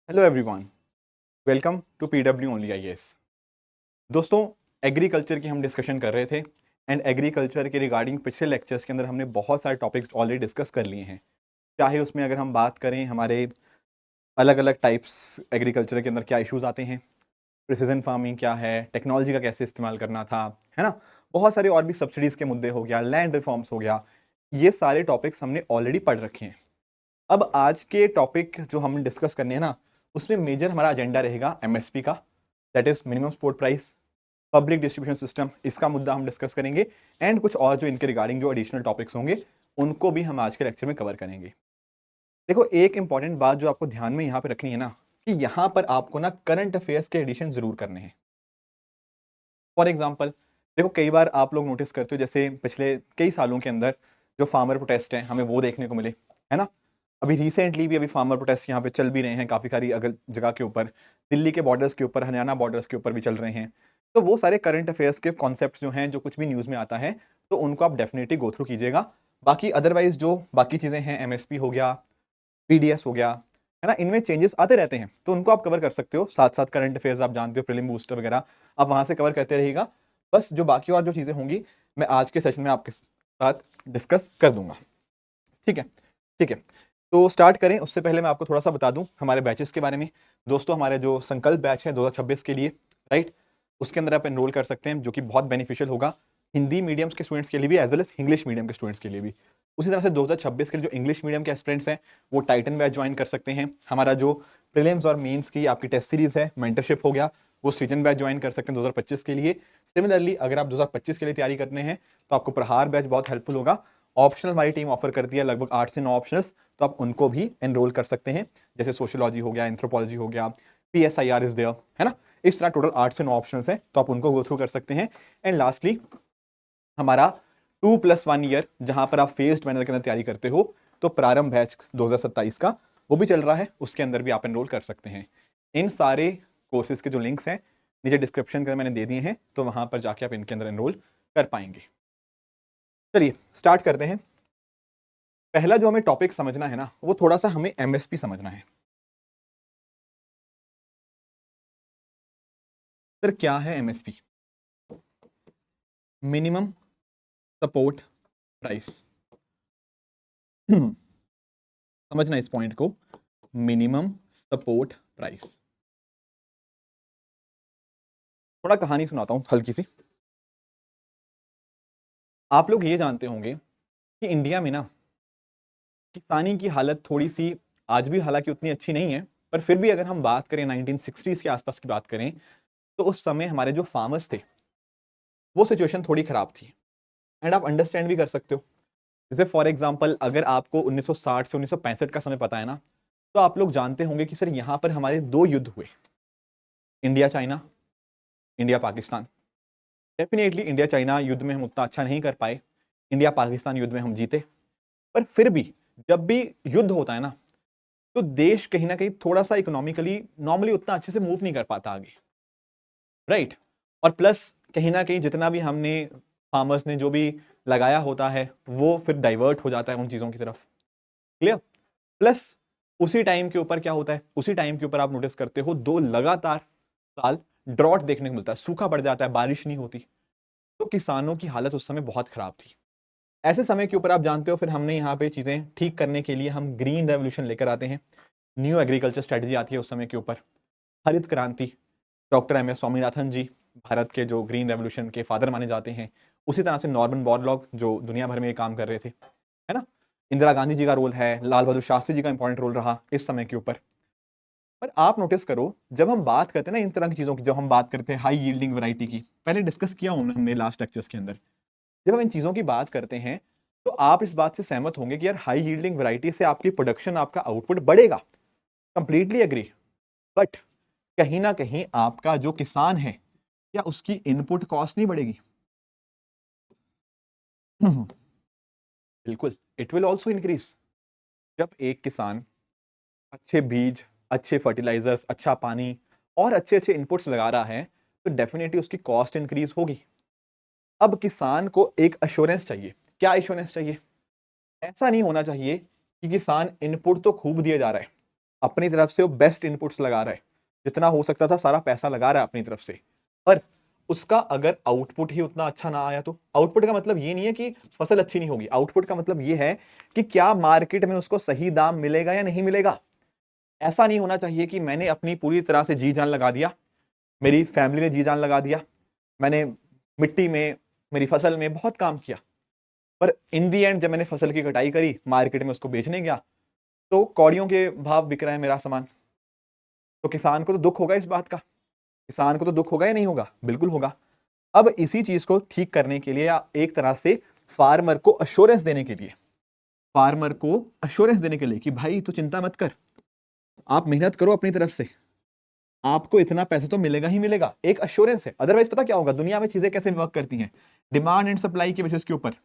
Hello everyone, welcome to PW only IAS. दोस्तों, agriculture की हम डिस्कशन कर रहे थे एंड एग्रीकल्चर के रिगार्डिंग पिछले लेक्चर्स के अंदर हमने बहुत सारे टॉपिक्स ऑलरेडी डिस्कस कर लिए हैं। चाहे उसमें अगर हम बात करें हमारे अलग अलग टाइप्स एग्रीकल्चर के अंदर क्या इश्यूज आते हैं, प्रिसीजन फार्मिंग क्या है, टेक्नोलॉजी का कैसे इस्तेमाल करना था, है ना। बहुत सारे और भी सब्सिडीज़ के मुद्दे हो गया, लैंड रिफॉर्म्स हो गया, ये सारे टॉपिक्स हमने ऑलरेडी पढ़ रखे हैं। अब आज के टॉपिक जो हम डिस्कस करने हैं ना, उसमें मेजर हमारा एजेंडा रहेगा एमएसपी का, that is minimum support price, public distribution system, इसका मुद्दा हम डिस्कस करेंगे। एंड कुछ और जो इनके रिगार्डिंग जो एडिशनल टॉपिक्स होंगे उनको भी हम आज के लेक्चर में कवर करेंगे। देखो, एक इंपॉर्टेंट बात जो आपको ध्यान में यहाँ पे रखनी है ना, कि यहाँ पर आपको ना करंट अफेयर्स के एडिशन जरूर करने हैं। फॉर एग्जाम्पल, देखो कई बार आप लोग नोटिस करते हो जैसे पिछले कई सालों के अंदर जो फार्मर प्रोटेस्ट हैं हमें वो देखने को मिले, है ना। अभी रिसेंटली भी अभी फार्मर प्रोटेस्ट यहाँ पे चल भी रहे हैं काफ़ी सारी अगल जगह के ऊपर, दिल्ली के बॉर्डर्स के ऊपर, हरियाणा बॉर्डर्स के ऊपर भी चल रहे हैं। तो वो सारे करंट अफेयर्स के कॉन्सेप्ट्स जो हैं, जो कुछ भी न्यूज़ में आता है, तो उनको आप डेफिनेटली गो थ्रू कीजिएगा। बाकी अदरवाइज जो बाकी चीज़ें हैं, एमएसपी हो गया, पीडीएस हो गया, है ना, इनमें चेंजेस आते रहते हैं, तो उनको आप कवर कर सकते हो। साथ साथ करंट अफेयर्स आप जानते हो, प्रीलिम बूस्टर वगैरह आप वहाँ से कवर करते रहिएगा। बस जो बाकी और जो चीज़ें होंगी मैं आज के सेशन में आपके साथ डिस्कस कर दूंगा। ठीक है, ठीक है। तो स्टार्ट करें उससे पहले मैं आपको थोड़ा सा बता दूं हमारे बैचेस के बारे में। दोस्तों, हमारे जो संकल्प बैच है 2026 के लिए, राइट, उसके अंदर आप एनरोल कर सकते हैं, जो कि बहुत बेनिफिशियल होगा हिंदी मीडियम के स्टूडेंट्स के लिए भी, as well as English medium के स्टूडेंट्स के लिए भी। उसी तरह से 2026 के लिए जो इंग्लिश मीडियम के एस्पिरेंट्स हैं वो टाइटन बैच ज्वाइन कर सकते हैं। हमारा जो प्रीलिम्स और मेंस की आपकी टेस्ट सीरीज है, मेंटरशिप हो गया, वो सृजन बैच ज्वाइन कर सकते हैं 2025 के लिए। सिमिलरली अगर आप 2025 के लिए तैयारी करने हैं तो आपको प्रहार बैच बहुत हेल्पफुल होगा। ऑप्शनल हमारी टीम ऑफर करती है लगभग 8 से 9 ऑप्शनल्स, तो आप उनको भी एनरोल कर सकते हैं, जैसे सोशियोलॉजी हो गया, एंथ्रोपोलॉजी हो गया, PSIR इज देयर, है ना। इस तरह टोटल 8 से 9 ऑप्शंस हैं, तो आप उनको गो थ्रू कर सकते हैं। एंड लास्टली हमारा 2+1 ईयर जहां पर आप फेज्ड मैनर के अंदर तैयारी करते हो, तो प्रारंभ बैच 2027 का वो भी चल रहा है, उसके अंदर भी आप एनरोल कर सकते हैं। इन सारे कोर्सेज के जो लिंक्स हैं नीचे डिस्क्रिप्शन के अंदर मैंने दे दिए हैं, तो वहां पर जाके आप इनके अंदर एनरोल कर पाएंगे। चलिए स्टार्ट करते हैं। पहला जो हमें टॉपिक समझना है ना, वो थोड़ा सा हमें एमएसपी समझना है। सर क्या है एमएसपी? Minimum support price. समझना इस पॉइंट को, मिनिमम सपोर्ट प्राइस। थोड़ा कहानी सुनाता हूं हल्की सी। आप लोग ये जानते होंगे कि इंडिया में ना किसानी की हालत थोड़ी सी आज भी हालांकि उतनी अच्छी नहीं है, पर फिर भी अगर हम बात करें 1960s के आसपास की बात करें, तो उस समय हमारे जो फार्मर्स थे वो सिचुएशन थोड़ी खराब थी। एंड आप अंडरस्टैंड भी कर सकते हो। जैसे फॉर एग्जांपल अगर आपको 1960 से 1965 का समय पता है ना, तो आप लोग जानते होंगे कि सर यहाँ पर हमारे दो युद्ध हुए, India China, India Pakistan. Definitely India China युद्ध में हम उतना अच्छा नहीं कर पाए, इंडिया पाकिस्तान युद्ध में हम जीते, पर फिर भी जब भी युद्ध होता है ना, तो देश कहीं ना कहीं थोड़ा सा इकोनॉमिकली नॉर्मली उतना अच्छे से मूव नहीं कर पाता आगे, राइट। और प्लस कहीं ना कहीं जितना भी हमने फार्मर्स ने जो भी लगाया होता है वो फिर डाइवर्ट हो जाता है उन चीजों की तरफ। क्लियर? प्लस उसी टाइम के ऊपर क्या होता है, उसी टाइम के ऊपर आप नोटिस करते हो दो लगातार साल ड्रॉट देखने को मिलता है, सूखा पड़ जाता है, बारिश नहीं होती। तो किसानों की हालत उस समय बहुत खराब थी। ऐसे समय के ऊपर आप जानते हो फिर हमने यहाँ पे चीजें ठीक करने के लिए हम ग्रीन रेवोल्यूशन लेकर आते हैं, न्यू एग्रीकल्चर स्ट्रेटजी आती है उस समय के ऊपर, हरित क्रांति, डॉक्टर एम एस स्वामीनाथन जी भारत के जो ग्रीन रेवोल्यूशन के फादर माने जाते हैं। उसी तरह से नॉर्मन बोरलॉग जो दुनिया भर में ये काम कर रहे थे, है ना। इंदिरा गांधी जी का रोल है, लाल बहादुर शास्त्री जी का इंपॉर्टेंट रोल रहा इस समय के ऊपर। पर आप नोटिस करो, जब हम बात करते हैं ना इन तरह की चीजों की, जब हम बात करते हैं हाई यील्डिंग वैरायटी की, पहले डिस्कस किया हमने लास्ट लेक्चर्स के अंदर, जब हम इन चीजों की बात करते हैं तो आप इस बात से सहमत होंगे कि यार हाई यील्डिंग वैरायटी से आपकी प्रोडक्शन, आपका आउटपुट बढ़ेगा, कंप्लीटली एग्री। बट कहीं ना कहीं आपका जो किसान है, क्या उसकी इनपुट कॉस्ट नहीं बढ़ेगी? बिल्कुल, इट विल ऑल्सो इंक्रीज। जब एक किसान अच्छे बीज, अच्छे फर्टिलाइजर्स, अच्छा पानी और अच्छे अच्छे इनपुट्स लगा रहा है, तो डेफिनेटली उसकी कॉस्ट इंक्रीज होगी। अब किसान को एक अश्योरेंस चाहिए। क्या अश्योरेंस चाहिए? ऐसा नहीं होना चाहिए कि किसान इनपुट तो खूब दिए जा रहा है, अपनी तरफ से वो बेस्ट इनपुट्स लगा रहा है, जितना हो सकता था सारा पैसा लगा रहा है अपनी तरफ से, पर उसका अगर आउटपुट ही उतना अच्छा ना आया तो आउटपुट का मतलब ये नहीं है कि फसल अच्छी नहीं होगी, आउटपुट का मतलब ये है कि क्या मार्केट में उसको सही दाम मिलेगा या नहीं मिलेगा। ऐसा नहीं होना चाहिए कि मैंने अपनी पूरी तरह से जी जान लगा दिया, मेरी फैमिली ने जी जान लगा दिया, मैंने मिट्टी में, मेरी फसल में बहुत काम किया, पर इन दी एंड जब मैंने फसल की कटाई करी, मार्केट में उसको बेचने गया, तो कौड़ियों के भाव बिक रहा है मेरा सामान, तो किसान को तो दुख होगा इस बात का, किसान को तो दुख होगा या नहीं होगा, बिल्कुल होगा। अब इसी चीज को ठीक करने के लिए या एक तरह से फार्मर को अश्योरेंस देने के लिए, फार्मर को अश्योरेंस देने के लिए कि भाई तू चिंता मत कर, आप मेहनत करो अपनी तरफ से, आपको इतना पैसा तो मिलेगा ही मिलेगा, एक अश्योरेंस है। अदरवाइज पता क्या होगा, दुनिया में चीजें कैसे वर्क करती हैं, डिमांड एंड सप्लाई के बेसिस के ऊपर।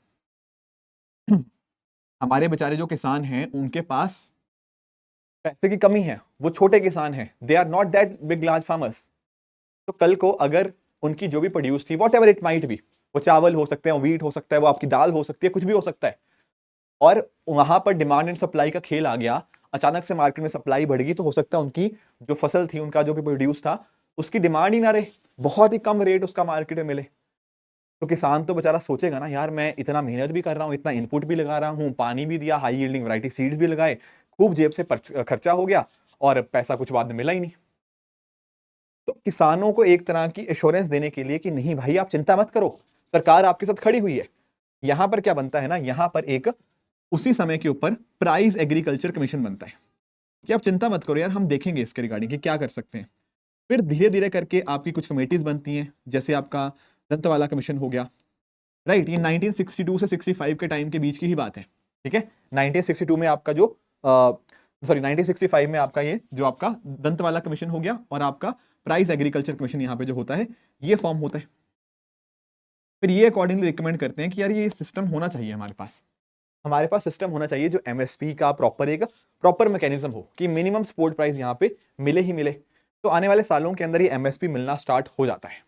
हमारे बेचारे जो किसान हैं उनके पास पैसे की कमी है, वो छोटे किसान हैं, they are not that big large farmers. तो कल को अगर उनकी जो भी प्रोड्यूस थी, whatever it might be, वो चावल हो सकते हैं, वो व्हीट हो सकता है, वो आपकी दाल हो सकती है, कुछ भी हो सकता है, और वहां पर डिमांड एंड सप्लाई का खेल आ गया, अचानक से मार्केट में सप्लाई बढ़ गई, तो हो सकता है उनकी जो फसल थी, उनका जो भी प्रोड्यूस था, उसकी डिमांड ही ना रहे, बहुत ही कम रेट उसका मार्केट में मिले। तो किसान तो बेचारा सोचेगा ना, यार मैं इतना मेहनत भी कर रहा हूँ, इतना इनपुट भी लगा रहा हूँ, पानी भी दिया, हाई यील्डिंग वैरायटी सीड्स भी लगाए, खूब जेब से खर्चा हो गया और पैसा कुछ बाद में मिला ही नहीं। तो किसानों को एक तरह की एश्योरेंस देने के लिए कि नहीं भाई आप चिंता मत करो, सरकार आपके साथ खड़ी हुई है। यहां पर क्या बनता है ना, यहां पर एक उसी समय के ऊपर प्राइस एग्रीकल्चर कमीशन बनता है कि आप चिंता मत करो यार, हम देखेंगे इसके रिगार्डिंग कि क्या कर सकते हैं। फिर धीरे धीरे करके आपकी कुछ कमेटीज बनती हैं, जैसे आपका दंतवाला कमीशन हो गया, राइट। ये 1962 से 65 के टाइम के बीच की ही बात है, ठीक है। 1962 में आपका जो सॉरी 1965 में आपका ये जो आपका दंतवाला कमीशन हो गया, और आपका प्राइस एग्रीकल्चर कमीशन यहाँ पे जो होता है ये फॉर्म होता है। फिर ये अकॉर्डिंगली रिकमेंड करते हैं कि यार ये सिस्टम होना चाहिए हमारे पास सिस्टम होना चाहिए जो एमएसपी का एक प्रॉपर मैकेनिज्म हो कि मिनिमम सपोर्ट प्राइस यहाँ पे मिले ही मिले। तो आने वाले सालों के अंदर ये एमएसपी मिलना स्टार्ट हो जाता है।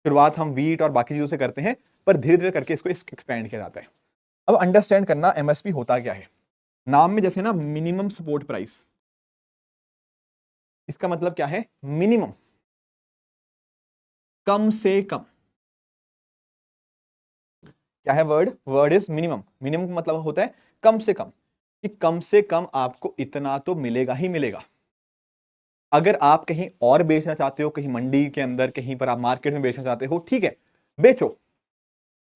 शुरुआत हम वीट और बाकी चीजों से करते हैं, पर धीरे धीरे करके इसको एक्सपेंड किया जाता है। अब अंडरस्टैंड करना एमएसपी होता क्या है। नाम में जैसे ना मिनिमम सपोर्ट प्राइस, इसका मतलब क्या है, मिनिमम, कम से कम। क्या है word, word is minimum. Minimum का मतलब होता है कम से कम, कि कम से कम आपको इतना तो मिलेगा ही मिलेगा। अगर आप कहीं और बेचना चाहते हो, कहीं मंडी के अंदर कहीं पर आप मार्केट में बेचना चाहते हो, ठीक है बेचो,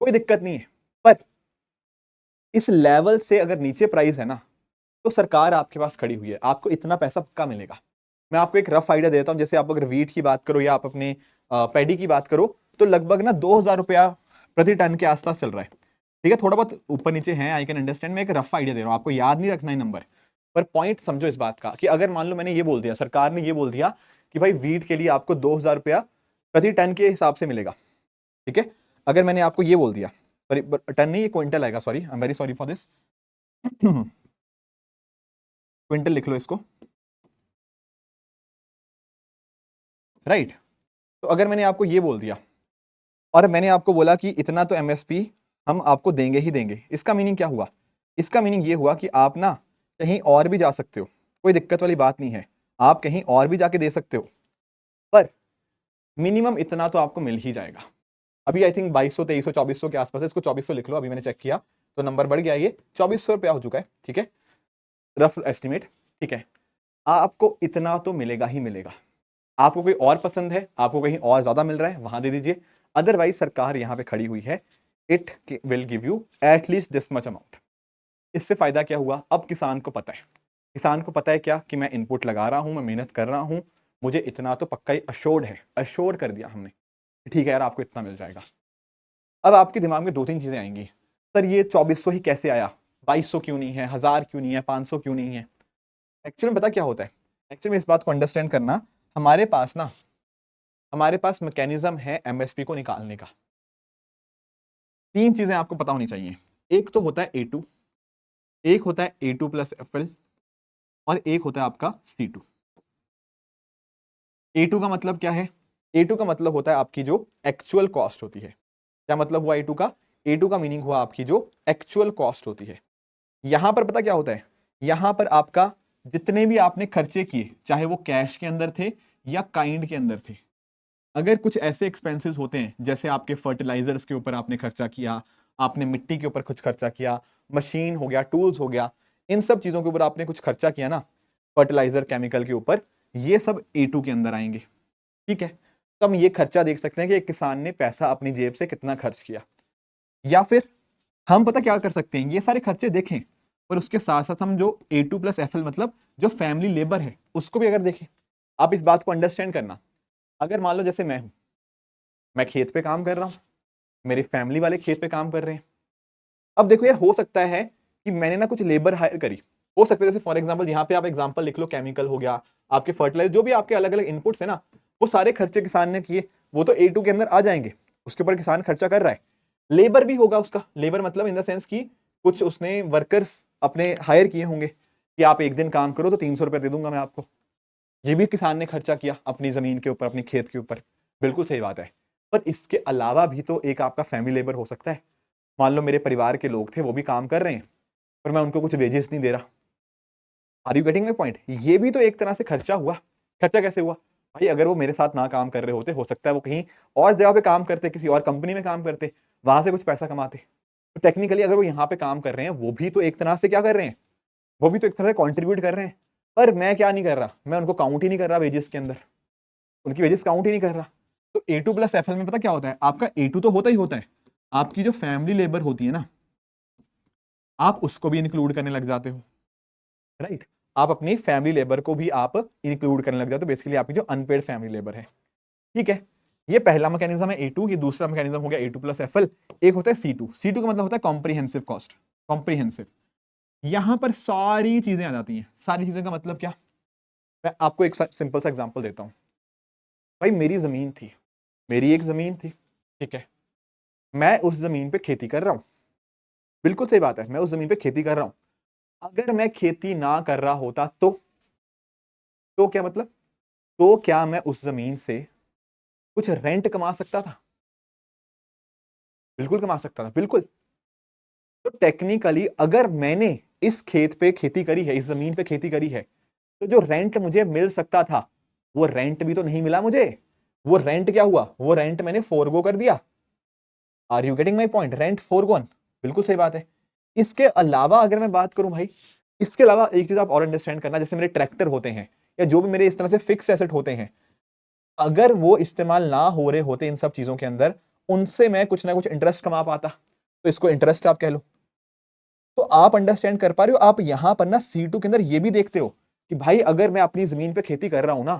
कोई दिक्कत नहीं है, पर इस लेवल से अगर नीचे प्राइस है ना, तो सरकार आपके पास खड़ी हुई है, आपको इतना पैसा पक्का मिलेगा। मैं आपको एक रफ आइडिया देता हूं, जैसे आप अगर वीट की बात करो या आप अपने पैडी की बात करो, तो लगभग ना 2,000 रुपया प्रति टन के आसपास चल रहा है, ठीक है। थोड़ा बहुत ऊपर नीचे है, आई कैन अंडरस्टैंड। मैं एक रफ आइडिया दे रहा हूं, आपको याद नहीं रखना है नंबर, पर पॉइंट समझो इस बात का कि अगर मान लो मैंने ये बोल दिया, सरकार ने ये बोल दिया कि भाई वीट के लिए आपको 2,000 रुपया प्रति टन के हिसाब से मिलेगा, ठीक है। अगर मैंने आपको ये बोल दिया, सॉरी टन नहीं, ये क्विंटल आएगा, sorry I am very sorry for this, quintal लिख लो इसको, राइट। तो अगर मैंने आपको ये बोल दिया और मैंने आपको बोला कि इतना तो एमएसपी हम आपको देंगे ही देंगे, इसका मीनिंग क्या हुआ, इसका मीनिंग ये हुआ कि आप ना कहीं और भी जा सकते हो, कोई दिक्कत वाली बात नहीं है, आप कहीं और भी जाके दे सकते हो, पर मिनिमम इतना तो आपको मिल ही जाएगा। अभी आई थिंक 2200 2300 2400 के आसपास है, इसको 2400 लिख लो, अभी मैंने चेक किया तो नंबर बढ़ गया, ये 2400 रुपया हो चुका है, ठीक है, रफ एस्टिमेट, ठीक है। आपको इतना तो मिलेगा ही मिलेगा। आपको कोई और पसंद है, आपको कहीं और ज्यादा मिल रहा है, वहां दे दीजिए, अदरवाइज सरकार यहां पे खड़ी हुई है, it will give you at least this much amount. इससे फायदा क्या हुआ, अब किसान को पता है, किसान को पता है क्या कि मैं इनपुट लगा रहा हूं, मैं मेहनत कर रहा हूं, मुझे इतना तो पक्का ही अश्योर्ड है, अश्योर कर दिया हमने, ठीक है यार आपको इतना मिल जाएगा। अब आपके दिमाग में दो तीन चीजें आएंगी, सर ये 2400 ही कैसे आया, 2200 क्यों नहीं है, 1000 क्यों नहीं है, 500 क्यों नहीं है। एक्चुअली में पता क्या होता है, एक्चुअली में इस बात को अंडरस्टैंड करना, हमारे पास मैकेनिज्म है एमएसपी को निकालने का। तीन चीजें आपको पता होनी चाहिए, एक तो होता है A2, एक होता है A2 प्लस FL, और एक होता है आपका C2। A2 का मतलब क्या है, A2 का मतलब होता है आपकी जो एक्चुअल कॉस्ट होती है। क्या मतलब हुआ A2 का, A2 का मीनिंग हुआ आपकी जो एक्चुअल कॉस्ट होती है। यहां पर पता क्या होता है, यहां पर आपका जितने भी आपने खर्चे किए, चाहे वो कैश के अंदर थे या काइंड के अंदर थे, अगर कुछ ऐसे एक्सपेंसेस होते हैं जैसे आपके फर्टिलाइजर्स के ऊपर आपने खर्चा किया, आपने मिट्टी के ऊपर कुछ खर्चा किया, मशीन हो गया, टूल्स हो गया, इन सब चीजों के ऊपर आपने कुछ खर्चा किया ना, फर्टिलाइजर केमिकल के ऊपर, ये सब A2 के अंदर आएंगे। ठीक है, तो हम ये खर्चा देख सकते हैं कि एक किसान ने पैसा अपनी जेब से कितना खर्च किया। या फिर हम पता क्या कर सकते हैं, ये सारे खर्चे देखें और उसके साथ साथ हम जो A2 प्लस FL मतलब जो फैमिली लेबर है उसको भी अगर देखें। आप इस बात को अंडरस्टैंड करना, अगर मान लो जैसे मैं हूं, मैं खेत पे काम कर रहा हूं, मेरी फैमिली वाले खेत पे काम कर रहे हैं। अब देखो यार, हो सकता है कि मैंने ना कुछ लेबर हायर करी, हो सकता है जैसे फॉर एग्जांपल यहाँ पे आप एग्जांपल लिख लो, केमिकल हो गया, आपके फर्टिलाइजर, जो भी आपके अलग अलग इनपुट्स है ना, वो सारे खर्चे किसान ने किए, वो तो A2 के अंदर आ जाएंगे, उसके ऊपर किसान खर्चा कर रहा है। लेबर भी होगा उसका, लेबर मतलब इन द सेंस कि कुछ उसने वर्कर्स अपने हायर किए होंगे कि आप एक दिन काम करो तो 300 रुपए दे दूंगा मैं आपको, ये भी किसान ने खर्चा किया अपनी जमीन के ऊपर, अपनी खेत के ऊपर। बिल्कुल सही बात है। पर इसके अलावा भी तो एक आपका फैमिली लेबर हो सकता है। मान लो मेरे परिवार के लोग थे, वो भी काम कर रहे हैं, पर मैं उनको कुछ वेजेस नहीं दे रहा। Are you getting my point? ये भी तो एक तरह से खर्चा हुआ। खर्चा कैसे हुआ भाई? अगर वो मेरे साथ ना काम कर रहे होते, हो सकता है वो कहीं और जगह पे काम करते, किसी और कंपनी में काम करते, वहां से कुछ पैसा कमाते, तो टेक्निकली अगर वो यहाँ पे काम कर रहे हैं, वो भी तो एक तरह से क्या कर रहे हैं, वो भी तो एक तरह से कॉन्ट्रीब्यूट कर रहे हैं। पर मैं क्या नहीं कर रहा, मैं उनको काउंट ही नहीं कर रहा वेजेस के अंदर, उनकी वेजेस काउंट ही नहीं कर रहा। तो A2 प्लस FL में पता क्या होता है, आपका A2 तो होता ही होता है, आपकी जो फैमिली लेबर होती है ना, आप उसको भी इंक्लूड करने लग जाते हो, राइट? आप अपनी फैमिली लेबर को भी आप इंक्लूड करने लग जाते हो, बेसिकली आपकी जो अनपेड फैमिली लेबर है। ठीक है, ये पहला मैकेनिज्म है A2, ये दूसरा मैकेनिज्म हो गया A2 प्लस FL। एक होता है C2, C2 का मतलब होता है कॉम्प्रिहेंसिव कॉस्ट, कॉम्प्रिहेंसिव। यहां पर सारी चीजें आ जाती हैं। सारी चीजें का मतलब क्या, मैं आपको एक सिंपल सा एग्जांपल देता हूं। भाई मेरी जमीन थी, मेरी एक जमीन थी, ठीक है, मैं उस जमीन पे खेती कर रहा हूं, बिल्कुल सही बात है, मैं उस जमीन पे खेती कर रहा हूं। अगर मैं खेती ना कर रहा होता तो क्या मतलब, तो क्या मैं उस जमीन से कुछ रेंट कमा सकता था? बिल्कुल कमा सकता था, बिल्कुल। तो टेक्निकली अगर मैंने इस खेत पे खेती करी है, इस जमीन पे खेती करी है, तो जो रेंट मुझे मिल सकता था, वो रेंट भी तो नहीं मिला मुझे। वो रेंट क्या हुआ, वो रेंट मैंने फोरगो कर दिया। Are you getting my point? Rent forgone, बिल्कुल सही बात है। इसके अलावा अगर मैं बात करूं भाई, इसके अलावा एक चीज आप और अंडरस्टैंड करना, जैसे मेरे ट्रैक्टर होते हैं या जो भी मेरे इस तरह से फिक्स एसेट होते हैं, अगर वो इस्तेमाल ना हो रहे होते इन सब चीजों के अंदर, उनसे मैं कुछ ना कुछ इंटरेस्ट कमा पाता, तो इसको इंटरेस्ट आप कह लो। तो आप अंडरस्टैंड कर पा रहे हो, आप यहां पर ना C2 के अंदर ये भी देखते हो कि भाई अगर मैं अपनी जमीन पे खेती कर रहा हूं ना,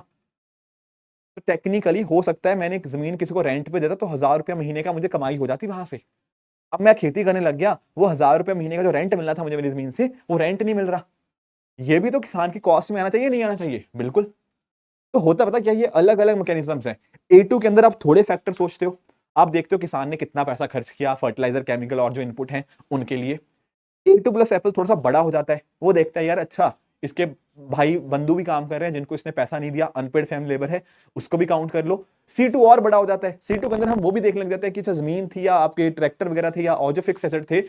तो टेक्निकली हो सकता है मैंने एक जमीन किसी को रेंट पे देता तो 1000 रुपया महीने का मुझे कमाई हो जाती वहां से। अब मैं खेती करने लग गया, वो 1000 रुपया महीने का जो रेंट मिलना था मुझे मेरी जमीन से, वो रेंट नहीं मिल रहा। ये भी तो किसान की कॉस्ट में आना चाहिए, नहीं आना चाहिए? बिल्कुल। तो होता पता क्या, ये अलग अलग मैकेनिज्म्स हैं। A2 के अंदर आप थोड़े फैक्टर सोचते हो, आप देखते हो किसान ने कितना पैसा खर्च किया फर्टिलाइजर, केमिकल और जो इनपुट हैं उनके लिए। A2 प्लस FL थोड़ा सा बड़ा हो जाता है, वो देखता है यार अच्छा, इसके भाई बंधु भी काम कर रहे हैं जिनको इसने पैसा नहीं दिया, अनपेड फैमिली लेबर है, उसको भी काउंट कर लो। C2 और बड़ा हो जाता है, C2 के अंदर हम वो भी देखने लग जाते हैं कि जमीन थी या आपके ट्रैक्टर वगैरह थे या और जो फिक्स एसेट थे,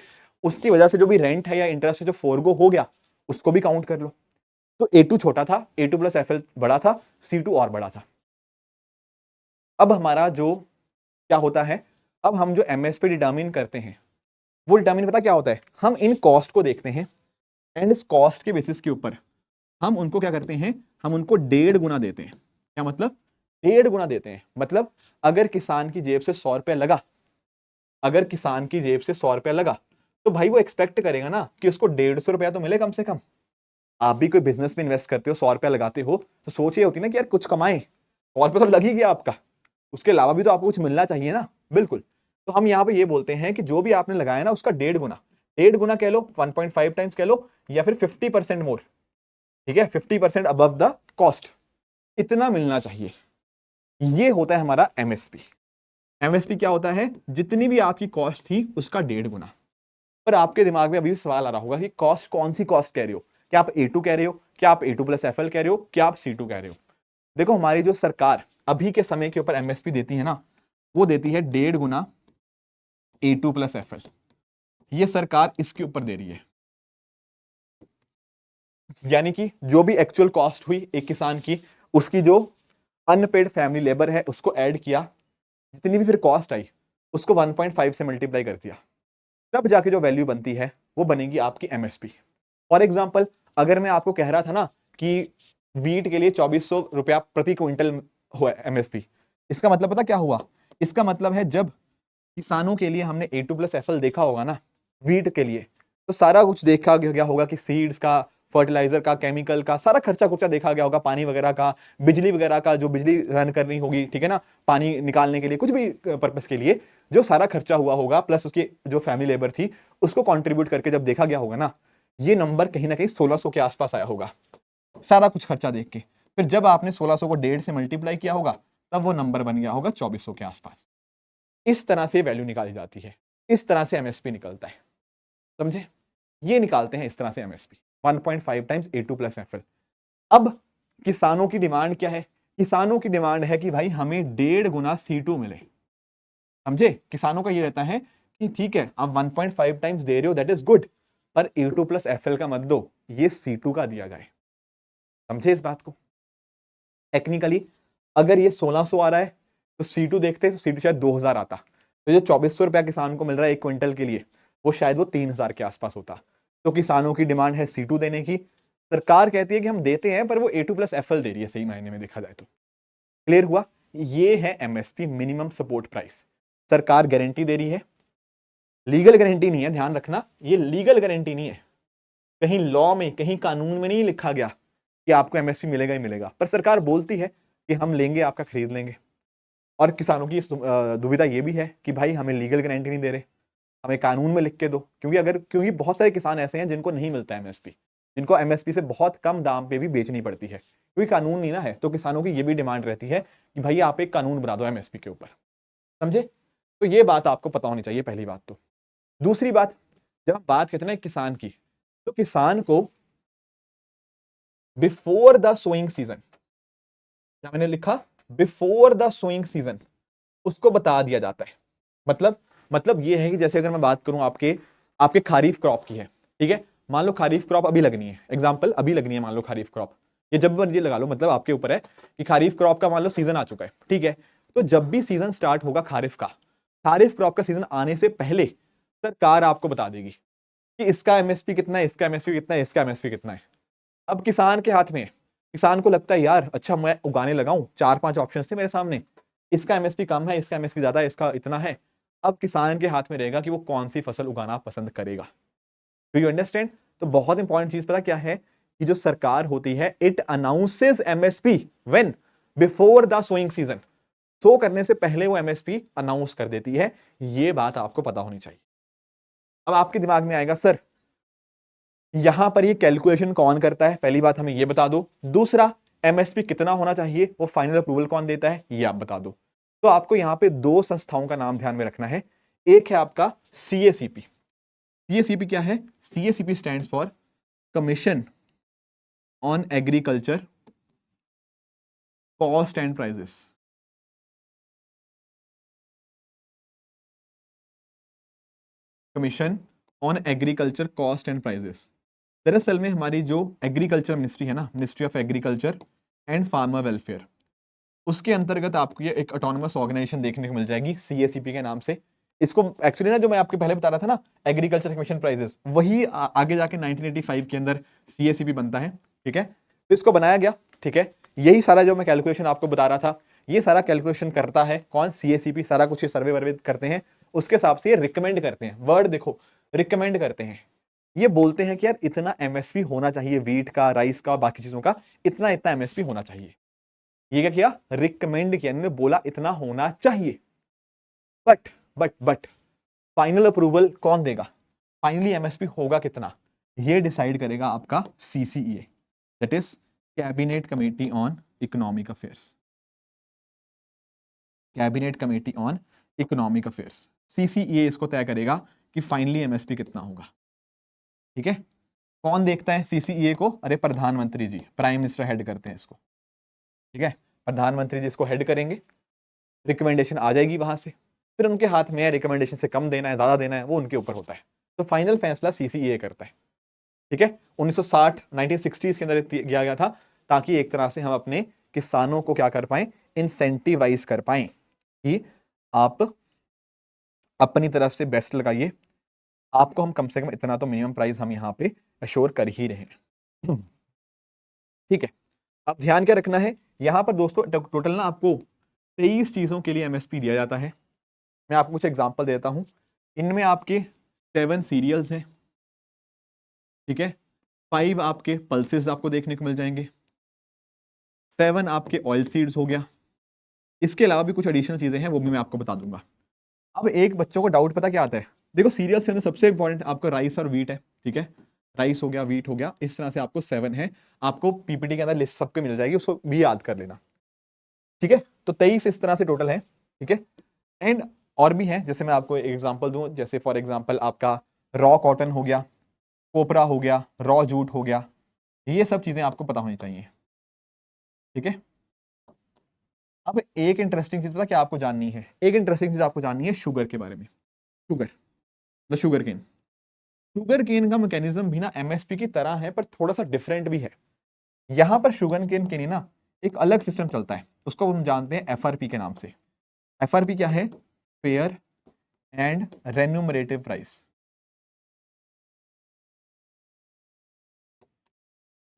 उसकी वजह से जो भी रेंट है या इंटरेस्ट है जो फोरगो हो गया, उसको भी काउंट कर लो। तो A2 छोटा था, A2 प्लस FL बड़ा था, C2 और बड़ा था। अब हमारा जो क्या होता है, अब हम जो MSP डिटर्मिन करते हैं, वो डिटर्मिन पता क्या होता है, हम इन कॉस्ट को देखते हैं एंड इस कॉस्ट के बेसिस के ऊपर हम उनको क्या करते हैं, हम उनको 1.5 गुना देते हैं। क्या मतलब? 1.5 गुना देते हैं। मतलब अगर किसान की जेब से 100 रुपया लगा, अगर किसान की जेब से 100 रुपया लगा, तो भाई वो एक्सपेक्ट करेगा ना कि उसको 150 रुपया तो मिले कम से कम। आप भी कोई बिजनेस में इन्वेस्ट करते हो, 100 रुपया लगाते हो, तो सोच ये होती है ना कि यार कुछ कमाए, 100 रुपया तो लग ही गया आपका, उसके अलावा भी तो आपको कुछ मिलना चाहिए ना। बिल्कुल। तो हम यहाँ पे ये बोलते हैं कि जो भी आपने लगाया ना उसका 1.5 गुना, 1.5 गुना कह लो, 1.5 टाइम्स कह लो, या फिर 50% मोर, ठीक है, 50% अबव द कॉस्ट, इतना मिलना चाहिए। ये होता है हमारा MSP। MSP क्या होता है, जितनी भी आपकी कॉस्ट थी उसका 1.5 गुना। पर आपके दिमाग में अभी भी सवाल आ रहा होगा कि कॉस्ट कौन सी कॉस्ट कह रहे हो, क्या आप A2 कह रहे हो, क्या आप A2 प्लस FL कह रहे हो, क्या आप C2 कह रहे हो? देखो हमारी जो सरकार अभी के समय के ऊपर MSP देती है ना, वो देती है 1.5 गुना A2 प्लस FL। ये सरकार इसके ऊपर दे रही है। यानी कि जो भी एक्चुअल कॉस्ट हुई एक किसान की, उसकी जो अनपेड फैमिली लेबर है उसको ऐड किया, जितनी भी फिर कॉस्ट आई उसको 1.5 से मल्टीप्लाई कर दिया, तब जाके जो वैल्यू बनती है वो बनेगी आपकी एमएसपी। फॉर एग्जाम्पल, अगर मैं आपको कह रहा था ना कि वीट के लिए 2400 रुपया प्रति क्विंटल हुआ एमएसपी, इसका मतलब पता क्या हुआ? इसका मतलब है जब किसानों के लिए हमने A2+FL देखा होगा ना वीट के लिए, तो सारा कुछ देखा गया होगा कि सीड्स का, फर्टिलाइजर का, केमिकल का सारा खर्चा खुर्चा देखा गया होगा, पानी वगैरह का, बिजली वगैरह का, जो बिजली रन करनी होगी, ठीक है ना, पानी निकालने के लिए, कुछ भी पर्पस के लिए जो सारा खर्चा हुआ होगा, प्लस उसकी जो फैमिली लेबर थी उसको कंट्रीब्यूट करके जब देखा गया होगा ना, ये नंबर कहीं ना कहीं 1600 के आसपास आया होगा, सारा कुछ खर्चा देख के। फिर जब आपने 1600 को 1.5 से मल्टीप्लाई किया होगा, तब वो नंबर बन गया होगा 2400 के आसपास। इस तरह से वैल्यू निकाली जाती है, इस तरह से एमएसपी निकलता है, समझे? ये निकालते हैं इस तरह से एमएसपी, 1.5 टाइम्स A2+FL। अब किसानों की डिमांड क्या है? किसानों की डिमांड है कि भाई हमें 1.5 गुना C2 मिले, समझे? किसानों का ये रहता है कि ठीक है आप 1.5 टाइम्स दे रहे हो, दैट इज गुड, पर A2+FL का मत दो, ये C2 का दिया जाए, समझे इस बात को? टेक्निकली अगर ये 1600 आ रहा है तो C2 देखते तो C2 शायद 2000 आता, तो जो 2400 रुपया किसान को मिल रहा है एक क्विंटल के लिए, वो शायद वो 3000 के आसपास होता। तो किसानों की डिमांड है C2 देने की, सरकार कहती है कि हम देते हैं, पर वो A2+FL दे रही है, सही मायने में देखा जाए तो। क्लियर हुआ? ये है एमएसपी, मिनिमम सपोर्ट प्राइस। सरकार गारंटी दे रही है, लीगल गारंटी नहीं है, ध्यान रखना, ये लीगल गारंटी नहीं है, कहीं लॉ में, कहीं कानून में नहीं लिखा गया कि आपको एमएसपी मिलेगा ही मिलेगा, पर सरकार बोलती है कि हम लेंगे, आपका खरीद लेंगे। और किसानों की दुविधा ये भी है कि भाई हमें लीगल गारंटी नहीं दे रहे, हमें कानून में लिख के दो, क्योंकि बहुत सारे किसान ऐसे हैं जिनको नहीं मिलता एमएसपी, जिनको एमएसपी से बहुत कम दाम पे भी बेचनी पड़ती है, क्योंकि कानून नहीं ना है। तो किसानों की ये भी डिमांड रहती है कि भाई आप एक कानून बना दो एमएसपी के ऊपर, समझे? तो ये बात आपको पता होनी चाहिए, पहली बात। तो दूसरी बात, जब हम बात करते हैं ना किसान की, तो किसान को बिफोर द सोइंग सीजन, क्या मैंने लिखा? बिफोर द सोइंग सीजन, उसको बता दिया जाता है। मतलब ये है कि जैसे अगर मैं बात करूं आपके आपके खरीफ क्रॉप की है, ठीक है, मान लो खरीफ क्रॉप अभी लगनी है, एग्जांपल अभी लगनी है, मान लो खरीफ क्रॉप, ये जब मर्जी लगा लो, मतलब आपके ऊपर है कि खरीफ क्रॉप का मान लो सीजन आ चुका है, ठीक है। तो जब भी सीजन स्टार्ट होगा खरीफ का, खरीफ क्रॉप का सीजन आने से पहले सरकार आपको बता देगी कि इसका एमएसपी कितना है, इसका एमएसपी कितना है, इसका एमएसपी कितना है। अब किसान के हाथ में है, किसान को लगता है यार अच्छा मैं उगाने लगाऊं, 4-5 ऑप्शन थे मेरे सामने, इसका एमएसपी कम है, इसका एमएसपी ज्यादा है, इसका इतना है। अब किसान के हाथ में रहेगा कि वो कौन सी फसल उगाना पसंद करेगा। Do you understand? तो बहुत इंपॉर्टेंट चीज पता क्या है, कि जो सरकार होती है, it announces MSP when? Before the sowing season. Sow करने से पहले वो एमएसपी अनाउंस कर देती है, ये बात आपको पता होनी चाहिए। अब आपके दिमाग में आएगा सर यहां पर ये कैलकुलेशन कौन करता है, पहली बात हमें ये बता दो। दूसरा, एमएसपी कितना होना चाहिए, वो फाइनल अप्रूवल कौन देता है, ये आप बता दो। तो आपको यहां पे दो संस्थाओं का नाम ध्यान में रखना है। एक है आपका सीएसीपी। सीएसीपी क्या है? CACP stands for commission on agriculture cost and prices. Commission on agriculture cost and prices. दरअसल में हमारी जो एग्रीकल्चर मिनिस्ट्री है ना, ministry of agriculture and farmer welfare, उसके अंतर्गत आपको ये एक ऑटोनमस ऑर्गेनाइजेशन देखने को मिल जाएगी सीएसीपी के नाम से। इसको एक्चुअली ना, जो मैं आपके पहले बता रहा था ना, एग्रीकल्चर कमीशन प्राइजेस, वही आगे जाके 1985 के अंदर सीएसीपी बनता है, ठीक है। तो इसको बनाया गया, ठीक है। यही सारा जो मैं कैलकुलेशन आपको बता रहा था, ये सारा कैलकुलेशन करता है कौन? सीएसीपी। सारा कुछ ये सर्वे वर्वे करते हैं, उसके हिसाब से ये रिकमेंड करते हैं, वर्ड देखो, रिकमेंड करते हैं। ये बोलते हैं कि यार इतना एमएसपी होना चाहिए, वीट का, राइस का, बाकी चीजों का इतना इतना एमएसपी होना चाहिए। ये क्या किया? रिकमेंड किया, इन्होंने बोला इतना होना चाहिए। बट फाइनल अप्रूवल कौन देगा? फाइनली एमएसपी होगा कितना, ये डिसाइड करेगा आपका CCEA, that is cabinet committee on economic affairs. Cabinet committee on economic affairs, CCEA इसको तय करेगा कि फाइनली एमएसपी कितना होगा, ठीक है। कौन देखता है सीसीईए को? अरे प्रधानमंत्री जी, प्राइम मिनिस्टर हेड करते हैं इसको, ठीक है। प्रधानमंत्री जी इसको हेड करेंगे, रिकमेंडेशन आ जाएगी वहां से, फिर उनके हाथ में है रिकमेंडेशन से कम देना है, ज्यादा देना है, वो उनके ऊपर होता है। तो फाइनल फैसला सीसीईए करता है। ठीक है, 1960 1960s के अंदर किया गया था, ताकि एक तरह से हम अपने किसानों को क्या कर पाए, इंसेंटिवाइज कर पाए कि आप अपनी तरफ से बेस्ट लगाइए, आपको हम कम से कम इतना तो मिनिमम प्राइस हम यहाँ पे अश्योर कर ही रहे हैं। ठीक है, अब ध्यान क्या रखना है यहां पर दोस्तों, टोटल ना आपको 23 चीजों के लिए एमएसपी दिया जाता है। मैं आपको कुछ एग्जांपल देता हूं, इनमें आपके 7 सीरियल्स हैं, ठीक है, 5 आपके पल्सेस आपको देखने को मिल जाएंगे, 7 आपके ऑयल सीड्स हो गया, इसके अलावा भी कुछ एडिशनल चीजें हैं, वो भी मैं आपको बता दूंगा। अब एक बच्चों को डाउट पता क्या आता है, देखो सीरियल्स के अंदर सबसे इंपॉर्टेंट आपका राइस और व्हीट है, ठीक है, राइस हो गया, व्हीट हो गया, इस तरह से आपको 7 है, आपको पीपीटी के अंदर लिस्ट सबके मिल जाएगी, उसको भी याद कर लेना। ठीक है, तो 23 इस तरह से टोटल है, ठीक है, एंड और भी हैं, जैसे मैं आपको एक एग्जांपल दूं, जैसे फॉर एग्जांपल आपका रॉ कॉटन हो गया, कोपरा हो गया, रॉ जूट हो गया, ये सब चीजें आपको पता होनी चाहिए। ठीक है, अब एक इंटरेस्टिंग चीज पता क्या आपको जाननी है, एक इंटरेस्टिंग चीज आपको जाननी है शुगर के बारे में। Sugar, the sugarcane, sugar cane का मैकेनिज्म भी ना एमएसपी की तरह है, पर थोड़ा सा डिफरेंट भी है। यहां पर शुगर केन के लिए ना एक अलग सिस्टम चलता है, उसको हम जानते हैं एफआरपी के नाम से। एफआरपी क्या है, fair and remunerative price.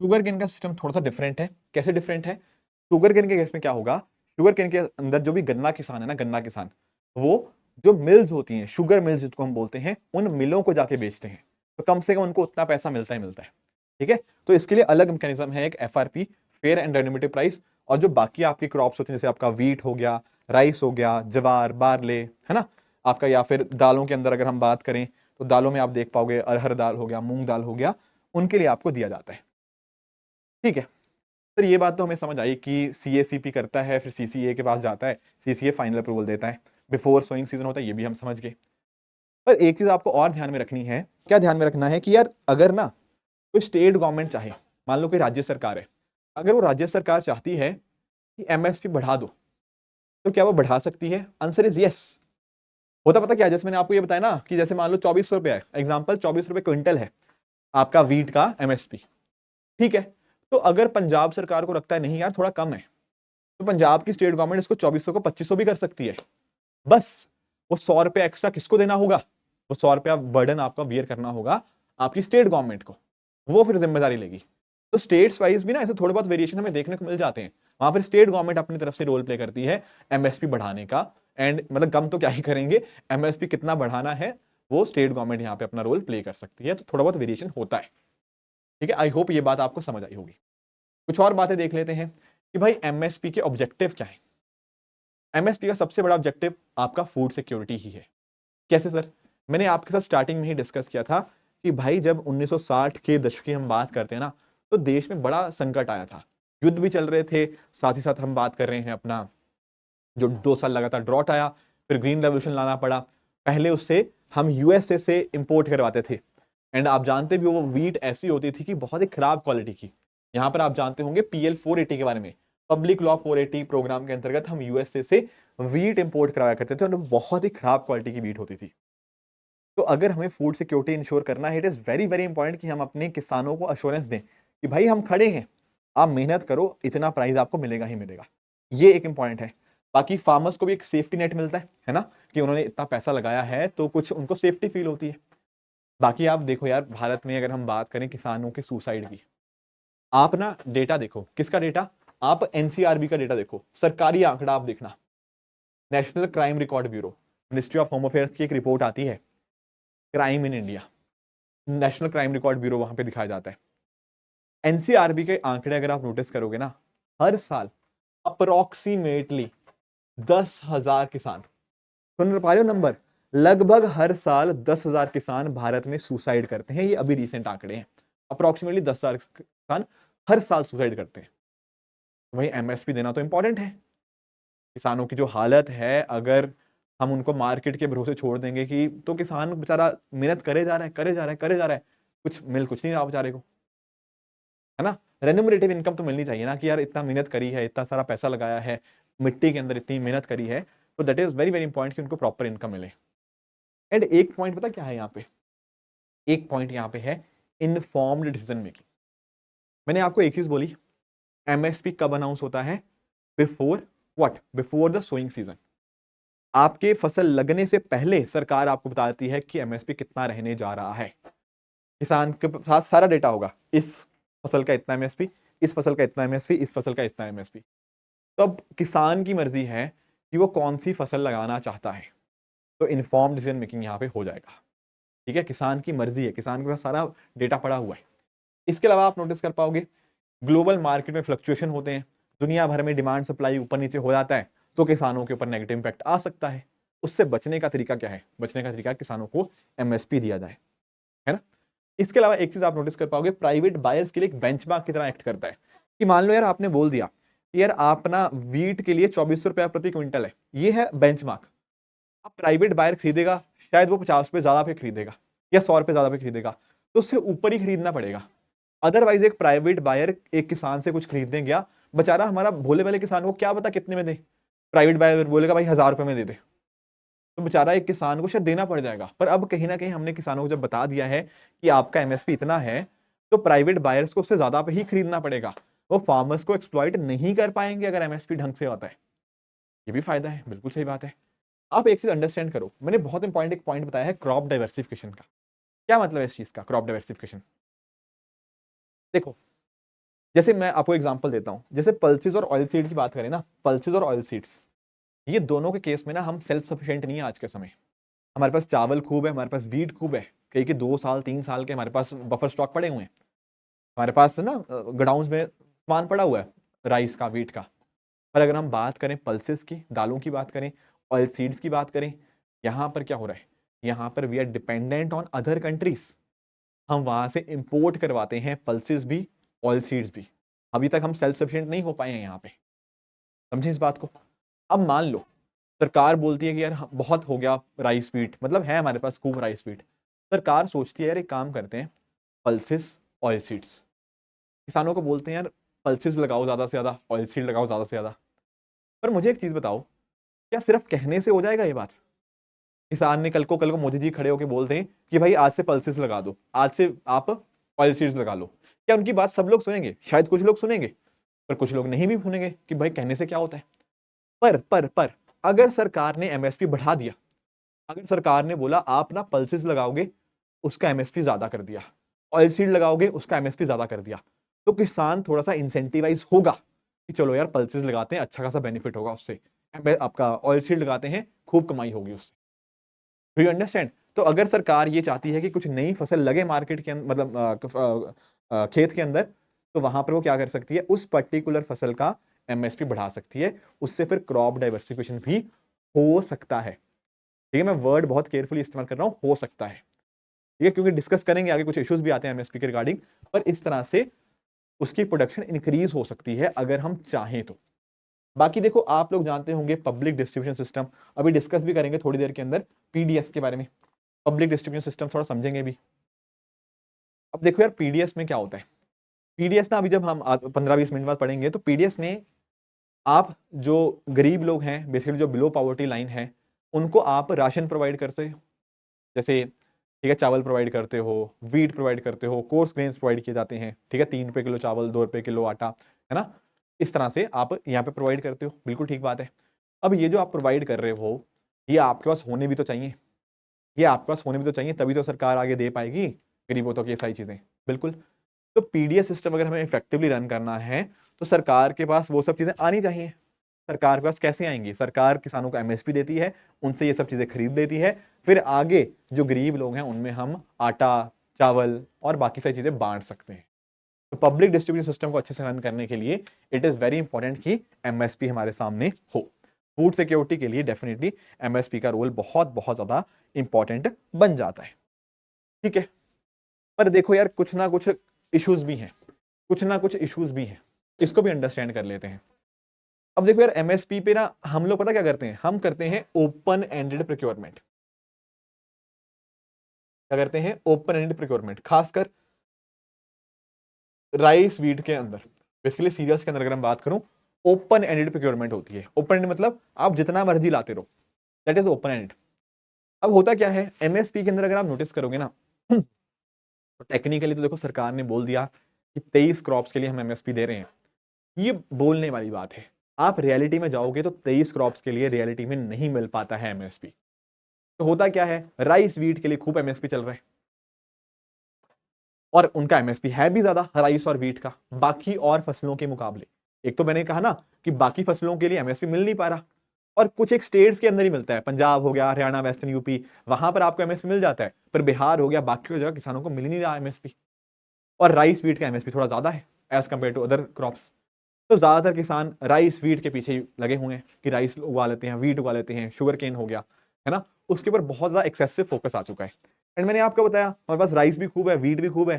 Sugar केन का सिस्टम थोड़ा सा डिफरेंट है, कैसे डिफरेंट है, शुगर केन के केस में क्या होगा, शुगर केन के अंदर जो भी गन्ना किसान है ना, गन्ना किसान, वो जो मिल्स होती हैं, शुगर मिल्स जिसको हम बोलते हैं, उन मिलों को जाके बेचते हैं, तो कम से कम उनको उतना पैसा मिलता ही मिलता है। ठीक है, तो इसके लिए अलग मैकेनिज्म है, एक FRP, fair and remunerative price, और जो बाकी आपकी क्रॉप्स होती हैं, जैसे आपका व्हीट हो गया, राइस हो गया, जवार, बारले, है ना आपका, या फिर दालों के अंदर अगर हम बात करें तो दालों में आप देख पाओगे अरहर दाल हो गया, मूंग दाल हो गया, उनके लिए आपको दिया जाता है। ठीक है, सर ये बात तो हमें समझ आई कि सीएसीपी करता है, फिर सीसीए के पास जाता है, सीसीए फाइनल अप्रूवल देता है, बिफोर सोइंग सीजन होता है, ये भी हम समझ गए। पर एक चीज आपको और ध्यान में रखनी है, क्या ध्यान में रखना है कि यार अगर ना कोई स्टेट गवर्नमेंट चाहे, मान लो कोई राज्य सरकार है, अगर वो राज्य सरकार चाहती है कि एमएसपी बढ़ा दो, तो क्या वो बढ़ा सकती है, आंसर इज यस। होता पता क्या है, जैसे मैंने आपको ये बताया ना कि जैसे मान लो 2400 रुपये है, एग्जाम्पल 24 रुपये क्विंटल है आपका वीट का एमएसपी, ठीक है, तो अगर पंजाब सरकार को लगता है नहीं यार थोड़ा कम है, तो पंजाब की स्टेट गवर्नमेंट इसको 2400 को 2500 भी कर सकती है। बस वो 100 रुपए एक्स्ट्रा किसको देना होगा, वो 100 रुपया बर्डन आपका बियर करना होगा आपकी स्टेट गवर्नमेंट को, वो फिर जिम्मेदारी लेगी। तो स्टेट्स वाइज भी ना ऐसे थोड़े बहुत वेरिएशन हमें देखने को मिल जाते हैं, वहां फिर स्टेट गवर्नमेंट अपनी तरफ से रोल प्ले करती है एमएसपी बढ़ाने का, एंड मतलब कम तो क्या ही करेंगे, एमएसपी कितना बढ़ाना है वो स्टेट गवर्नमेंट यहाँ पे अपना रोल प्ले कर सकती है, तो थोड़ा बहुत वेरिएशन होता है। ठीक है, आई होप ये बात आपको समझ आई होगी। कुछ और बातें देख लेते हैं कि भाई एमएसपी के ऑब्जेक्टिव क्या है। एमएसपी का सबसे बड़ा ऑब्जेक्टिव आपका फूड सिक्योरिटी ही है। कैसे सर, मैंने आपके साथ स्टार्टिंग में ही डिस्कस किया था कि भाई जब 1960 के दशक की हम बात करते हैं ना, तो देश में बड़ा संकट आया था, युद्ध भी चल रहे थे, साथ ही साथ हम बात कर रहे हैं अपना जो 2 साल लगातार ड्रॉट आया, फिर ग्रीन रेवोल्यूशन लाना पड़ा, पहले उससे हम यूएसए से इंपोर्ट करवाते थे, एंड आप जानते भी हो वो वीट ऐसी होती थी कि बहुत ही खराब क्वालिटी की। यहां पर आप जानते होंगे पीएल 480 के बारे में, पब्लिक लॉ 480 प्रोग्राम के अंतर्गत हम यूएसए से वीट इंपोर्ट करवाया करते थे, और बहुत ही खराब क्वालिटी की वीट होती थी। तो अगर हमें फूड सिक्योरिटी इंश्योर करना है, it is very very important कि हम अपने किसानों को अश्योरेंस दें कि भाई हम खड़े हैं, आप मेहनत करो, इतना प्राइस आपको मिलेगा ही मिलेगा। ये एक इंपॉर्टेंट है। बाकी फार्मर्स को भी एक सेफ्टी नेट मिलता है ना, कि उन्होंने इतना पैसा लगाया है तो कुछ उनको सेफ्टी फील होती है। बाकी आप देखो यार, भारत में अगर हम बात करें किसानों के सुसाइड की, आप ना डेटा देखो, किसका डेटा, आप एनसीआरबी का डेटा देखो, सरकारी आंकड़ा आप देखना, national crime record bureau, ministry of home affairs की एक रिपोर्ट आती है, crime in India, national crime record bureau वहां पे दिखाया जाता है। एनसीआरबी के आंकड़े अगर आप नोटिस करोगे ना, हर साल अप्रोक्सीमेटली 10,000 किसान, सुन पा रहे हो नंबर, लगभग हर साल 10,000 किसान भारत में सुसाइड करते हैं, ये अभी रिसेंट आंकड़े हैं, अप्रोक्सीमेटली 10,000 किसान हर साल सुसाइड करते हैं। वही एमएसपी देना तो इंपॉर्टेंट है, किसानों की जो हालत है, अगर हम उनको मार्केट के भरोसे छोड़ देंगे कि, तो किसान बेचारा मेहनत करे जा रहा है, करे जा रहा है, करे जा रहा है, कुछ नहीं रहा बेचारे को, है ना। रेन्यूमरेटिव इनकम तो मिलनी चाहिए ना, कि यार इतना मेहनत करी है, इतना सारा पैसा लगाया है, मिट्टी के अंदर इतनी मेहनत करी है, तो that is very very important कि उनको प्रॉपर इनकम मिले। एंड एक पॉइंट पता क्या है यहाँ पे, एक पॉइंट यहाँ पे है इनफॉर्म्ड डिसीजन मेकिंग। मैंने आपको एक चीज बोली, एमएसपी कब अनाउंस होता है? Before what? Before the sowing season. आपके फसल लगने से पहले सरकार आपको बताती है कि एमएसपी कितना रहने जा रहा है। किसान के पास सारा डेटा होगा, इस फसल का इतना एमएसपी, इस फसल का इतना एमएसपी, इस फसल का इतना एमएसपी। तो अब किसान की मर्जी है कि वो कौन सी फसल लगाना चाहता है। तो इन्फॉर्म डिसीजन मेकिंग यहाँ पे हो जाएगा। ठीक है, किसान की मर्जी है, किसान के पास सारा डेटा पड़ा हुआ है। इसके अलावा आप नोटिस कर पाओगे ग्लोबल मार्केट में फ्लक्चुएशन होते हैं, दुनिया भर में डिमांड सप्लाई ऊपर नीचे हो जाता है, तो किसानों के ऊपर नेगेटिव इंपैक्ट आ सकता है। उससे बचने का तरीका क्या है? बचने का तरीका किसानों को एमएसपी दिया जाए, है ना। इसके अलावा एक चीज आप नोटिस कर पाओगे, प्राइवेट बायर्स के लिए एक बेंचमार्क की तरह एक्ट करता है कि मान लो यार आपने बोल दिया कि यार आप ना वीट के लिए 2400 रुपया प्रति क्विंटल है, ये है बेंचमार्क। अब प्राइवेट बायर खरीदेगा, शायद वो 50 रुपए ज्यादा पे खरीदेगा या 100 रुपए ज्यादा पे खरीदेगा, तो उससे ऊपर ही खरीदना पड़ेगा। अदरवाइज एक प्राइवेट बायर एक किसान से कुछ खरीदने गया, बेचारा हमारा भोले वाले किसान को क्या पता कितने में दे, प्राइवेट बायर बोलेगा भाई 1000 रुपए में दे दे, तो बेचारा एक किसान को शायद देना पड़ जाएगा। पर अब कहीं ना कहीं हमने किसानों को जब बता दिया है कि आपका एमएसपी इतना है, तो प्राइवेट बायर्स को उससे ज्यादा पे ही खरीदना पड़ेगा। वो फार्मर्स को एक्सप्लॉइट नहीं कर पाएंगे अगर एमएसपी ढंग से होता है। ये भी फायदा है, बिल्कुल सही बात है। आप एक चीज अंडरस्टैंड करो, मैंने बहुत इंपॉर्टेंट एक पॉइंट बताया है क्रॉप डाइवर्सिफिकेशन का। क्या मतलब है इस चीज का, क्रॉप डाइवर्सिफिकेशन? देखो, जैसे मैं आपको एग्जांपल देता हूं, जैसे पल्सेस और ऑयल सीड की बात करें ना, पल्सेस और ऑयल सीड्स, ये दोनों के केस में ना हम सेल्फ सफिशिएंट नहीं है आज के समय। हमारे पास चावल खूब है, हमारे पास वीट खूब है, कई के 2 साल 3 साल के हमारे पास बफर स्टॉक पड़े हुए हैं। हमारे पास ना गोडाउन्स में सामान पड़ा हुआ है राइस का, वीट का। पर अगर हम बात करें पल्सेस की, दालों की बात करें, ऑयल सीड्स की बात करें, यहाँ पर क्या हो रहा है? यहाँ पर we are dependent on other countries. हम वहां से इंपोर्ट करवाते हैं पल्सेस भी, ऑयल सीड्स भी। अभी तक हम सेल्फ सफिशिएंट नहीं हो पाए हैं यहाँ पे, समझे इस बात को। अब मान लो सरकार बोलती है कि यार बहुत हो गया राइस वीट, मतलब है हमारे पास खूब राइस वीट। सरकार सोचती है यार एक काम करते हैं, पल्सेस ऑयल सीड्स, किसानों को बोलते हैं यार पल्सेस लगाओ ज्यादा से ज्यादा, ऑयल सीड लगाओ ज्यादा से ज्यादा। पर मुझे एक चीज बताओ, क्या सिर्फ कहने से हो जाएगा ये बात? किसान ने कल को मोदी जी खड़े होकर बोल दें कि भाई आज से पल्सेस लगा दो, आज से आप ऑयल सीड्स लगा लो, क्या उनकी बात सब लोग सुनेंगे? शायद कुछ लोग सुनेंगे, पर कुछ लोग नहीं भी सुनेंगे कि भाई कहने से क्या होता है। पर अगर सरकार ने एमएसपी बढ़ा दिया, अगर सरकार ने बोला आप ना पल्सेस लगाओगे, उसका एमएसपी ज्यादा कर दिया, ऑयल सीड लगाओगे उसका एमएसपी ज्यादा कर दिया, तो किसान थोड़ा सा इंसेंटिवाइज होगा कि चलो यार पल्सेस लगाते हैं, अच्छा खासा बेनिफिट होगा उससे। आपका ऑयल सीड लगाते हैं, खूब कमाई होगी उससे। Do you understand? तो अगर सरकार ये चाहती है कि कुछ नई फसल लगे मार्केट के अंदर, मतलब खेत के अंदर, तो वहां पर वो क्या कर सकती है, उस पर्टिकुलर फसल का एमएसपी बढ़ा सकती है। उससे फिर क्रॉप डाइवर्सिफिकेशन भी हो सकता है। ठीक है, मैं वर्ड बहुत केयरफुली इस्तेमाल कर रहा हूं, हो सकता है। ठीक है, क्योंकि डिस्कस करेंगे आगे, कुछ इश्यूज भी आते हैं एमएसपी के रिगार्डिंग। पर इस तरह से उसकी प्रोडक्शन इंक्रीज हो सकती है अगर हम चाहें तो। बाकी देखो, आप लोग जानते होंगे पब्लिक डिस्ट्रीब्यूशन सिस्टम, अभी डिस्कस भी करेंगे थोड़ी देर के अंदर पीडीएस के बारे में। पब्लिक डिस्ट्रीब्यूशन सिस्टम थोड़ा समझेंगे भी। अब देखो यार पीडीएस में क्या होता है। पीडीएस ना अभी जब हम 15-20 मिनट बाद पढ़ेंगे, तो पीडीएस में आप जो गरीब लोग हैं, बेसिकली जो बिलो पॉवर्टी लाइन है, उनको आप राशन प्रोवाइड करते हो। जैसे ठीक है, चावल प्रोवाइड करते हो, वीट प्रोवाइड करते हो, कोर्स ग्रेन्स प्रोवाइड किए जाते हैं। ठीक है, 3 रुपए किलो चावल, 2 रुपए किलो आटा, है ना। इस तरह से आप यहाँ पे प्रोवाइड करते हो, बिल्कुल ठीक बात है। अब ये जो आप प्रोवाइड कर रहे हो, ये आपके पास होने भी तो चाहिए, ये आपके पास होने भी तो चाहिए, तभी तो सरकार आगे दे पाएगी गरीबों तक ये सारी चीजें। बिल्कुल। तो पीडीएस सिस्टम अगर हमें इफेक्टिवली रन करना है, तो सरकार के पास वो सब चीजें आनी चाहिए। सरकार के पास कैसे आएंगी? सरकार किसानों को एमएसपी देती है, उनसे ये सब चीजें खरीद लेती है, फिर आगे जो गरीब लोग हैं उनमें हम आटा, चावल और बाकी सारी चीजें बांट सकते हैं। तो पब्लिक डिस्ट्रीब्यूशन सिस्टम को अच्छे से रन करने के लिए इट इज वेरी इंपॉर्टेंट कि एमएसपी हमारे सामने हो। फूड सिक्योरिटी के लिए डेफिनेटली एमएसपी का रोल बहुत बहुत ज्यादा इंपॉर्टेंट बन जाता है। ठीक है, पर देखो यार कुछ ना कुछ इश्यूज भी हैं, कुछ ना कुछ इश्यूज भी हैं, इसको भी अंडरस्टैंड कर लेते हैं। अब देखो यार एमएसपी पे ना हम लोग पता क्या करते हैं, हम करते हैं ओपन एंडेड प्रोक्योरमेंट। क्या करते हैं? ओपन एंडेड प्रोक्योरमेंट, खासकर राइस वीट के अंदर, बेसिकली सीरियल्स के अंदर अगर हम बात करूं, ओपन एंडेड प्रोक्योरमेंट होती है। ओपन एंडेड मतलब आप जितना मर्जी लाते रहो, दैट इज ओपन एंडेड। अब होता क्या है एमएसपी के अंदर, अगर आप नोटिस करोगे ना, तो टेक्निकली तो देखो सरकार ने बोल दिया कि 23 क्रॉप्स के लिए हम एमएसपी दे रहे हैं, ये बोलने वाली बात है। आप रियलिटी में जाओगे तो 23 क्रॉप्स के लिए रियलिटी में नहीं मिल पाता है एमएसपी। तो होता क्या है, राइस वीट के लिए खूब एमएसपी चल रहा है और उनका एमएसपी है भी ज्यादा राइस और वीट का बाकी और फसलों के मुकाबले। एक तो मैंने कहा ना कि बाकी फसलों के लिए एमएसपी मिल नहीं पा रहा, और कुछ एक स्टेट्स के अंदर ही मिलता है, पंजाब हो गया, हरियाणा, वेस्टर्न यूपी, वहां पर आपको एमएसपी मिल जाता है, पर बिहार हो गया, बाकी जगह किसानों को मिल नहीं रहा एमएसपी। और राइस वीट का एमएसपी थोड़ा ज्यादा है as compare to other crops. तो ज्यादातर किसान राइस वीट के पीछे ही लगे हुए हैं कि राइस उगा लेते हैं, वीट उगा लेते हैं, शुगर केन हो गया, है ना, उसके ऊपर बहुत ज्यादा एक्सेसिव फोकस आ चुका है। एंड मैंने आपको बताया हमारे पास राइस भी खूब है, वीट भी खूब है,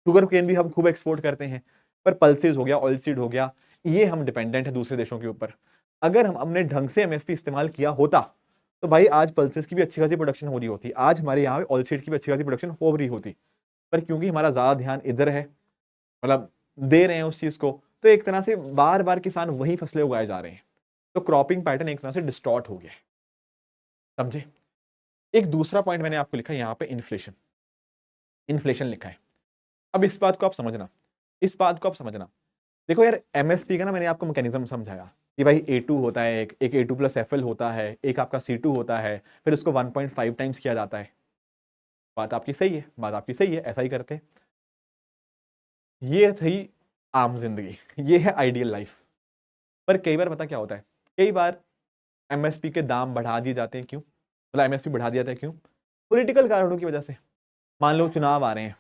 शुगर केन भी हम खूब एक्सपोर्ट करते हैं, पर पल्सेस हो गया, ऑयल सीड हो गया, ये हम डिपेंडेंट है दूसरे देशों के ऊपर। अगर हमने ढंग से एमएसपी इस्तेमाल किया होता तो भाई आज पल्सेस की भी अच्छी खासी प्रोडक्शन हो रही होती, आज हमारे यहाँ ऑयल सीड की भी अच्छी खासी प्रोडक्शन हो रही होती। पर क्योंकि हमारा ज्यादा ध्यान इधर है, मतलब दे रहे हैं उस चीज को, तो एक तरह से बार बार किसान वही फसलें उगाए जा रहे हैं, तो क्रॉपिंग पैटर्न एक तरह से डिस्टॉर्ट हो गया है। समझे? एक दूसरा पॉइंट मैंने आपको लिखा है यहाँ पे, इन्फ्लेशन। इन्फ्लेशन लिखा है। अब इस बात को आप समझना, इस बात को आप समझना। देखो यार, एमएसपी का ना मैंने आपको मैकेनिज्म समझाया कि भाई A2 होता है, एक A2 प्लस FL होता है, एक आपका C2 होता है, फिर उसको 1.5 टाइम्स किया जाता है। बात आपकी सही है, बात आपकी सही है, ऐसा ही करते हैं। ये थी आम जिंदगी, ये है आइडियल लाइफ। पर कई बार पता क्या होता है, कई बार एमएसपी के दाम बढ़ा दिए जाते हैं। क्यों? मतलब एमएसपी बढ़ा दिया जाता है क्यों? पॉलिटिकल कारणों की वजह से। मान लो चुनाव आ रहे हैं,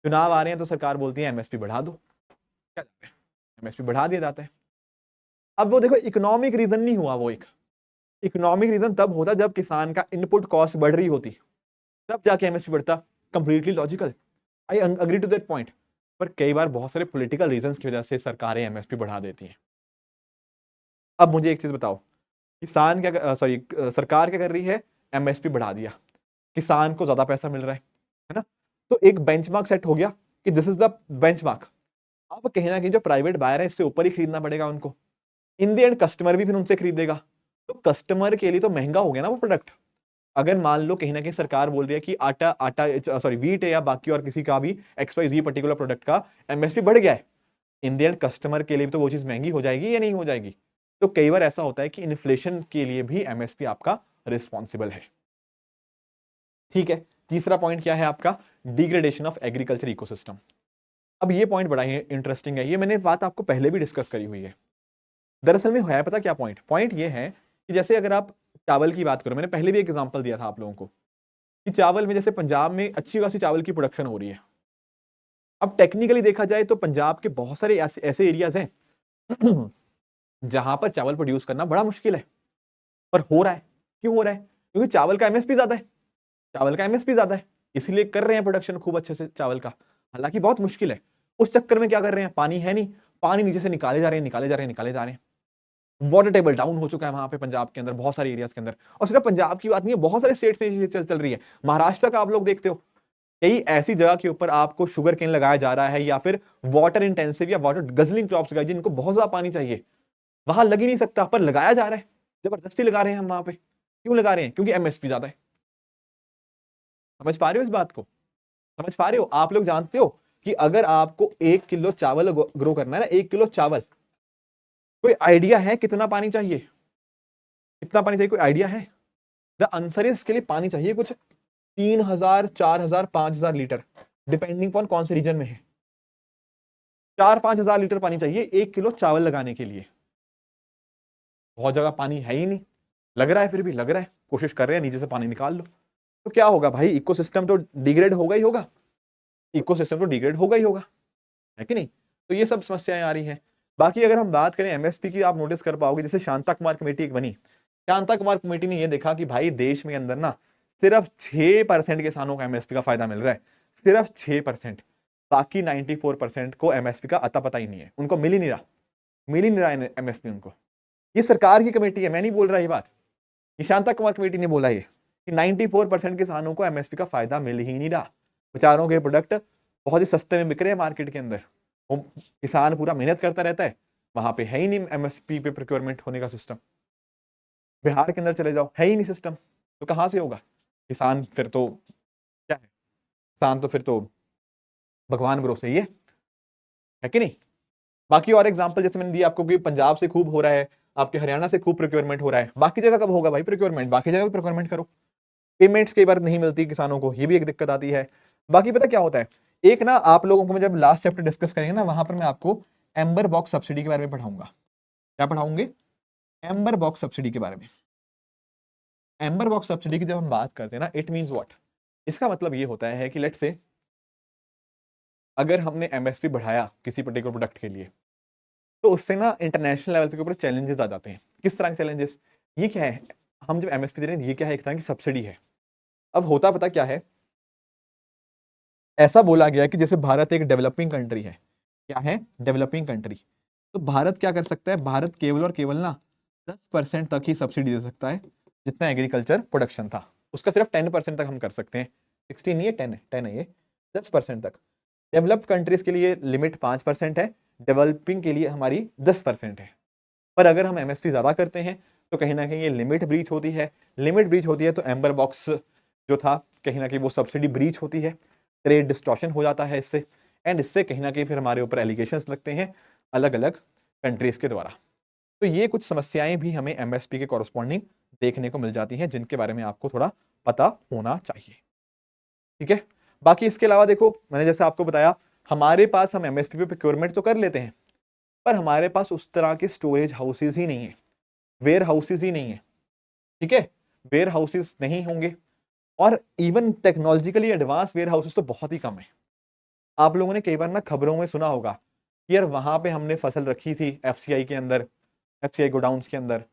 चुनाव आ रहे हैं तो सरकार बोलती है एमएसपी बढ़ा दो, क्या जाता है, एमएसपी बढ़ा दिया जाता है। अब वो देखो इकोनॉमिक रीजन नहीं हुआ, वो एक इकोनॉमिक रीजन तब होता जब किसान का इनपुट कॉस्ट बढ़ रही होती, तब जाके एमएसपी बढ़ता। Completely logical, I agree to that point. पर कई बार बहुत सारे पॉलिटिकल रीजंस की वजह से सरकारें एमएसपी बढ़ा देती हैं। अब मुझे एक चीज बताओ, किसान क्या, सॉरी, सरकार क्या कर रही है, एमएसपी बढ़ा दिया, किसान को ज्यादा पैसा मिल रहा है ना, तो एक बेंचमार्क सेट हो गया कि दिस इज द बेंचमार्क। अब कहीं ना कहीं जो प्राइवेट बायर है इससे ऊपर ही खरीदना पड़ेगा उनको, इन द एंड कस्टमर भी फिर उनसे खरीदेगा, तो कस्टमर के लिए तो महंगा हो गया ना वो प्रोडक्ट। अगर मान लो कहीं ना कहीं सरकार बोल रही है कि आटा आटा सॉरी वीट है या बाकी और किसी का भी XYZ पर्टिकुलर प्रोडक्ट का एमएसपी बढ़ गया है, इन द एंड कस्टमर के लिए भी तो वो चीज महंगी हो जाएगी या नहीं हो जाएगी? तो कई बार ऐसा होता है कि इन्फ्लेशन के लिए भी एमएसपी आपका रिस्पॉन्सिबल है। ठीक है, तीसरा पॉइंट क्या है आपका, डिग्रेडेशन ऑफ एग्रीकल्चर इकोसिस्टम। अब ये पॉइंट बड़ा ही इंटरेस्टिंग है, ये मैंने बात आपको पहले भी डिस्कस करी हुई है। दरअसल में है पता क्या पॉइंट, पॉइंट ये है कि जैसे अगर आप चावल की बात करो, मैंने पहले भी एक एग्जांपल दिया था आप लोगों को कि चावल में जैसे पंजाब में अच्छी खासी चावल की प्रोडक्शन हो रही है। अब टेक्निकली देखा जाए तो पंजाब के बहुत सारे ऐसे एरियाज हैं जहां पर चावल प्रोड्यूस करना बड़ा मुश्किल है, पर हो रहा है। क्यों हो रहा है? क्योंकि चावल का एमएसपी ज्यादा है, चावल का एमएसपी ज्यादा है, इसलिए कर रहे हैं प्रोडक्शन खूब अच्छे से चावल का। हालांकि बहुत मुश्किल है, उस चक्कर में क्या कर रहे हैं, पानी है नहीं, पानी नीचे से निकाले जा रहे हैं, निकाले जा रहे हैं, निकाले जा रहे हैं। वाटर टेबल डाउन हो चुका है वहां पे पंजाब के अंदर बहुत सारे एरियाज के अंदर, और सिर्फ पंजाब की बात नहीं है, बहुत सारे स्टेट्स में ये चल रही है। महाराष्ट्र का आप लोग देखते हो, कई ऐसी जगह के ऊपर आपको शुगर केन लगाया जा रहा है, या फिर वाटर इंटेंसिव या वाटर गजलिंग क्रॉप्स लगाई जिनको बहुत ज्यादा पानी चाहिए, वहां लग ही नहीं सकता, पर लगाया जा रहा है, जबरदस्ती लगा रहे हैं हम वहां पे। क्यों लगा रहे हैं? क्योंकि एमएसपी ज्यादा है। समझ पा रहे हो इस बात को? समझ पा रहे हो? आप लोग जानते हो कि अगर आपको 1 किलो चावल ग्रो करना है ना, 1 किलो चावल, कोई आइडिया है कितना पानी चाहिए? कितना पानी चाहिए, कोई आइडिया है? द आंसर इज, इसके लिए पानी चाहिए कुछ 3,000, 4,000, 5,000 लीटर, डिपेंडिंग ऑन कौन से रीजन में है। 4-5 हजार लीटर पानी चाहिए 1 किलो चावल लगाने के लिए। बहुत जगह पानी है ही नहीं, लग रहा है, फिर भी लग रहा है, कोशिश कर रहे हैं नीचे से पानी निकाल लो। तो क्या होगा भाई, इकोसिस्टम तो डिग्रेड होगा ही होगा, इकोसिस्टम तो डिग्रेड होगा ही होगा, है कि नहीं? तो ये सब समस्याएं आ रही हैं। बाकी अगर हम बात करें एमएसपी की, आप नोटिस कर पाओगे जैसे शांता कुमार कमेटी एक बनी, शांता कुमार कमेटी ने यह देखा कि भाई देश में अंदर ना सिर्फ 6% किसानों को एमएसपी का फायदा मिल रहा है, सिर्फ 6%। बाकी 94% को एमएसपी का अता पता ही नहीं है, उनको मिल ही नहीं रहा, मिल ही नहीं रहा एमएसपी उनको। ये सरकार की कमेटी है, मैं नहीं बोल रहा ये बात, ये शांता कुमार कमेटी ने बोला ये कि 94% किसानों को एमएसपी का फायदा मिल ही नहीं रहा। बेचारों के प्रोडक्ट बहुत ही सस्ते में बिक रहे हैं मार्केट के अंदर, वो किसान पूरा मेहनत करता रहता है, वहां पे है ही नहीं एमएसपी पे प्रोक्योरमेंट होने का सिस्टम। बिहार के अंदर चले जाओ, है ही नहीं सिस्टम, तो कहां से होगा? किसान फिर तो क्या है, किसान तो फिर तो भगवान भरोसे ये है कि नहीं। बाकी और एग्जांपल जैसे मैंने दिया आपको कि पंजाब से खूब हो रहा है, आपके हरियाणा से खूब प्रोक्योरमेंट हो रहा है, बाकी जगह कब होगा भाई प्रोक्योरमेंट, बाकी जगह भी प्रोक्योरमेंट करो। पेमेंट्स कई बार नहीं मिलती किसानों को, ये भी एक दिक्कत आती है। बाकी पता क्या होता है, एक ना आप लोगों को मैं जब लास्ट चैप्टर डिस्कस करेंगे ना, वहां पर मैं आपको एम्बर बॉक्स सब्सिडी के बारे में पढ़ाऊंगा। क्या पढ़ाऊंगे? एम्बर बॉक्स सब्सिडी के बारे में। एम्बर बॉक्स सब्सिडी की जब हम बात करते हैं ना, इट मींस व्हाट, इसका मतलब ये होता है कि लेट्स से अगर हमने एमएसपी बढ़ाया किसी पर्टिकुलर प्रोडक्ट के लिए, तो उससे ना इंटरनेशनल लेवल के ऊपर चैलेंजेस आ जाते हैं। किस तरह के चैलेंजेस? ये क्या है, हम जब एमएसपी दे रहे हैं, ये क्या है, एक तरह की सब्सिडी है। अब होता पता क्या है, ऐसा बोला गया कि जैसे भारत एक डेवलपिंग कंट्री है। क्या है? Developing country. तो भारत क्या कर सकता है, भारत केवल और केवल ना 10% तक ही सब्सिडी दे सकता है जितना एग्रीकल्चर प्रोडक्शन था उसका, सिर्फ 10% तक हम कर सकते हैं। 16 नहीं है, 10 है, 10 है ये, 10% तक। डेवलप्ड कंट्रीज के लिए लिमिट 5% है, डेवलपिंग के लिए हमारी 10% है। पर अगर हम एमएसपी ज्यादा करते हैं तो कहीं ना कहीं ये लिमिट ब्रीच होती है। लिमिट ब्रीच होती है तो एम्बर बॉक्स जो था कहीं ना कहीं वो सब्सिडी ब्रीच होती है, ट्रेड डिस्टॉर्शन हो जाता है इससे, एंड इससे कहीं ना कहीं फिर हमारे ऊपर एलिगेशंस लगते हैं अलग अलग कंट्रीज के द्वारा। तो ये कुछ समस्याएं भी हमें एमएसपी के कॉरस्पॉन्डिंग देखने को मिल जाती हैं, जिनके बारे में आपको थोड़ा पता होना चाहिए। ठीक है। बाकी इसके अलावा देखो, मैंने जैसे आपको बताया, हमारे पास हम एमएसपी पे प्रोक्योरमेंट तो कर लेते हैं, पर हमारे पास उस तरह के स्टोरेज हाउसेज ही नहीं है, वेयर हाउसेज ही नहीं है। ठीक है, वेयर हाउसेज नहीं होंगे, और even technologically advance warehouses तो बहुत ही कम है। आप लोगों ने कई बार ना खबरों में सुना होगा कि यार वहां पे हमने फसल रखी थी एफसीआई के अंदर, एफसीआई गोडाउन्स के अंदर,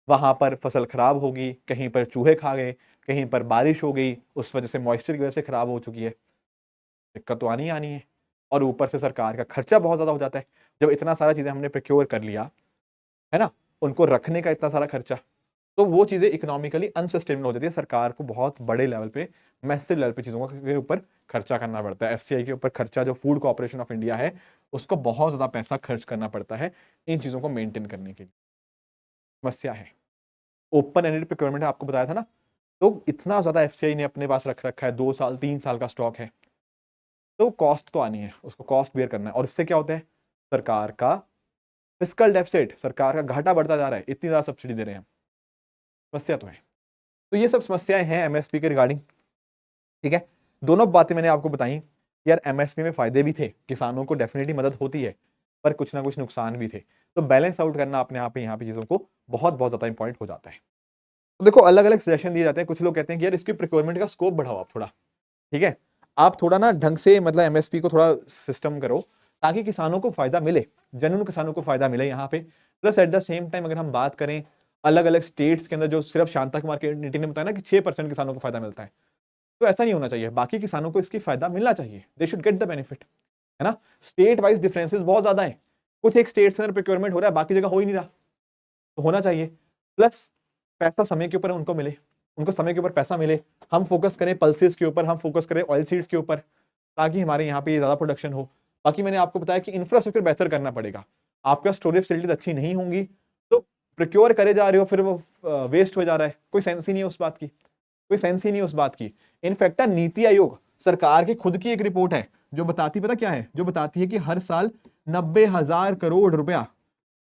वहां पर फसल खराब होगी, कहीं पर चूहे खा गए, कहीं पर बारिश हो गई, उस वजह से मॉइस्चर की वजह से खराब हो चुकी है। दिक्कत तो आनी ही आनी है, और ऊपर से सरकार का खर्चा बहुत ज्यादा हो जाता है। जब इतना सारा चीजें हमने प्रोक्योर कर लिया है ना, उनको रखने का इतना सारा खर्चा, तो वो चीजें इकोनॉमिकली अनसस्टेनेबल हो जाती है। सरकार को बहुत बड़े लेवल पे, मैसिव लेवल पे चीजों के ऊपर खर्चा करना पड़ता है। एफसीआई के ऊपर खर्चा, जो फूड कॉर्पोरेशन ऑफ इंडिया है, उसको बहुत ज्यादा पैसा खर्च करना पड़ता है इन चीजों को मेंटेन करने के लिए। समस्या है। ओपन एंडेड प्रोक्योरमेंट आपको बताया था ना, तो इतना ज्यादा एफसीआई ने अपने पास रख रखा है, 2 साल 3 साल का स्टॉक है, तो कॉस्ट तो आनी है, उसको कॉस्ट बेयर करना है। और इससे क्या होता है, सरकार का फिस्कल डेफिसिट, सरकार का घाटा बढ़ता जा रहा है, इतनी ज्यादा सब्सिडी दे रहे हैं। समस्या तो है। तो ये सब समस्याएं हैं एमएसपी के रिगार्डिंग। ठीक है, दोनों बातें मैंने आपको बताई। यार एमएसपी में फायदे भी थे, किसानों को डेफिनेटली मदद होती है, पर कुछ ना कुछ नुकसान भी थे। तो बैलेंस आउट करना अपने आप यहाँ पे चीजों को बहुत बहुत ज्यादा इंपॉर्टेंट हो जाता है। तो देखो अलग अलग सजेशन दिए जाते हैं। कुछ लोग कहते हैं कि यार इसकी प्रोक्योरमेंट का स्कोप बढ़ाओ आप थोड़ा। ठीक है, आप थोड़ा ना ढंग से मतलब एमएसपी को थोड़ा सिस्टम करो ताकि किसानों को फायदा मिले, जेन्युइन किसानों को फायदा मिले यहाँ पे। Plus at the same time अगर हम बात करें अलग अलग स्टेट्स के अंदर, जो सिर्फ शांता कुमार के ने बताया ना कि 6% किसानों को फायदा मिलता है, तो ऐसा नहीं होना चाहिए। बाकी किसानों को इसकी फायदा मिलना चाहिए, they should get the benefit, है ना। स्टेट वाइज डिफरेंसेस बहुत ज्यादा है, कुछ एक स्टेट के अंदर प्रोक्योरमेंट हो रहा है, बाकी जगह हो ही नहीं रहा, तो होना चाहिए। प्लस पैसा समय के ऊपर उनको मिले, उनको समय के ऊपर पैसा मिले। हम फोकस करें पल्सेस के ऊपर, हम फोकस करें ऑयल सीड्स के ऊपर, ताकि हमारे यहाँ पे ज्यादा प्रोडक्शन हो। बाकी मैंने आपको बताया कि इंफ्रास्ट्रक्चर बेहतर करना पड़ेगा। आपका स्टोरेज फैसिलिटीज अच्छी नहीं होंगी तो प्रोक्योर करे जा रहे हो, फिर वो वेस्ट हो जा रहा है, कोई सेंस ही नहीं है उस बात की, कोई सेंस ही नहीं है उस बात की। इनफैक्ट नीति आयोग सरकार की खुद की एक रिपोर्ट है जो बताती, पता क्या है, जो बताती है कि हर साल 90,000 करोड़ रुपया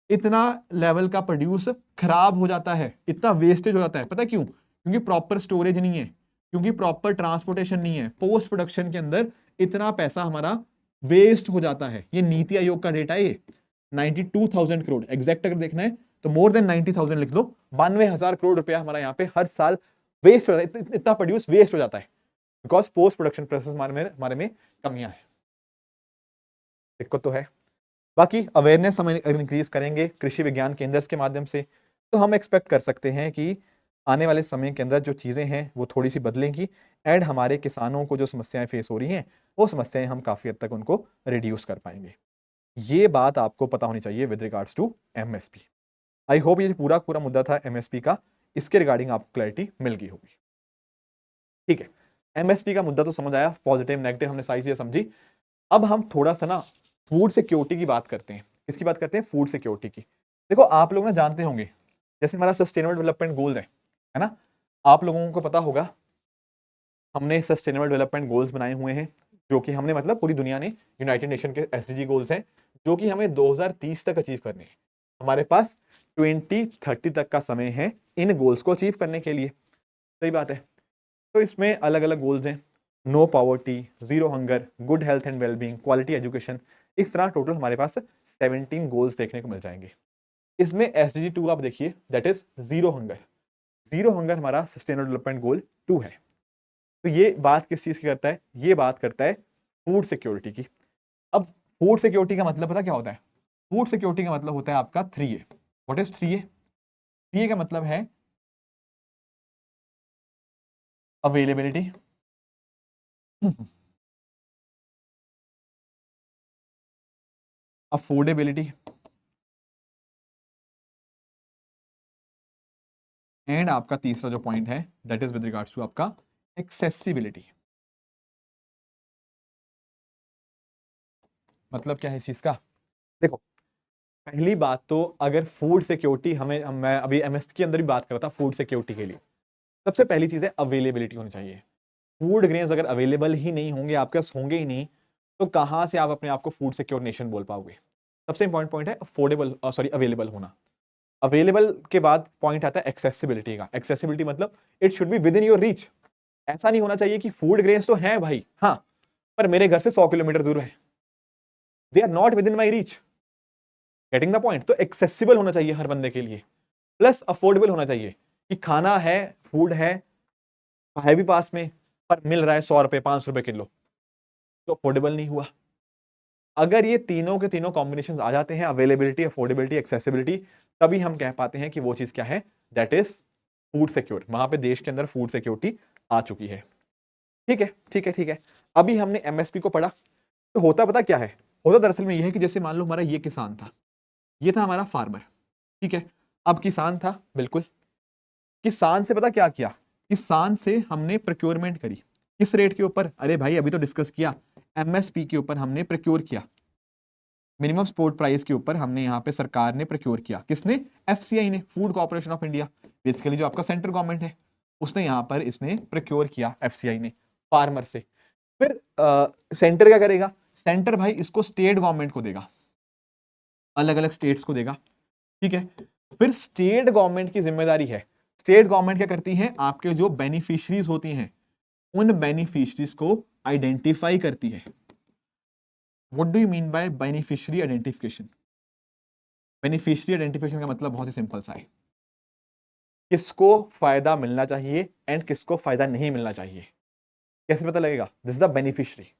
इतना लेवल का प्रोड्यूस खराब हो जाता है, इतना वेस्टेज हो जाता है। पता क्यों? क्योंकि प्रॉपर स्टोरेज नहीं है, क्योंकि प्रॉपर ट्रांसपोर्टेशन नहीं है, पोस्ट प्रोडक्शन के अंदर इतना पैसा हमारा वेस्ट हो जाता है। ये नीति आयोग का डेटा है, ये 92,000 करोड़ एग्जैक्ट अगर देखना है तो मोर देन 90,000 लिख लो, 92,000 करोड़ रुपया हमारा यहाँ पे हर साल वेस्ट हो जाता है, इतना प्रोड्यूस वेस्ट हो जाता है, बिकॉज पोस्ट प्रोडक्शन प्रोसेस हमारे में कमियां है। दिक्कत तो है। बाकी अवेयरनेस हम इंक्रीज करेंगे कृषि विज्ञान केंद्र के माध्यम से, तो हम एक्सपेक्ट कर सकते हैं कि आने वाले समय के अंदर जो चीज़ें हैं वो थोड़ी सी बदलेंगी, एंड हमारे किसानों को जो समस्याएं फेस हो रही हैं वो समस्याएं हम काफ़ी हद तक उनको रिड्यूस कर पाएंगे। ये बात आपको पता होनी चाहिए with regards to MSP. I hope ये पूरा पूरा मुद्दा था एमएसपी का, इसके रिगार्डिंग आपको क्लैरिटी मिल गई होगी। ठीक है, एमएसपी का मुद्दा तो समझ आया, पॉजिटिव नेगेटिव हमने सारी चीजें समझी। अब हम थोड़ा सा ना फूड सिक्योरिटी की बात करते हैं। किसकी बात करते हैं? फूड सिक्योरिटी की। देखो आप लोग ना जानते होंगे, जैसे हमारा सस्टेनेबल डेवलपमेंट गोल है ना, आप लोगों को पता होगा हमने सस्टेनेबल डेवलपमेंट गोल्स बनाए हुए हैं जो कि हमने मतलब पूरी दुनिया ने यूनाइटेड नेशन के एसडीजी गोल्स हैं जो कि हमें 2030 तक अचीव करने हैं। हमारे पास 2030 तक का समय है इन गोल्स को अचीव करने के लिए। सही बात है। तो इसमें अलग अलग गोल्स हैं, no poverty, zero hunger, good health and wellbeing, quality education. इस तरह टोटल हमारे पास 17 गोल्स देखने को मिल जाएंगे। इसमें एसडीजी 2 आप देखिए, that is zero hunger. Zero hunger हमारा सस्टेनेबल डेवलपमेंट गोल 2 है। तो ये बात किस चीज की करता है? ये बात करता है फूड सिक्योरिटी की। अब फूड सिक्योरिटी का मतलब पता क्या होता है? फूड सिक्योरिटी का मतलब होता है आपका 3A। What is 3A? 3A का मतलब है अवेलेबिलिटी, अफोर्डेबिलिटी एंड आपका तीसरा जो पॉइंट है that is with regards to आपका एक्सेसिबिलिटी। मतलब क्या है इस चीज का? देखो, पहली बात तो अगर फूड सिक्योरिटी मैं अभी एमएसपी के अंदर भी बात कर रहा था फूड सिक्योरिटी के लिए, सबसे पहली चीज है अवेलेबिलिटी होनी चाहिए। फूड ग्रेन्स अगर अवेलेबल ही नहीं होंगे, आपके पास होंगे ही नहीं, तो कहां से आप अपने आप को फूड सिक्योर नेशन बोल पाओगे? सबसे इंपॉर्टेंट पॉइंट है अफोर्डेबल, सॉरी अवेलेबल होना। अवेलेबल के बाद पॉइंट आता है एक्सेसिबिलिटी का। एक्सेसिबिलिटी मतलब it should be with in your reach. ऐसा नहीं होना चाहिए कि फूड ग्रेन्स तो हैं भाई, हाँ, पर मेरे घर से 100 किलोमीटर दूर है, they are not within my reach. Getting the point? तो एक्सेसिबल होना चाहिए हर बंदे के लिए, प्लस अफोर्डेबल होना चाहिए कि खाना है, फूड है भी पास में, पर मिल रहा है 100 रुपए 500 रुपए किलो, तो अफोर्डेबल नहीं हुआ। अगर ये तीनों के तीनों कॉम्बिनेशन आ जाते हैं, अवेलेबिलिटी, अफोर्डेबिलिटी, एक्सेसिबिलिटी, तभी हम कह पाते हैं कि वो चीज क्या है, दैट इज फूड सिक्योर। वहां पे देश के अंदर फूड सिक्योरिटी आ चुकी है। ठीक है, ठीक है, ठीक है। अभी हमने एमएसपी को पढ़ा, तो होता पता क्या है? होता दरअसल में यह है कि जैसे मान लो हमारा ये किसान था, ये था हमारा फार्मर, ठीक है। अब किसान था, बिल्कुल। किसान से पता क्या किया? किसान से हमने प्रोक्योरमेंट करी। किस रेट के ऊपर? अरे भाई अभी तो डिस्कस किया, एमएसपी के ऊपर हमने प्रोक्योर किया, मिनिमम सपोर्ट प्राइस के ऊपर हमने यहाँ पे सरकार ने प्रोक्योर किया। किसने? एफसीआई ने, food corporation of India, basically जो आपका सेंट्रल गवर्नमेंट है, उसने यहाँ पर इसने प्रोक्योर किया, एफसीआई ने, फार्मर से। फिर सेंटर क्या करेगा? सेंटर भाई इसको स्टेट गवर्नमेंट को देगा, अलग अलग स्टेट्स को देगा, ठीक है। फिर स्टेट गवर्नमेंट की जिम्मेदारी है, स्टेट गवर्नमेंट क्या करती है? आपके जो बेनिफिशियरीज होती हैं, उन बेनिफिशियरीज को आइडेंटिफाई करती है। What do you mean by beneficiary identification? Beneficiary identification का मतलब बहुत ही सिंपल सा है, किसको फायदा मिलना चाहिए एंड किसको फायदा नहीं मिलना चाहिए। कैसे पता लगेगा? This is the beneficiary.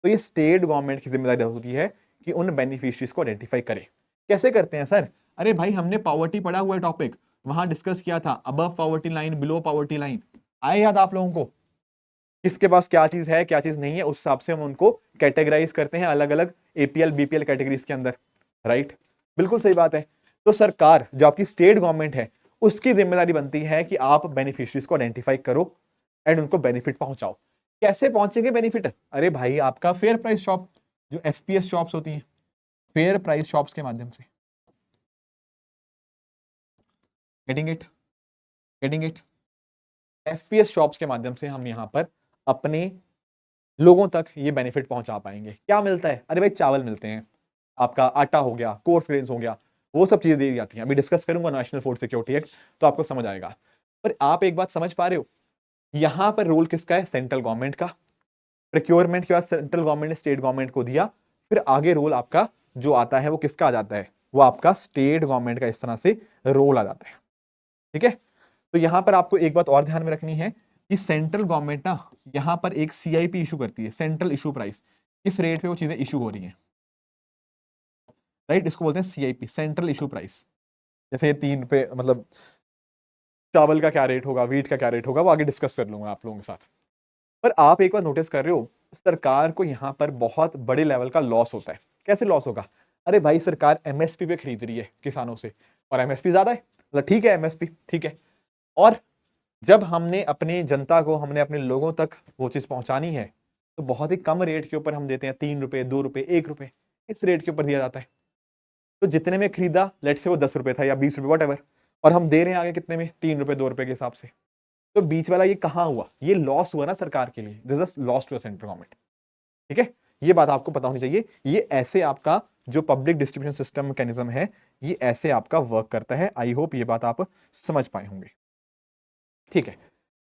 तो ये स्टेट गवर्नमेंट की जिम्मेदारी होती है कि उन बेनिफिशियरीज को आइडेंटिफाई करे। कैसे करते हैं सर? अरे भाई हमने पॉवर्टी पढ़ा हुआ है टॉपिक, वहां डिस्कस किया था above poverty line, below poverty line, आए याद आप लोगों को? किसके पास क्या चीज है, क्या चीज नहीं है, उस हिसाब से हम उनको कैटेगराइज करते हैं अलग अलग एपीएल बीपीएल कैटेगरीज के अंदर, राइट? बिल्कुल सही बात है। तो सरकार, जो आपकी स्टेट गवर्नमेंट है, उसकी जिम्मेदारी बनती है कि आप बेनिफिशियरीज को आइडेंटिफाई करो एंड उनको बेनिफिट पहुंचाओ। कैसे पहुंचेंगे बेनिफिट? अरे भाई आपका फेयर प्राइस शॉप, जो एफपीएस शॉप्स होती हैं, फेयर प्राइस शॉप्स के माध्यम से। Getting it? Getting it? FPS shops के माध्यम से हम यहाँ पर अपने लोगों तक ये बेनिफिट पहुंचा पाएंगे। क्या मिलता है? अरे भाई चावल मिलते हैं, आपका आटा हो गया, कोर्स ग्रेन्स हो गया, वो सब चीजें दी जाती हैं। अभी डिस्कस करूंगा नेशनल फूड सिक्योरिटी एक्ट, तो आपको समझ आएगा। पर आप एक बात समझ पा रहे हो, यहां पर रोल किसका है? सेंट्रल गवर्नमेंट का। प्रोक्योरमेंट के बाद सेंट्रल गवर्नमेंट ने स्टेट गवर्नमेंट को दिया, फिर आगे रोल आपका जो आता है वो किसका आ जाता है? वो आपका स्टेट गवर्नमेंट का इस तरह से रोल आ जाता है, ठीक है। तो यहां पर आपको एक बात और ध्यान में रखनी है कि सेंट्रल गवर्नमेंट ना यहां पर एक सीआईपी इशू करती है, सेंट्रल इशू प्राइस। किस रेट पे वो चीजें इशू हो रही हैं, राइट? इसको बोलते हैं सीआईपी, सेंट्रल इशू प्राइस। जैसे ये 3 पे मतलब चावल का क्या रेट होगा, वीट का क्या रेट होगा, वो आगे डिस्कस कर लूंगा आप लोगों के साथ। पर आप एक बार नोटिस कर रहे हो, सरकार को यहां पर बहुत बड़े लेवल का लॉस होता है। कैसे लॉस होगा? अरे भाई सरकार एमएसपी पे खरीद रही है किसानों से, और एमएसपी ज्यादा है, मतलब ठीक है एमएसपी ठीक है, और जब हमने अपनी जनता को, हमने अपने लोगों तक वो चीज पहुंचानी है, तो बहुत ही कम रेट के ऊपर हम देते हैं, 3 रुपए 2 रुपए 1 रुपए, इस रेट के ऊपर दिया जाता है। तो जितने में खरीदा, लेट से वो 10 रुपए था या 20 रुपए वट, और हम दे रहे हैं आगे कितने में? 3 रुपए 2 रुपए के हिसाब से। तो बीच वाला ये कहां हुआ? ये लॉस हुआ ना सरकार के लिए, this is loss to central government, ठीक है, ये बात आपको पता होनी चाहिए। ये ऐसे आपका जो पब्लिक डिस्ट्रीब्यूशन सिस्टम मैकेनिज्म है, ये ऐसे आपका वर्क करता है। आई होप ये बात आप समझ पाए होंगे। ठीक है,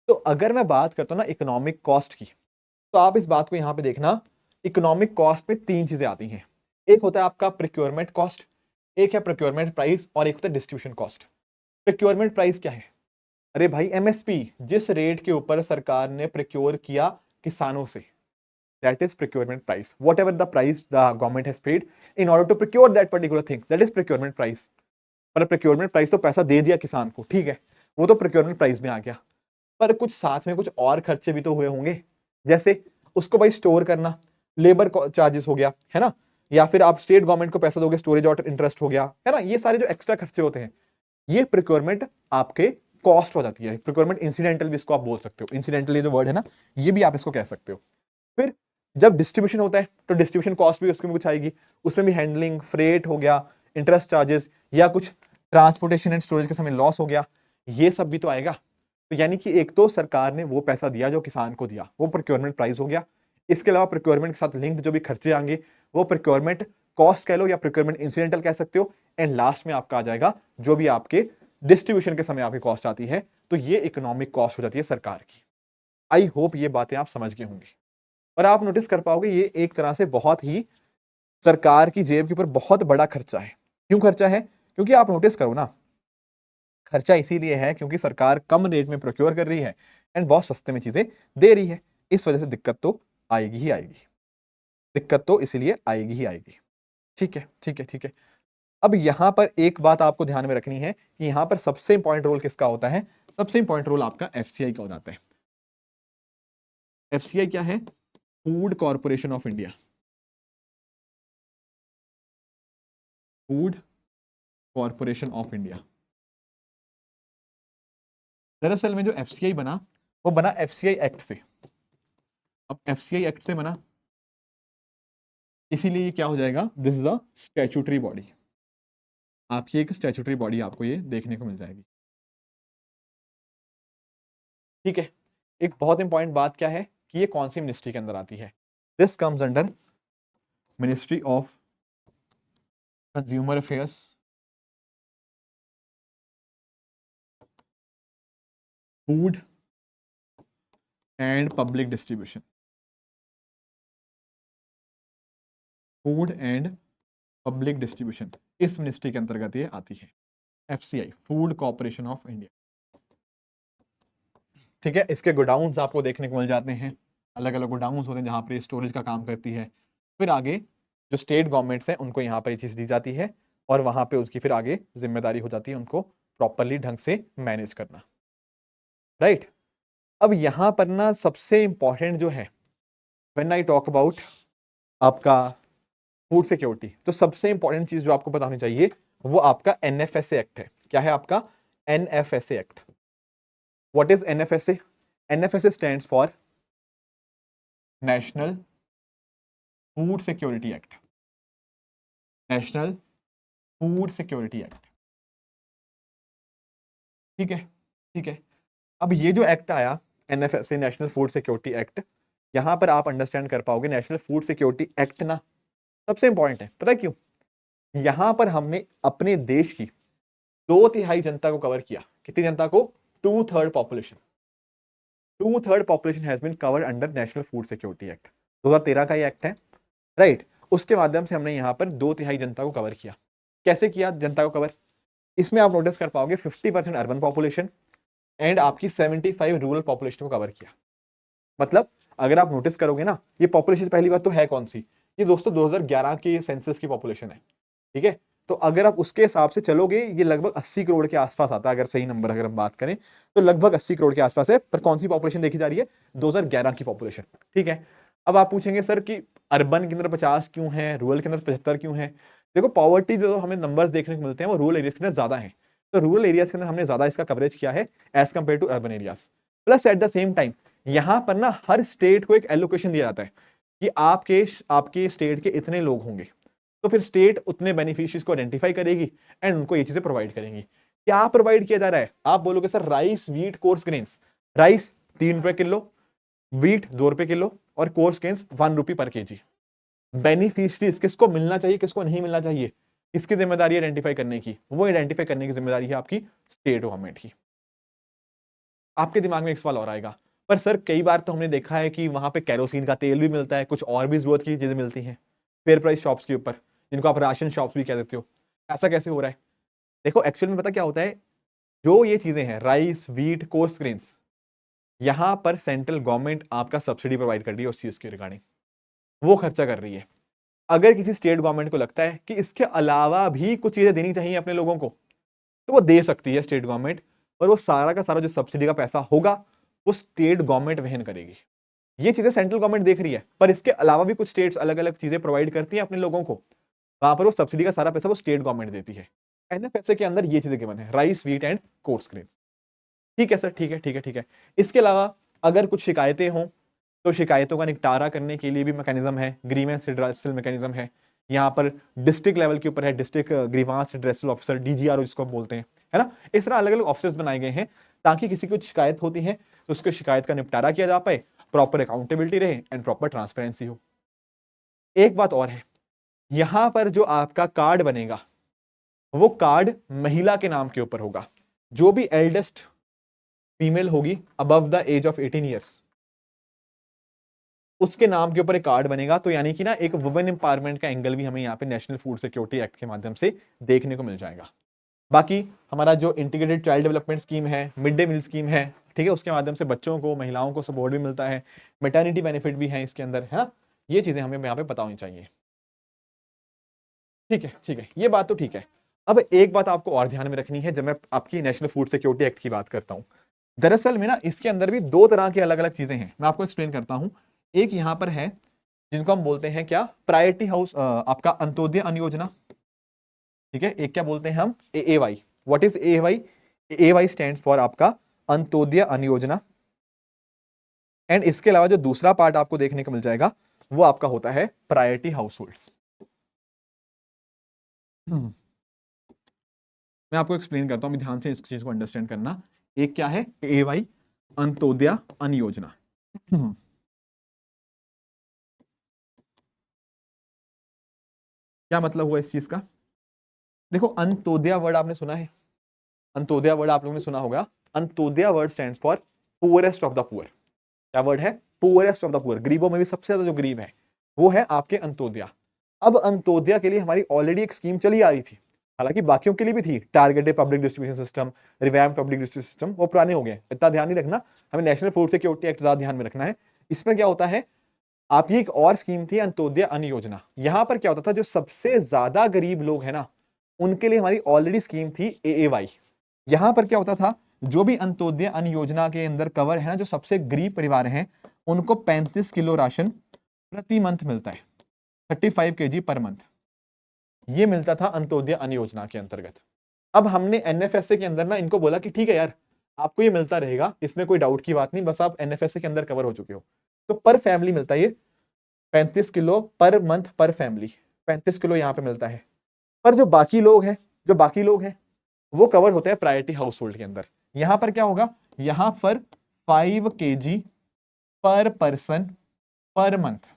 तो अगर मैं बात करता हूं ना इकोनॉमिक कॉस्ट की, तो आप इस बात को यहां पे देखना, इकोनॉमिक कॉस्ट में तीन चीजें आती हैं। एक होता है आपका प्रोक्योरमेंट कॉस्ट, एक है प्रोक्योरमेंट प्राइस, और एक होता है डिस्ट्रीब्यूशन कॉस्ट। प्रोक्योरमेंट प्राइस क्या है? अरे भाई एमएसपी, जिस रेट के ऊपर सरकार ने प्रोक्योर किया किसानों से, that is procurement price. Whatever the price the government has paid in order to procure that particular thing, that is procurement price. पर procurement price तो पैसा दे दिया किसान को, ठीक है, वो तो procurement price में आ गया, पर कुछ साथ में कुछ और खर्चे भी तो हुए होंगे, जैसे उसको भाई स्टोर करना, लेबर चार्जेस हो गया, है ना, या फिर आप स्टेट गवर्नमेंट को पैसा दोगे, स्टोरेज और इंटरेस्ट हो गया, है ना, ये सारे जो एक्स्ट्रा खर्चे होते हैं, ये प्रोक्योरमेंट आपके कॉस्ट हो जाती है। प्रोक्योरमेंट इंसिडेंटल भी इसको आप बोल सकते हो, इंसिडेंटल ये जो वर्ड है ना, ये भी आप इसको कह सकते हो। फिर जब डिस्ट्रीब्यूशन होता है तो डिस्ट्रीब्यूशन कॉस्ट भी उसमें कुछ आएगी, उसमें भी हैंडलिंग, फ्रेट हो गया, इंटरेस्ट चार्जेस, या कुछ ट्रांसपोर्टेशन एंड स्टोरेज के समय लॉस हो गया, ये सब भी तो आएगा। तो यानी कि एक तो सरकार ने वो पैसा दिया जो किसान को दिया, वो प्रोक्योरमेंट प्राइस हो गया। इसके अलावा प्रोक्योरमेंट के साथ लिंक्ड जो भी खर्चे आएंगे वो प्रोक्योरमेंट कॉस्ट कह लो या प्रोक्योरमेंट इंसिडेंटल कह सकते हो। एंड लास्ट में आपका आ जाएगा जो भी आपके डिस्ट्रीब्यूशन के समय आपकी कॉस्ट आती है, तो ये इकोनॉमिक कॉस्ट हो जाती है सरकार की। आई होप ये बातें आप समझ गए होंगे। और आप नोटिस कर पाओगे ये एक तरह से बहुत ही सरकार की जेब के ऊपर बहुत बड़ा खर्चा है। क्यों खर्चा है? क्योंकि आप नोटिस करो ना, खर्चा इसीलिए है क्योंकि सरकार कम रेट में प्रोक्योर कर रही है एंड बहुत सस्ते में चीजें दे रही है। इस वजह से दिक्कत तो आएगी ही आएगी, दिक्कत तो इसलिए आएगी ही आएगी। ठीक है, ठीक है, ठीक है। अब यहां पर एक बात आपको ध्यान में रखनी है कि यहां पर सबसे इंपॉर्टेंट रोल किसका होता है? सबसे इंपॉर्टेंट रोल आपका एफसीआई का हो जाता है। एफसीआई क्या है? Food corporation of India. Food corporation of India. दरअसल में जो एफसीआई बना वो बना एफसीआई एक्ट से। अब एफसीआई एक्ट से बना, इसीलिए ये क्या हो जाएगा, this is the statutory body. आपकी एक स्टैट्यूटरी बॉडी आपको ये देखने को मिल जाएगी। ठीक है, एक बहुत इंपॉर्टेंट बात क्या है कि ये कौन सी मिनिस्ट्री के अंदर आती है? This comes under ministry of consumer affairs, food and public distribution. Food and public distribution इस मिनिस्ट्री के अंतर्गत ये आती है, FCI, food corporation of India. ठीक है, इसके गोडाउन्स आपको देखने को मिल जाते हैं, अलग अलग गोडाउन्स होते हैं जहां पर स्टोरेज का काम करती है। फिर आगे जो स्टेट गवर्नमेंट्स हैं उनको यहाँ पर ये चीज दी जाती है और वहां पे उसकी फिर आगे जिम्मेदारी हो जाती है उनको प्रॉपरली ढंग से मैनेज करना। राइट, अब यहां पर ना सबसे इंपॉर्टेंट जो है, व्हेन आई टॉक अबाउट आपका फूड सिक्योरिटी, तो सबसे इंपॉर्टेंट चीज जो आपको पता होनी चाहिए वो आपका एनएफएसए एक्ट है। क्या है आपका? NFSA act. What is NFSA? NFSA stands for national food security act. National food security act. ठीक है, ठीक है। अब ये जो एक्ट आया NFSA, national food security act, यहां पर आप अंडरस्टैंड कर पाओगे नेशनल फूड सिक्योरिटी एक्ट ना सबसे इंपॉर्टेंट है। पता है क्यों? यहां पर हमने अपने देश की 2/3 जनता को कवर किया। कितनी जनता को? 2/3 population. 2/3 population has been covered under national food security act. 2013 का ये एक्ट है, राइट। उसके माध्यम से हमने यहां पर 2/3 जनता को कवर किया। कैसे किया जनता को कवर? इसमें आप नोटिस कर पाओगे 50% अर्बन पॉपुलेशन एंड आपकी 75 रूरल पॉपुलेशन को कवर किया। मतलब अगर आप नोटिस करोगे ना, ये पॉपुलेशन पहली बात तो है कौन सी? ये दोस्तों 2011 के सेंसस की पॉपुलेशन है। ठीक है, तो अगर आप उसके हिसाब से चलोगे ये लगभग 80 करोड़ के आसपास आता है। अगर सही नंबर अगर हम बात करें तो लगभग 80 करोड़ के आसपास है। पर कौन सी पॉपुलेशन देखी जा रही है? 2011 की पॉपुलेशन। ठीक है, अब आप पूछेंगे सर कि अर्बन के अंदर 50 क्यों है, रूरल के अंदर 75 क्यों है? देखो, पॉवर्टी जो हमें नंबर्स देखने को मिलते हैं वो रूरल एरियाज के अंदर ज्यादा है, तो रूरल एरियाज के अंदर हमने ज्यादा इसका कवरेज किया है as compare to urban areas. Plus at the same time यहां पर ना हर स्टेट को एक एलोकेशन दिया जाता है कि आपके स्टेट के इतने लोग होंगे, तो फिर स्टेट उतने बेनिफिशियरीज को आइडेंटिफाई करेगी एंड उनको ये चीजें प्रोवाइड करेंगी। क्या प्रोवाइड किया जा रहा है? आप बोलोगे sir rice, wheat, course grains. Rice 3 रुपए किलो, वीट 2 रुपए किलो और कोर्स ग्रेन्स 1 रुपी पर केजी। बेनिफिशियरीज किसको मिलना चाहिए, किसको नहीं मिलना चाहिए, किसकी जिम्मेदारी आइडेंटिफाई करने की, वो आइडेंटिफाई करने की जिम्मेदारी है आपकी स्टेट गवर्नमेंट की। आपके दिमाग में एक सवाल और आएगा, पर सर कई बार तो हमने देखा है कि वहां पे केरोसिन का तेल भी मिलता है, कुछ और भी जरूरत की चीजें मिलती हैं फेयर प्राइस शॉप्स के ऊपर, जिनको आप राशन शॉप्स भी कह देते हो, ऐसा कैसे हो रहा है? देखो एक्चुअल में पता क्या होता है, जो ये चीजें हैं राइस, व्हीट, कोर्स ग्रेन्स, यहां पर सेंट्रल गवर्नमेंट आपका सब्सिडी प्रोवाइड कर रही है उस चीज के रिगार्डिंग, वो खर्चा कर रही है। अगर किसी स्टेट गवर्नमेंट को लगता है कि इसके अलावा भी कुछ चीजें देनी चाहिए अपने लोगों को, तो वो दे सकती है स्टेट गवर्नमेंट, और वो सारा का सारा जो सब्सिडी का पैसा होगा वो स्टेट गवर्नमेंट वहन करेगी। ये चीजें सेंट्रल गवर्नमेंट देख रही है, पर इसके अलावा भी कुछ स्टेट्स अलग अलग चीजें प्रोवाइड करती हैं अपने लोगों को, वहां पर वो सब्सिडी का सारा पैसा वो स्टेट गवर्नमेंट देती है। एनएफएसए के अंदर ये चीजें गिवन है, rice, wheat and course grains. ठीक है सर, ठीक है, ठीक है, ठीक है। इसके अलावा अगर कुछ शिकायतें हों तो शिकायतों का निपटारा करने के लिए भी मैकेनिज्म है, ग्रीवेंस रिड्रेसल मैकेनिज्म है। यहाँ पर डिस्ट्रिक्ट लेवल के ऊपर है डिस्ट्रिक्ट ग्रीवांस रिड्रेसल ऑफिसर, डीजीआरओ जिसको हम बोलते हैं, है ना। इस तरह अलग अलग ऑफिसर्स बनाए गए हैं ताकि किसी को शिकायत होती है तो उसके शिकायत का निपटारा किया जा पाए, प्रॉपर अकाउंटेबिलिटी रहे एंड प्रॉपर ट्रांसपेरेंसी हो। एक बात और है, यहां पर जो आपका कार्ड बनेगा वो कार्ड महिला के नाम के ऊपर होगा। जो भी एल्डेस्ट फीमेल होगी above the age of 18 years, उसके नाम के ऊपर एक कार्ड बनेगा। तो यानी कि ना एक वुमेन एम्पावरमेंट का एंगल भी हमें यहाँ पे नेशनल फूड सिक्योरिटी एक्ट के माध्यम से देखने को मिल जाएगा। बाकी हमारा जो इंटीग्रेटेड चाइल्ड डेवलपमेंट स्कीम है, मिड डे मील स्कीम है, ठीक है, उसके माध्यम से बच्चों को, महिलाओं को सपोर्ट भी मिलता है, मैटरनिटी बेनिफिट भी है इसके अंदर, है ना। ये चीजें हमें यहाँ पे पता होनी चाहिए। ठीक है, ठीक है, ये बात तो ठीक है। अब एक बात आपको और ध्यान में रखनी है जब मैं आपकी नेशनल फूड सिक्योरिटी एक्ट की बात करता हूं, दरअसल में ना इसके अंदर भी दो तरह की अलग अलग चीजें हैं, मैं आपको एक्सप्लेन करता हूं। एक यहां पर है जिनको हम बोलते हैं क्या, प्रायोरिटी हाउस, आपका अंत्योदय अन्न योजना, ठीक है। एक क्या बोलते हैं हम, AAY. What is AAY? AAY stands for आपका अंत्योदय अन्न योजना। एंड इसके अलावा जो दूसरा पार्ट आपको देखने को मिल जाएगा वो आपका होता है प्रायोरिटी हाउस होल्ड्स। मैं आपको एक्सप्लेन करता हूं, ध्यान से इस चीज को अंडरस्टैंड करना। एक क्या है, एएवाई अंत्योदय अन्न योजना। क्या मतलब हुआ इस चीज का? देखो अंत्योदय वर्ड आपने सुना है, अंत्योदय वर्ड आप लोगों ने सुना होगा। Antyodaya word stands for poorest of the poor. क्या वर्ड है? पुअरेस्ट ऑफ द पुअर, गरीबों में भी सबसे ज्यादा जो गरीब है वो है आपके अंत्योदय। अब अंत्योदय के लिए हमारी ऑलरेडी एक स्कीम चली आ रही थी, हालांकि बाकियों के लिए भी थी, targeted public distribution system, revamped public distribution system, वो पुराने हो गए, इतना ध्यान नहीं रखना। हमें नेशनल फूड सिक्योरिटी एक्ट ज्यादा ध्यान में रखना है। इसमें क्या होता है, आपकी एक और स्कीम थी अंत्योदय अन्न योजना। यहां पर क्या होता था, जो सबसे ज्यादा गरीब लोग हैं ना, उनके लिए हमारी ऑलरेडी स्कीम थी एएवाई। यहां पर क्या होता था, जो भी अंत्योदय अन्न योजना के अंदर कवर है ना, जो सबसे गरीब परिवार हैं, उनको 35 किलो राशन प्रति मंथ मिलता है, 35 kg पर मंथ, ये मिलता था अंत्योदय अन्न योजना के अंतर्गत। अब हमने एनएफएसए के अंदर ना इनको बोला कि ठीक है यार, आपको ये मिलता रहेगा, इसमें कोई डाउट की बात नहीं, बस आप एनएफएसए के अंदर कवर हो चुके हो। तो पर फैमिली मिलता है ये 35 किलो पर मंथ पर फैमिली, 35 किलो यहाँ पे मिलता है। पर जो बाकी लोग हैं, जो बाकी लोग हैं वो कवर होते हैं प्रायोरिटी हाउस होल्ड के अंदर। यहां पर क्या होगा, यहां पर 5 kg पर पर्सन पर मंथ।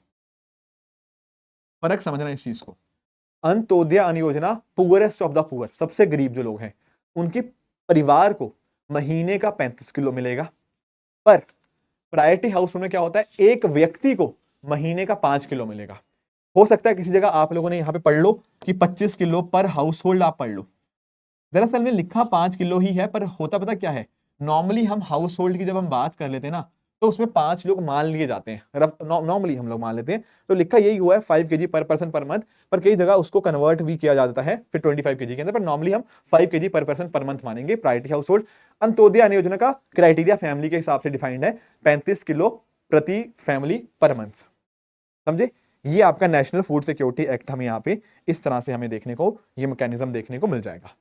फर्क समझना इस चीज को। अंत्योदय अन्न योजना पुअरेस्ट ऑफ द पुअर, सबसे गरीब जो लोग हैं उनके परिवार को महीने का 35 किलो मिलेगा। पर प्रायोरिटी हाउस होल्ड में क्या होता है, एक व्यक्ति को महीने का 5 किलो मिलेगा। हो सकता है किसी जगह आप लोगों ने यहां पे पढ़ लो कि 25 किलो पर हाउस होल्ड, आप पढ़ लो, दरअसल में लिखा 5 किलो ही है, पर होता पता क्या है, नॉर्मली हम हाउस होल्ड की जब हम बात कर लेते हैं ना, तो उसमें 5 लोग मान लिए जाते हैं, नॉर्मली हम लोग मान लेते हैं। तो लिखा यही हुआ है 5 kg पर पर्सन पर मंथ, पर कई जगह उसको कन्वर्ट भी किया जाता है फिर 25 kg के अंदर, पर नॉर्मली हम 5 kg पर पर्सन पर मंथ मानेंगे प्रायोरिटी हाउस होल्ड। अंत्योदय अन्न योजना का क्राइटेरिया फैमिली के हिसाब से डिफाइंड है, 35 किलो प्रति फैमिली पर मंथ। समझे? ये आपका नेशनल फूड सिक्योरिटी एक्ट हमें यहाँ पे इस तरह से हमें देखने को, ये मैकेनिज्म देखने को मिल जाएगा।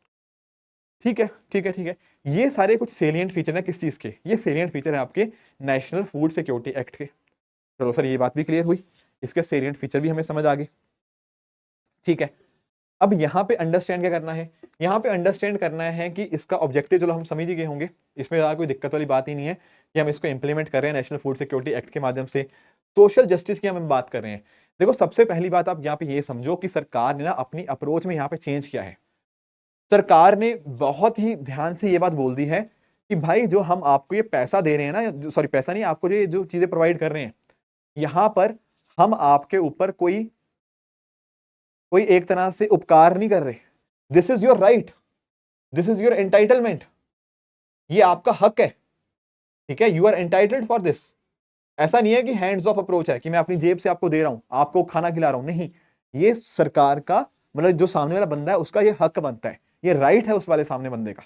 ठीक है, ठीक है, ठीक है। ये सारे कुछ सेलिएंट फीचर है किस चीज के, ये सेलिएंट फीचर है आपके नेशनल फूड सिक्योरिटी एक्ट के। चलो सर, ये बात भी क्लियर हुई, इसके सेलिएंट फीचर भी हमें समझ आ गए। ठीक है, अब यहाँ पे अंडरस्टैंड क्या करना है, यहाँ पे अंडरस्टैंड करना है कि इसका ऑब्जेक्टिव चलो हम समझ ही गए होंगे, इसमें ज़्यादा कोई दिक्कत वाली बात ही नहीं है कि हम इसको इंप्लीमेंट कर रहे हैं नेशनल फूड सिक्योरिटी एक्ट के माध्यम से, सोशल जस्टिस की हम बात कर रहे हैं। देखो सबसे पहली बात आप यहाँ पे ये समझो कि सरकार ने ना अपनी अप्रोच में यहाँ पे चेंज किया है। सरकार ने बहुत ही ध्यान से ये बात बोल दी है कि भाई जो हम आपको ये पैसा दे रहे हैं ना, सॉरी पैसा नहीं, आपको जो चीजें प्रोवाइड कर रहे हैं, यहां पर हम आपके ऊपर कोई कोई एक तरह से उपकार नहीं कर रहे। This is your right, this is your entitlement, ये आपका हक है, ठीक है, you are entitled for this. ऐसा नहीं है कि हैंड्स ऑफ अप्रोच है कि मैं अपनी जेब से आपको दे रहा हूं, आपको खाना खिला रहा हूं, नहीं, ये सरकार का मतलब जो सामने वाला बंदा है उसका ये हक बनता है, ये राइट है उस वाले सामने बंदे का,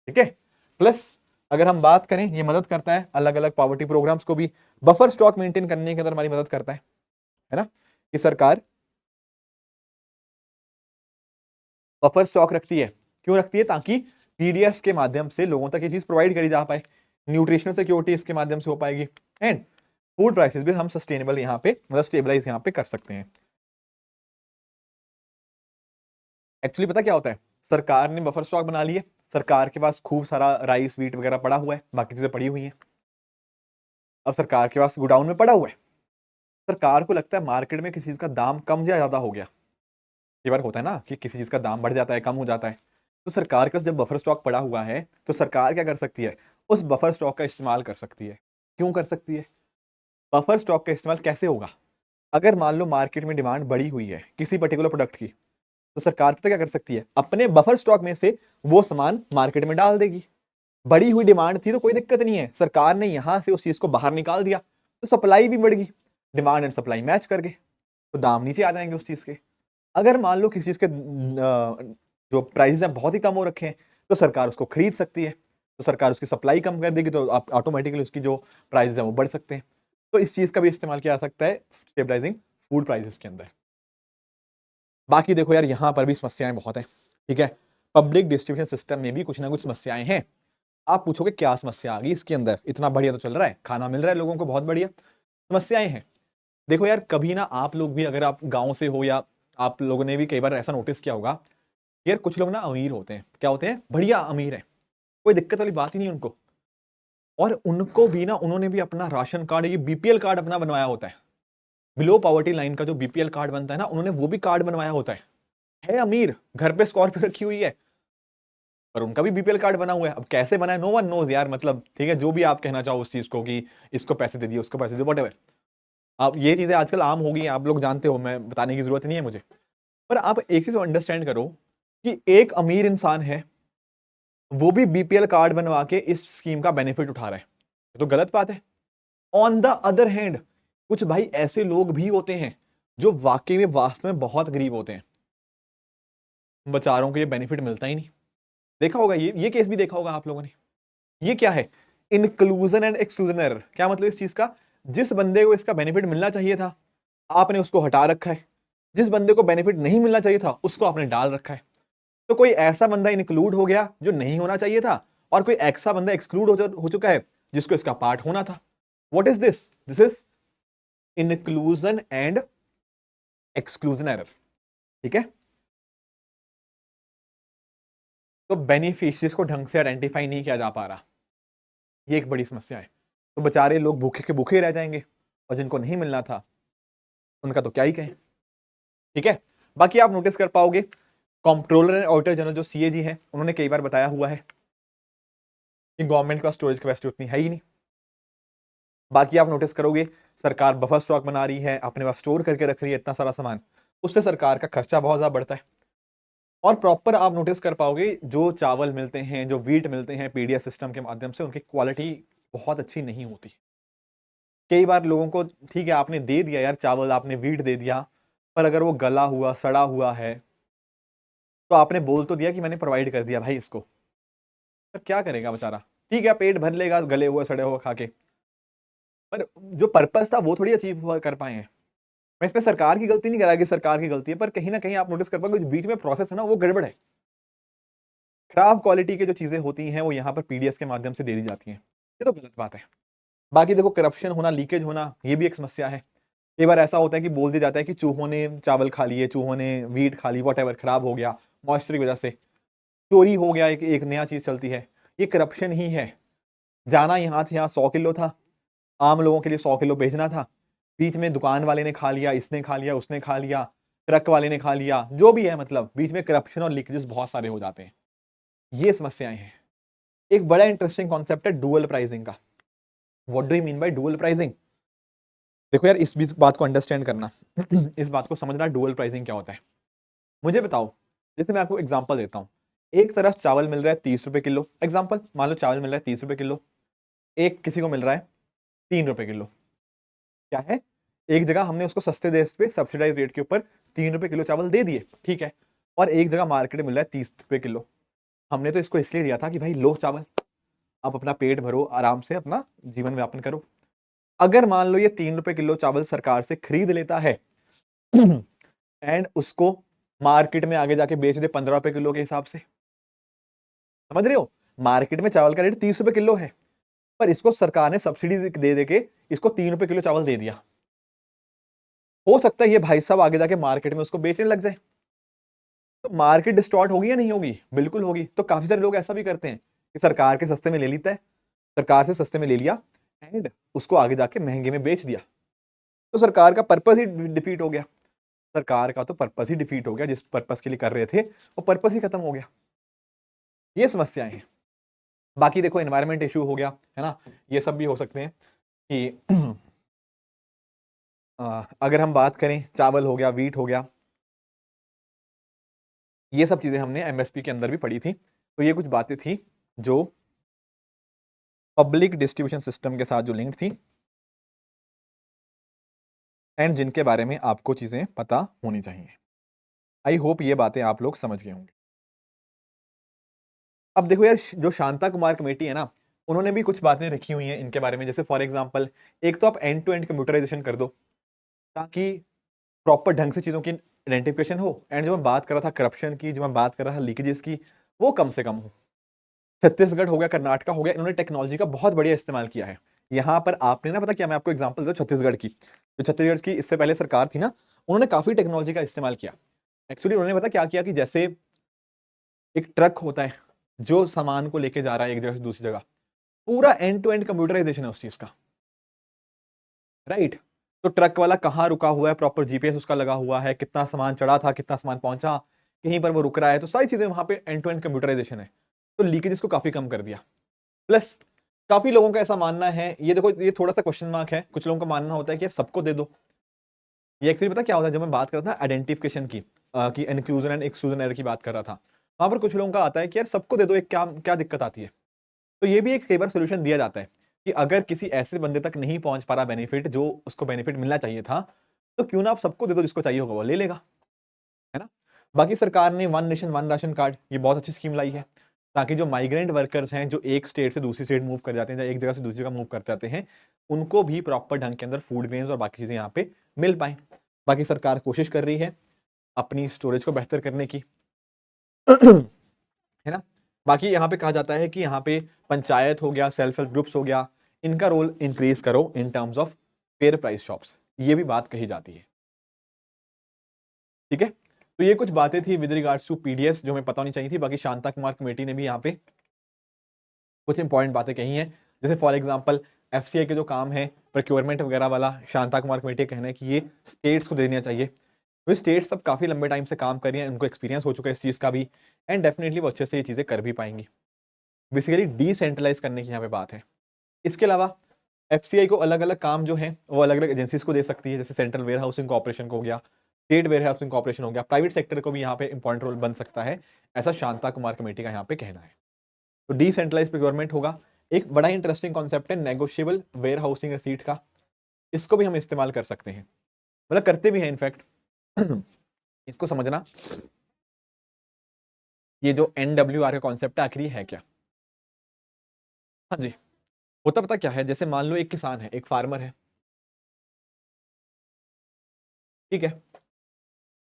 ठीक है। प्लस अगर हम बात करें, ये मदद करता है अलग अलग पॉवर्टी प्रोग्राम्स को भी बफर स्टॉक मेंटेन करने के अंदर हमारी मदद करता है ना, कि सरकार बफर स्टॉक रखती है। क्यों रखती है? ताकि पीडीएस के माध्यम से लोगों तक ये चीज प्रोवाइड करी जा पाए, न्यूट्रिशनल सिक्योरिटी इसके माध्यम से हो पाएगी, एंड फूड प्राइसेस भी हम सस्टेनेबल यहाँ पे मतलब स्टेबलाइज यहाँ पे कर सकते हैं। एक्चुअली पता क्या होता है, सरकार ने बफर स्टॉक बना लिए, सरकार के पास खूब सारा राइस वीट वगैरह पड़ा हुआ है, बाकी चीजें पड़ी हुई हैं, अब सरकार के पास गोडाउन में पड़ा हुआ है, सरकार को लगता है मार्केट में किसी चीज का दाम कम या ज्यादा हो गया, कई बार होता है ना कि किसी चीज का दाम बढ़ जाता है, कम हो जाता है, तो सरकार के पास जब बफर स्टॉक पड़ा हुआ है तो सरकार क्या कर सकती है, उस बफर स्टॉक का इस्तेमाल कर सकती है। क्यों कर सकती है? बफर स्टॉक का इस्तेमाल कैसे होगा? अगर मान लो मार्केट में डिमांड बढ़ी हुई है किसी पर्टिकुलर प्रोडक्ट की, तो सरकार पता क्या कर सकती है, अपने बफर स्टॉक में से वो सामान मार्केट में डाल देगी। बढ़ी हुई डिमांड थी तो कोई दिक्कत नहीं है, सरकार ने यहां से उस चीज को बाहर निकाल दिया तो सप्लाई भी बढ़ गई, डिमांड एंड सप्लाई मैच कर गए, तो दाम नीचे आ जाएंगे उस चीज के। अगर मान लो किसी चीज के जो प्राइस है बहुत ही कम हो रखे हैं, तो सरकार उसको खरीद सकती है, तो सरकार उसकी सप्लाई कम कर देगी, तो आप ऑटोमेटिकली उसकी जो प्राइस है वो बढ़ सकते हैं। तो इस चीज का भी इस्तेमाल किया जा सकता है स्टेबलाइजिंग फूड प्राइसेस के अंदर। बाकी देखो यार, यहां पर भी समस्याएं बहुत है, ठीक है, पब्लिक डिस्ट्रीब्यूशन सिस्टम में भी कुछ ना कुछ समस्याएं हैं। आप पूछोगे क्या समस्या आ गई इसके अंदर, इतना बढ़िया तो चल रहा है, खाना मिल रहा है लोगों को बहुत बढ़िया, समस्याएं हैं। देखो यार, कभी ना आप लोग भी अगर आप गांव से हो या आप लोगों ने भी कई बार ऐसा नोटिस किया होगा, यार कुछ लोग ना अमीर होते हैं, क्या होते हैं, बढ़िया अमीर है, कोई दिक्कत वाली बात ही नहीं उनको, और उनको भी ना उन्होंने भी अपना राशन कार्ड, ये बीपीएल कार्ड अपना बनवाया होता है, बिलो पॉवर्टी लाइन का जो बीपीएल कार्ड बनता है ना, उन्होंने वो भी कार्ड बनवाया होता है अमीर, घर पे स्कॉर्पियो रखी हुई है, पर उनका भी बीपीएल कार्ड बना हुआ है। अब कैसे बना है नो वन नोज यार, मतलब ठीक है, जो भी आप कहना चाहो उस चीज को कि इसको पैसे दे दिए, उसको पैसे दे, वट एवर, आप ये चीजें आजकल आम हो गई हैं, आप लोग जानते हो, मैं बताने की जरूरत नहीं है मुझे। पर आप एक चीज अंडरस्टैंड करो कि एक अमीर इंसान है, वो भी बीपीएल कार्ड बनवा के इस स्कीम का बेनिफिट उठा रहा है, ये तो गलत बात है। ऑन द अदर हैंड कुछ भाई ऐसे लोग भी होते हैं जो वाकई में वास्तव में बहुत गरीब होते हैं, बेचारों को ये बेनिफिट मिलता ही नहीं। देखा होगा ये केस भी देखा होगा आप लोगों ने। ये क्या है? Inclusion and exclusion error. क्या मतलब इस चीज का? जिस बंदे को इसका बेनिफिट मिलना चाहिए था आपने उसको हटा रखा है, जिस बंदे को बेनिफिट नहीं मिलना चाहिए था उसको आपने डाल रखा है। तो कोई ऐसा बंदा इंक्लूड हो गया जो नहीं होना चाहिए था, और कोई ऐसा बंदा एक्सक्लूड हो चुका है जिसको इसका पार्ट होना था। What is this? This is inclusion and exclusion error, ठीक है। तो बेनिफिशियरीज को ढंग से आइडेंटिफाई नहीं किया जा पा रहा, ये एक बड़ी समस्या है। तो बेचारे लोग भूखे के भूखे रह जाएंगे, और जिनको नहीं मिलना था उनका तो क्या ही कहें, ठीक है। बाकी आप नोटिस कर पाओगे, कंट्रोलर एंड ऑडिटर जनरल जो सीएजी हैं, उन्होंने कई बार बताया हुआ है कि गवर्नमेंट का स्टोरेज कैपेसिटी उतनी है ही नहीं। बाकी आप नोटिस करोगे, सरकार बफर स्टॉक बना रही है, अपने पास स्टोर करके रख रही है इतना सारा सामान, उससे सरकार का खर्चा बहुत ज्यादा बढ़ता है। और प्रॉपर आप नोटिस कर पाओगे, जो चावल मिलते हैं, जो वीट मिलते हैं पीडीएस सिस्टम के माध्यम से, उनकी क्वालिटी बहुत अच्छी नहीं होती। कई बार लोगों को, ठीक है आपने दे दिया यार चावल, आपने वीट दे दिया, पर अगर वो गला हुआ सड़ा हुआ है, तो आपने बोल तो दिया कि मैंने प्रोवाइड कर दिया भाई इसको, पर क्या करेगा बेचारा? ठीक है पेट भर लेगा गले हुआ सड़े हुआ खा के, पर जो पर्पस था वो थोड़ी अचीव कर पाए हैं। मैं इसमें सरकार की गलती नहीं कह रहा कि सरकार की गलती है, पर कहीं ना कहीं आप नोटिस कर पाओगे जो बीच में प्रोसेस है ना वो गड़बड़ है। खराब क्वालिटी की जो चीजें होती हैं वो यहाँ पर पीडीएस के माध्यम से दे दी जाती हैं, ये तो गलत बात है। बाकी देखो, करप्शन होना, लीकेज होना, ये भी एक समस्या है कई बार ऐसा होता है कि बोल दिया जाता है कि चूहों ने चावल खा लिए, चूहों ने वीट खा ली, वॉट खराब हो गया मॉइस्चर की वजह से, चोरी हो गया, एक नया चीज चलती है। ये करप्शन ही है। जाना यहाँ से यहाँ 100 किलो था, आम लोगों के लिए 100 किलो भेजना था, बीच में दुकान वाले ने खा लिया, इसने खा लिया, उसने खा लिया, ट्रक वाले ने खा लिया, जो भी है, मतलब बीच में करप्शन और लीकेजेस बहुत सारे हो जाते हैं। ये समस्याएं हैं। एक बड़ा इंटरेस्टिंग कॉन्सेप्ट है डुअल प्राइसिंग का। What do you mean by dual pricing? देखो यार, इस बीच बात को अंडरस्टैंड करना इस बात को समझना, डुअल प्राइसिंग क्या होता है। मुझे बताओ, जैसे मैं आपको एग्जांपल देता हूं, एक तरफ चावल मिल रहा है 30 रुपए किलो, एग्जांपल मान लो चावल मिल रहा है 30 रुपए किलो, एक किसी को मिल रहा है 3 रुपए किलो। क्या है, एक जगह हमने उसको सस्ते देश पे सब्सिडाइज रेट के ऊपर 3 रुपए किलो चावल दे दिए, ठीक है, और एक जगह मार्केट में मिल रहा है 30 रुपए किलो। हमने तो इसको इसलिए दिया था कि भाई लो चावल, आप अपना पेट भरो, आराम से अपना जीवन यापन करो। अगर मान लो ये 3 रुपए किलो चावल सरकार से खरीद लेता है एंड उसको मार्केट में आगे जाके बेच दे 15 रुपए किलो के हिसाब से, समझ रहे हो, मार्केट में चावल का रेट 30 रुपए किलो है, पर इसको सरकार ने सब्सिडी दे दे के इसको 3 रुपए किलो चावल दे दिया। हो सकता है ये भाई साहब आगे जाके मार्केट में उसको बेचने लग जाए, तो मार्केट डिस्टॉर्ट होगी या नहीं होगी? बिल्कुल होगी। तो काफी सारे लोग ऐसा भी करते हैं कि सरकार के सस्ते में ले लेता है, सरकार से सस्ते में ले लिया एंड उसको आगे जाके महंगे में बेच दिया, तो सरकार का पर्पस ही डिफीट हो गया। सरकार का तो पर्पस ही डिफीट हो गया, जिस पर्पस के लिए कर रहे थे वो पर्पस ही खत्म हो गया। ये समस्याएं हैं। बाकी देखो, एनवायरमेंट इशू हो गया है ना, ये सब भी हो सकते हैं कि अगर हम बात करें, चावल हो गया, वीट हो गया, ये सब चीजें हमने एमएसपी के अंदर भी पढ़ी थी। तो ये कुछ बातें थी जो पब्लिक डिस्ट्रीब्यूशन सिस्टम के साथ जो लिंक थी एंड जिनके बारे में आपको चीजें पता होनी चाहिए। आई होप ये बातें आप लोग समझ गए होंगे। अब देखो यार, जो शांता कुमार कमेटी है ना, उन्होंने भी कुछ बातें रखी हुई हैं इनके बारे में। जैसे फॉर एग्जांपल, एक तो आप एंड टू एंड कंप्यूटराइजेशन कर दो ताकि प्रॉपर ढंग से चीजों की आइडेंटिफिकेशन हो, एंड जो मैं बात कर रहा था करप्शन की, जो मैं बात कर रहा था लीकेजेस की, वो कम से कम हो। छत्तीसगढ़ हो गया, कर्नाटका हो गया, इन्होंने टेक्नोलॉजी का बहुत बढ़िया इस्तेमाल किया है। यहाँ पर आपने ना, पता क्या, मैं आपको एग्जांपल दूं छत्तीसगढ़ की। जो छत्तीसगढ़ की इससे पहले सरकार थी ना, उन्होंने काफी टेक्नोलॉजी का इस्तेमाल किया। एक्चुअली उन्होंने पता क्या किया कि जैसे एक ट्रक होता है जो सामान को लेके जा रहा है एक जगह से दूसरी जगह, पूरा एंड टू एंड कंप्यूटराइजेशन है उस चीज का, राइट। तो ट्रक वाला कहाँ रुका हुआ है, प्रॉपर जीपीएस उसका लगा हुआ है, कितना सामान चढ़ा था, कितना सामान पहुंचा, कहीं पर वो रुक रहा है, तो सारी चीजें वहां पे एंड टू एंड कंप्यूटराइजेशन है। तो लीकेजेस को काफी कम कर दिया। प्लस काफी लोगों का ऐसा मानना है, ये देखो ये थोड़ा सा क्वेश्चन मार्क है, कुछ लोगों का मानना होता है कि यार सबको दे दो। ये एक्चुअली पता क्या होता है, जब मैं बात कर रहा था आइडेंटिफिकेशन की, कि इंक्लूजन एंड एक्सक्लूजन एरर की बात कर रहा था, वहां पर कुछ लोगों का आता है कि यार सबको दे दो, एक क्या क्या दिक्कत आती है। तो ये भी एक कई बार सोल्यूशन दिया जाता है कि अगर किसी ऐसे बंदे तक नहीं पहुंच पा रहा बेनिफिट, जो उसको बेनिफिट मिलना चाहिए था, तो क्यों ना आप सबको दे दो, जिसको चाहिए होगा वो ले लेगा, है ना। बाकी सरकार ने one nation one ration card, ये बहुत अच्छी स्कीम लाई है, ताकि जो माइग्रेंट वर्कर्स हैं, जो एक स्टेट से दूसरी स्टेट मूव कर जाते हैं, या एक जगह से दूसरी जगह मूव कर जाते हैं, उनको भी प्रॉपर ढंग के अंदर फूड ग्रेन्स और बाकी चीजें यहाँ पे मिल पाए। बाकी सरकार कोशिश कर रही है अपनी स्टोरेज को बेहतर करने की है ना। बाकी यहाँ पे कहा जाता है कि यहाँ पे पंचायत हो गया, सेल्फ हेल्प ग्रुप्स हो गया, इनका रोल इंक्रीज करो in terms of fair price shops, ये भी बात कही जाती है, ठीक है। तो ये कुछ बातें थी विद रिगार्ड्स टू पीडीएस जो हमें पता होनी चाहिए थी। बाकी शांता कुमार कमेटी ने भी यहाँ पे कुछ इंपॉर्टेंट बातें कही हैं, जैसे फॉर एग्जांपल एफसीआई के जो काम है प्रोक्योरमेंट वगैरह वाला, शांता कुमार कमेटी का कहना है कि ये स्टेट्स को देना चाहिए। तो स्टेट्स सब काफी लंबे टाइम से काम कर रही हैं, उनको एक्सपीरियंस हो चुका है इस चीज का भी, एंड डेफिनेटली वो अच्छे से ये चीजें कर भी पाएंगी। बेसिकली डिसेंट्रलाइज करने की यहाँ पे बात है। इसके अलावा एफसीआई को अलग अलग काम जो है वो अलग अलग एजेंसीज को दे सकती है, जैसे सेंट्रल वेयर हाउसिंग कॉर्पोरेशन को हो गया, स्टेट वेयर हाउसिंग कॉर्पोरेशन हो गया, प्राइवेट सेक्टर को भी यहाँ पे इंपॉर्टेंट रोल बन सकता है, ऐसा शांता कुमार कमेटी का यहाँ पे कहना है। तो डिसेंट्रलाइज प्रोक्योरमेंट होगा। एक बड़ा इंटरेस्टिंग कॉन्सेप्ट है नेगोशिएबल वेयर हाउसिंग रसीट का, इसको भी हम इस्तेमाल कर सकते हैं, मतलब करते भी हैं इनफैक्ट इसको समझना, ये जो NWR का कॉन्सेप्ट है आखिर है क्या। हाँ जी, होता पता क्या है, जैसे मान लो एक किसान है, एक फार्मर है, ठीक है।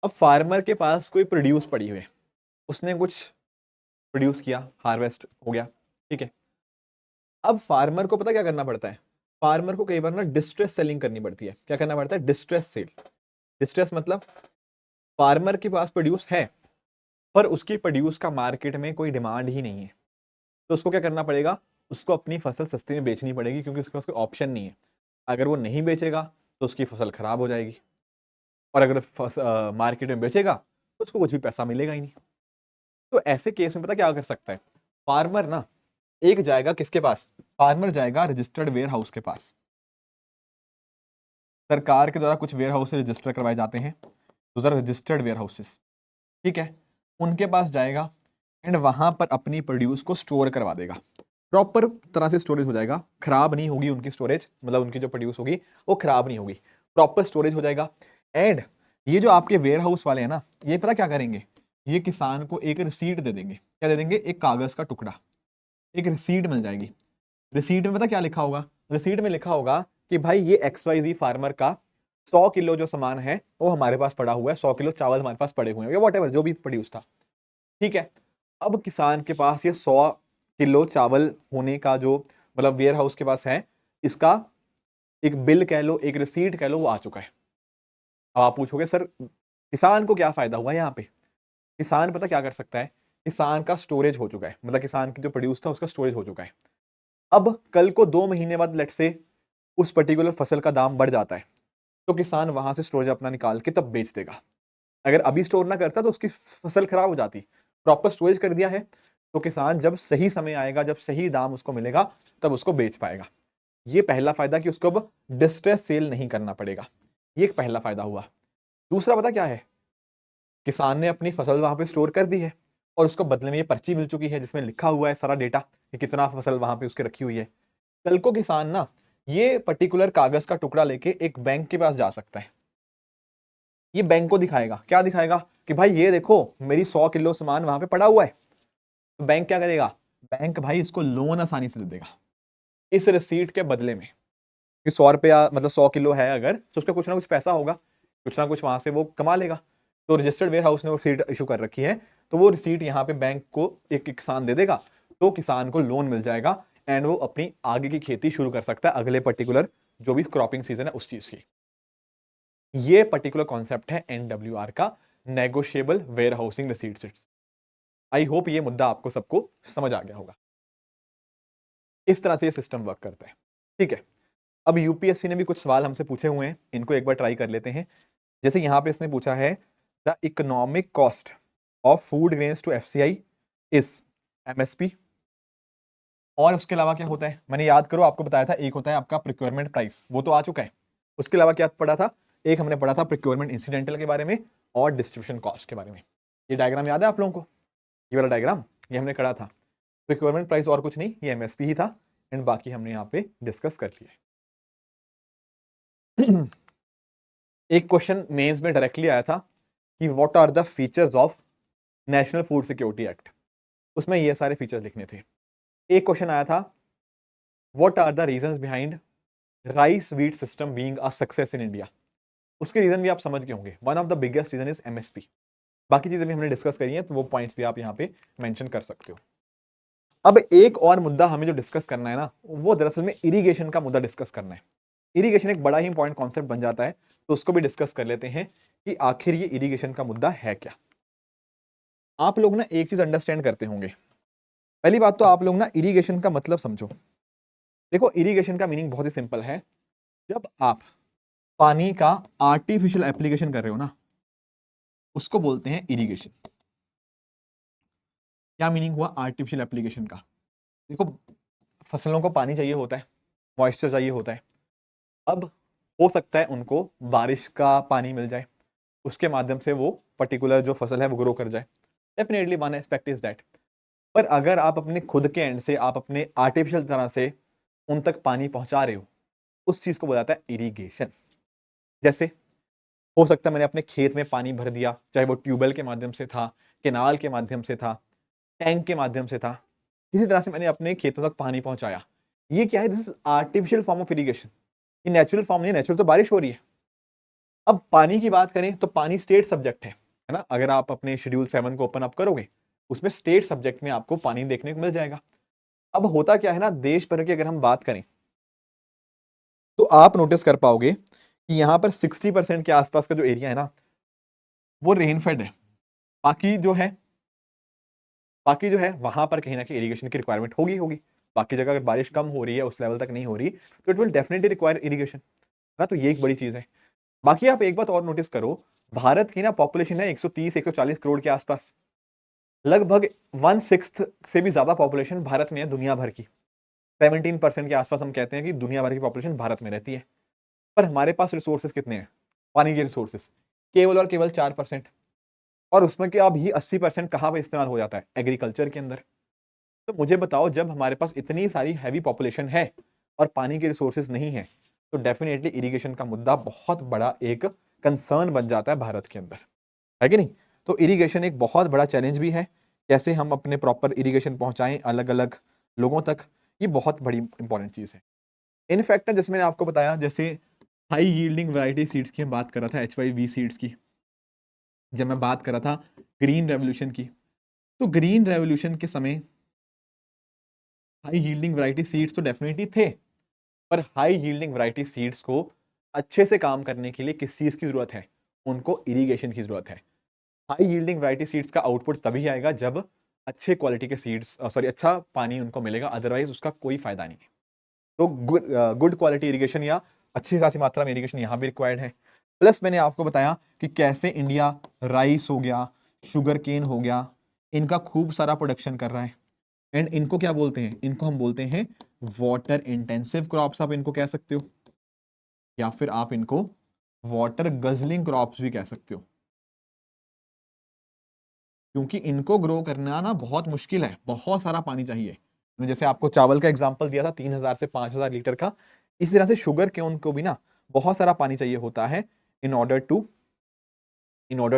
अब फार्मर के पास कोई प्रोड्यूस पड़ी हुई है, उसने कुछ प्रोड्यूस किया, हार्वेस्ट हो गया, ठीक है। अब फार्मर को पता क्या करना पड़ता है, फार्मर को कई बार ना डिस्ट्रेस सेलिंग करनी पड़ती है। क्या करना पड़ता है? Distress cell. डिस्ट्रेस मतलब फार्मर के पास प्रोड्यूस है पर उसकी प्रोड्यूस का मार्केट में कोई डिमांड ही नहीं है, तो उसको क्या करना पड़ेगा? उसको अपनी फसल सस्ते में बेचनी पड़ेगी, क्योंकि उसके पास कोई ऑप्शन नहीं है। अगर वो नहीं बेचेगा तो उसकी फसल खराब हो जाएगी, और अगर मार्केट में बेचेगा तो उसको कुछ भी पैसा मिलेगा ही नहीं। तो ऐसे केस में पता क्या कर सकता है? फार्मर ना एक जाएगा किसके पास? फार्मर जाएगा रजिस्टर्ड वेयर हाउस के पास। सरकार के द्वारा कुछ वेयर हाउस रजिस्टर करवाए जाते हैं, तो सर रजिस्टर्ड वेयर हाउसेस, ठीक है, उनके पास जाएगा एंड वहां पर अपनी प्रोड्यूस को स्टोर करवा देगा। प्रॉपर तरह से स्टोरेज हो जाएगा, खराब नहीं होगी उनकी स्टोरेज, मतलब उनकी जो प्रोड्यूस होगी वो खराब नहीं होगी, प्रॉपर स्टोरेज हो जाएगा। एंड ये जो आपके वेयर हाउस वाले हैं ना, ये पता क्या करेंगे? ये किसान को एक रिसीट दे देंगे। क्या दे देंगे? एक कागज का टुकड़ा, एक रिसीट मिल जाएगी। रिसीट में पता क्या लिखा होगा? रिसीट में लिखा होगा कि भाई ये XYZ फार्मर का 100 किलो जो सामान है वो हमारे पास पड़ा हुआ है, 100 किलो चावल हमारे पास पड़े हुए हैं, या वॉट जो भी प्रोड्यूस था, ठीक है। अब किसान के पास ये 100 किलो चावल होने का जो मतलब वेयर हाउस के पास है, इसका एक बिल कह लो, एक रिसीट कह लो, वो आ चुका है। अब आप पूछोगे सर किसान को क्या फायदा हुआ यहाँ पे? किसान पता क्या कर सकता है? किसान का स्टोरेज हो चुका है, मतलब किसान की जो प्रोड्यूस था उसका स्टोरेज हो चुका है। अब कल को 2 महीने बाद लेट से उस पर्टिकुलर फसल का दाम बढ़ जाता है, तो किसान वहां से स्टोरेज अपना निकाल के तब बेच देगा। अगर अभी स्टोर ना करता तो उसकी फसल खराब हो जाती। प्रॉपर स्टोरेज कर दिया है तो किसान जब सही समय आएगा, जब सही दाम उसको मिलेगा, तब उसको बेच पाएगा। ये पहला फायदा कि उसको अब डिस्ट्रेस सेल नहीं करना पड़ेगा। ये एक पहला फायदा हुआ। दूसरा पता क्या है? किसान ने अपनी फसल वहां पे स्टोर कर दी है और उसको बदले में ये पर्ची मिल चुकी है जिसमें लिखा हुआ है सारा डेटा कि कितना फसल वहां पे उसके रखी हुई है। कल को किसान ना ये पर्टिकुलर कागज का टुकड़ा लेके एक बैंक के पास जा सकता है। ये बैंक को दिखाएगा। क्या दिखाएगा? कि भाई ये देखो मेरी 100 किलो सामान वहां पे पड़ा हुआ है। तो बैंक क्या करेगा? बैंक भाई इसको लोन आसानी से दे देगा इस रिसीट के बदले में, कि 100 रुपया मतलब 100 किलो है अगर, तो उसका कुछ ना कुछ पैसा होगा, कुछ ना कुछ वहां से वो कमा लेगा। तो रजिस्टर्ड वेयर हाउस ने वो रिसीट इशू कर रखी है, तो वो रिसीट यहाँ पे बैंक को एक किसान दे देगा, तो किसान को लोन मिल जाएगा एंड वो अपनी आगे की खेती शुरू कर सकता है, अगले पर्टिकुलर जो भी क्रॉपिंग सीजन है उस चीज की। ये पर्टिकुलर कॉन्सेप्ट है NWR का, negotiable warehousing receipts. I hope ये मुद्दा आपको सबको समझ आ गया होगा। इस तरह से ये सिस्टम वर्क करता है, ठीक है। अब यूपीएससी ने भी कुछ सवाल हमसे पूछे हुए हैं, इनको एक बार ट्राई कर लेते हैं। जैसे यहां पे इसने पूछा है the economic cost of food grains to FCI is MSP। और उसके अलावा क्या होता है? मैंने याद करो आपको बताया था, एक होता है आपका प्रोक्योरमेंट प्राइस, वो तो आ चुका है। उसके अलावा क्या पढ़ा था? एक हमने पढ़ा था प्रोक्योरमेंट इंसिडेंटल के बारे में और डिस्ट्रीब्यूशन कॉस्ट के बारे में। ये डायग्राम याद है आप लोगों को? ये वाला डायग्राम ये हमने करा था। प्रोक्योरमेंट प्राइस और कुछ नहीं, ये MSP ही था एंड बाकी हमने यहाँ पे डिस्कस कर लिया। एक क्वेश्चन मेंस में डायरेक्टली आया था कि what are the features of national food security act, उसमें ये सारे फीचर्स लिखने थे। एक क्वेश्चन आया था what are the reasons behind rice wheat system being a success in India. उसके रीजन भी आप समझ गए होंगे। One of the biggest reason is MSP। बाकी चीजें भी हमने डिस्कस करी हैं, तो वो पॉइंट्स भी आप यहाँ पे मेंशन कर सकते हो। अब एक और मुद्दा हमें जो डिस्कस करना है ना, वो दरअसल में इरिगेशन का मुद्दा डिस्कस करना है। इरिगेशन एक बड़ा ही इंपॉर्टेंट कॉन्सेप्ट बन जाता है, तो उसको भी डिस्कस कर लेते हैं कि आखिर ये इरिगेशन का मुद्दा है क्या। आप लोग ना एक चीज अंडरस्टैंड करते होंगे। पहली बात तो आप लोग ना इरिगेशन का मतलब समझो। देखो इरिगेशन का मीनिंग बहुत ही सिंपल है। जब आप पानी का आर्टिफिशियल एप्लीकेशन कर रहे हो ना, उसको बोलते हैं इरिगेशन। क्या मीनिंग हुआ आर्टिफिशियल एप्लीकेशन का? देखो फसलों को पानी चाहिए होता है, मॉइस्चर चाहिए होता है। अब हो सकता है उनको बारिश का पानी मिल जाए, उसके माध्यम से वो पर्टिकुलर जो फसल है वो ग्रो कर जाए। Definitely one aspect is that. पर अगर आप अपने खुद के एंड से, आप अपने आर्टिफिशियल तरह से उन तक पानी पहुंचा रहे हो, उस चीज को बोलाता है इरिगेशन। जैसे हो सकता है मैंने अपने खेत में पानी भर दिया, चाहे वो ट्यूबवेल के माध्यम से था, केनाल के माध्यम से था, टैंक के माध्यम से था, किसी तरह से मैंने अपने खेतों तक पानी पहुंचाया। ये क्या है? This is artificial form of irrigation. ये नेचुरल फॉर्म नहीं, नेचुरल तो बारिश हो रही है। अब पानी की बात करें तो पानी स्टेट सब्जेक्ट है ना। अगर आप अपने शेड्यूल 7 को ओपन अप करोगे, उसमें स्टेट सब्जेक्ट में आपको पानी देखने को मिल जाएगा। अब होता क्या है ना, देश भर की अगर हम बात करें तो आप नोटिस कर पाओगे कि यहाँ पर 60% के आसपास का जो एरिया है ना, वो रेनफेड है। बाकी जो है बाकी जो है वहां पर कहीं ना कहीं इरिगेशन की रिक्वायरमेंट होगी होगी। बाकी जगह अगर बारिश कम हो रही है, उस लेवल तक नहीं हो रही, तो it will definitely require irrigation ना। तो ये एक बड़ी चीज है। बाकी आप एक बात और नोटिस करो, भारत की ना पॉपुलेशन है 130-140 करोड़ के आसपास। लगभग 1/6 से भी ज्यादा पॉपुलेशन भारत में है दुनिया भर की। 17% के आसपास हम कहते हैं कि दुनिया भर की पॉपुलेशन भारत में रहती है। पर हमारे पास रिसोर्सेज कितने हैं? पानी के रिसोर्सेज केवल और केवल 4%। और उसमें क्या अभी 80% कहां पे इस्तेमाल हो जाता है? एग्रीकल्चर के अंदर। तो मुझे बताओ, जब हमारे पास इतनी सारी हैवी पॉपुलेशन है और पानी के रिसोर्सेज नहीं है, तो डेफिनेटली इरिगेशन का मुद्दा बहुत बड़ा एक कंसर्न बन जाता है भारत के अंदर, है कि नहीं? तो इरिगेशन एक बहुत बड़ा चैलेंज भी है। कैसे हम अपने प्रॉपर इरिगेशन पहुंचाएं अलग अलग लोगों तक, ये बहुत बड़ी इंपॉर्टेंट चीज है। इनफैक्ट जैसे मैंने आपको बताया, जैसे हाई यील्डिंग वैरायटी सीड्स की हम बात कर रहा था, HYV सीड्स की, जब मैं बात कर रहा था ग्रीन रेवोल्यूशन की, तो ग्रीन रेवोल्यूशन के समय हाई यील्डिंग वैरायटी सीड्स तो डेफिनेटली थे। पर हाई यील्डिंग वैरायटी सीड्स को अच्छे से काम करने के लिए किस चीज की जरूरत है? उनको इरिगेशन की जरूरत है। हाई यील्डिंग वैरायटी सीड्स का आउटपुट तभी आएगा जब अच्छे क्वालिटी के सीड्स, सॉरी, अच्छा पानी उनको मिलेगा, अदरवाइज उसका कोई फायदा नहीं है। तो गुड क्वालिटी इरिगेशन या अच्छी खासी मात्रा में इरिगेशन यहाँ भी रिक्वायर्ड है। प्लस मैंने आपको बताया कि कैसे इंडिया राइस हो गया, शुगर केन हो गया, इनका खूब सारा प्रोडक्शन कर रहा है। एंड इनको क्या बोलते हैं? इनको हम बोलते हैं वाटर इंटेंसिव क्रॉप्स, आप इनको कह सकते हो, या फिर आप इनको वाटर गजलिंग क्रॉप्स भी कह सकते हो। क्योंकि इनको ग्रो करना ना बहुत मुश्किल है, बहुत सारा पानी चाहिए। मैंने जैसे आपको चावल का एग्जांपल दिया था 3000 से 5000 लीटर का, इसी तरह से शुगर केन को भी ना बहुत सारा पानी चाहिए होता है in order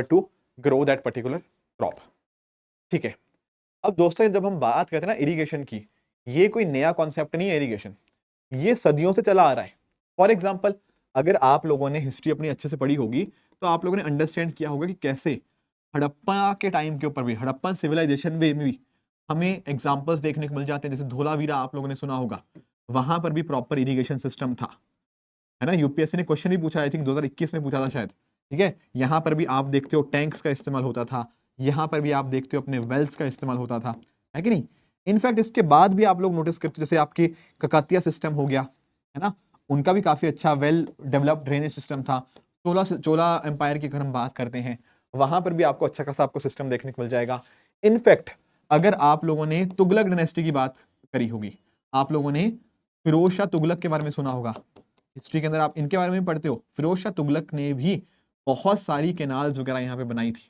to grow that particular crop. ठीक है। अब दोस्तों, जब हम बात करते हैं ना इरिगेशन की, ये कोई नया कॉन्सेप्ट नहीं है इरिगेशन, ये सदियों से चला आ रहा है। फॉर एग्जाम्पल, अगर आप लोगों ने हिस्ट्री अपनी अच्छे से पढ़ी होगी, तो आप लोगों ने अंडरस्टैंड किया होगा कि कैसे हड़प्पा के टाइम के ऊपर भी, हड़प्पन सिविलाइजेशन में भी हमें एग्जाम्पल्स देखने को मिल जाते हैं। जैसे धोलावीरा आप लोगों ने सुना होगा, वहां पर भी प्रॉपर इरिगेशन सिस्टम था, है ना। यूपीएससी ने क्वेश्चन भी पूछा, आई थिंक 2021 में पूछा था शायद। ठीक है, यहां पर भी आप देखते हो टैंक्स का इस्तेमाल होता था, यहां पर भी आप देखते हो अपने वेल्स का इस्तेमाल होता था, है कि नहीं? इनफैक्ट इसके बाद भी आप लोग नोटिस करते हो, जैसे आपकी ककातिया सिस्टम हो गया, है ना, उनका भी काफी अच्छा वेल डेवलप्ड ड्रेनेज सिस्टम था। चोला एम्पायर की अगर हम बात करते हैं, वहां पर भी आपको अच्छा खासा आपको सिस्टम देखने को मिल जाएगा। इनफैक्ट अगर आप लोगों ने तुगलक डायनेस्टी की बात करी होगी, आप लोगों ने फिरोज शाह तुगलक के बारे में सुना होगा, हिस्ट्री के अंदर आप इनके बारे में पढ़ते हो। फिरोज शाह तुगलक ने भी बहुत सारी कैनाल्स वगैरह यहाँ पे बनाई थी,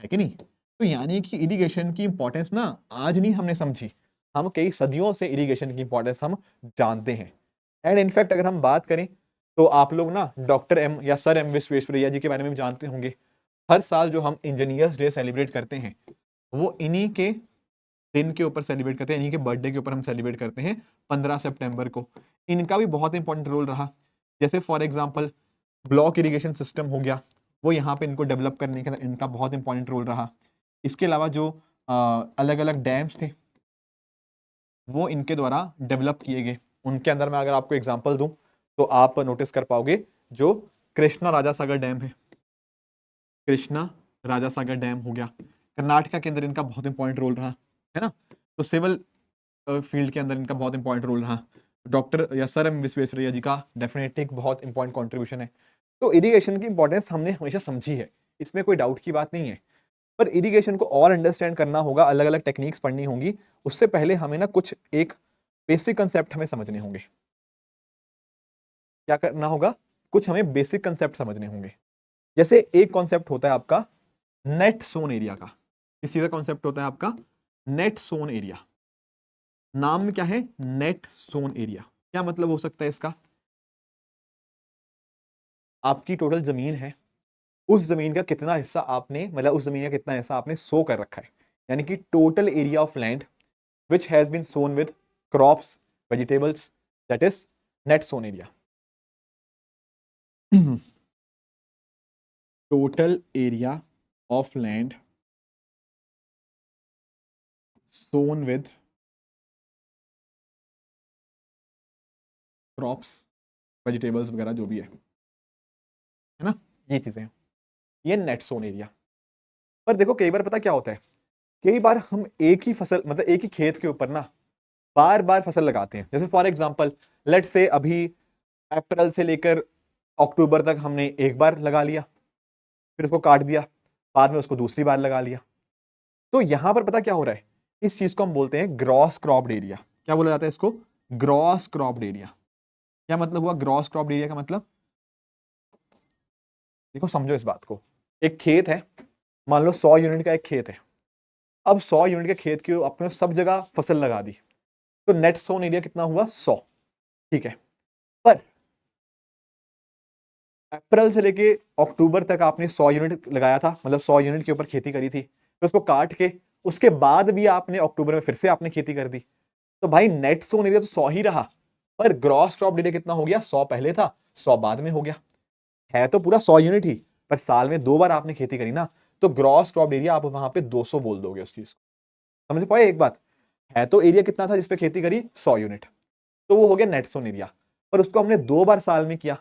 है कि नहीं? तो यानी कि इरिगेशन की इंपॉर्टेंस ना आज नहीं हमने समझी, हम कई सदियों से इरिगेशन की इंपॉर्टेंस हम जानते हैं। एंड इनफैक्ट अगर हम बात करें, तो आप लोग ना डॉक्टर एम या सर एम विश्वेश्वरैया जी के बारे में भी जानते होंगे। हर साल जो हम इंजीनियर्स डे सेलिब्रेट करते हैं, वो इन्हीं के दिन के ऊपर सेलिब्रेट करते हैं, इन्हीं के बर्थडे के ऊपर हम सेलिब्रेट करते हैं 15 सितंबर को। इनका भी बहुत इंपॉर्टेंट रोल रहा। जैसे for example block irrigation system हो गया, वो यहाँ पे इनको डेवलप करने के अंदर इनका बहुत इंपॉर्टेंट रोल रहा। इसके अलावा जो अलग अलग डैम्स थे, वो इनके द्वारा डेवलप किए गए। उनके अंदर मैं अगर आपको एग्जांपल दूं, तो आप नोटिस कर पाओगे, जो कृष्णा राजा सागर डैम है, कृष्णा राजा सागर डैम हो गया, कर्नाटका के अंदर इनका बहुत इंपॉर्टेंट रोल रहा, है ना। तो सिविल फील्ड के अंदर इनका बहुत इंपॉर्टेंट रोल रहा। डॉक्टर या सर एम विश्वेश्वरैया जी का डेफिनेटली एक बहुत इंपॉर्टेंट कॉन्ट्रीब्यूशन है। तो इरिगेशन की इंपॉर्टेंस हमने हमेशा समझी है, इसमें कोई डाउट की बात नहीं है। पर इरिगेशन को और अंडरस्टैंड करना होगा, अलग अलग टेक्निक्स पढ़नी होंगी। उससे पहले हमें ना कुछ एक बेसिक कंसेप्ट हमें समझने होंगे। क्या करना होगा? कुछ हमें बेसिक कंसेप्ट समझने होंगे। जैसे एक कॉन्सेप्ट होता है आपका नेट सोन एरिया का। इसी का कॉन्सेप्ट होता है आपका नेट सोन एरिया। नाम में क्या है? Net sown area. क्या मतलब हो सकता है इसका? आपकी टोटल जमीन है, उस जमीन का कितना हिस्सा आपने, मतलब उस जमीन का कितना हिस्सा आपने सो कर रखा है, यानी कि total area of land which has been sown with crops, vegetables, that is net sown area. Total area of land sown with crops, vegetables वगैरह जो भी है ना, ये चीजें, ये नेट सोन एरिया। पर देखो कई बार पता क्या होता है, कई बार हम एक ही फसल मतलब एक ही खेत के ऊपर ना बार बार फसल लगाते हैं। जैसे फॉर एग्जांपल लेट से अभी अप्रैल से लेकर अक्टूबर तक हमने एक बार लगा लिया, फिर उसको काट दिया, बाद में उसको दूसरी बार लगा लिया। तो यहां पर पता क्या हो रहा है, इस चीज को हम बोलते हैं ग्रॉस क्रॉप्ड एरिया। क्या बोला जाता है इसको? Gross cropped area. क्या मतलब हुआ ग्रॉस क्रॉप्ड एरिया का मतलब? देखो समझो इस बात को, एक खेत है, मान लो 100 यूनिट का एक खेत है। अब 100 यूनिट के खेत की अपने सब जगह फसल लगा दी, तो नेट सोन एरिया कितना हुआ? 100। ठीक है, पर अप्रैल से लेके अक्टूबर तक आपने 100 यूनिट लगाया था, मतलब 100 यूनिट के ऊपर खेती करी थी, फिर उसको काट के उसके बाद भी आपने अक्टूबर में फिर से आपने खेती कर दी, तो भाई नेट सोन एरिया तो 100 ही रहा, पर ग्रॉस क्रॉप एरिया कितना हो गया? 100 पहले था, 100 बाद में हो गया। है तो पूरा 100 यूनिट ही, पर साल में 2 बार आपने खेती करी ना, तो ग्रॉस क्रॉप एरिया आप वहां पे 200 बोल दोगे उस चीज को। समझ पाए एक बात? है तो एरिया कितना था जिसपे खेती करी? 100 यूनिट, तो वो हो गया नेट सोन एरिया, पर उसको हमने 2 बार साल में किया,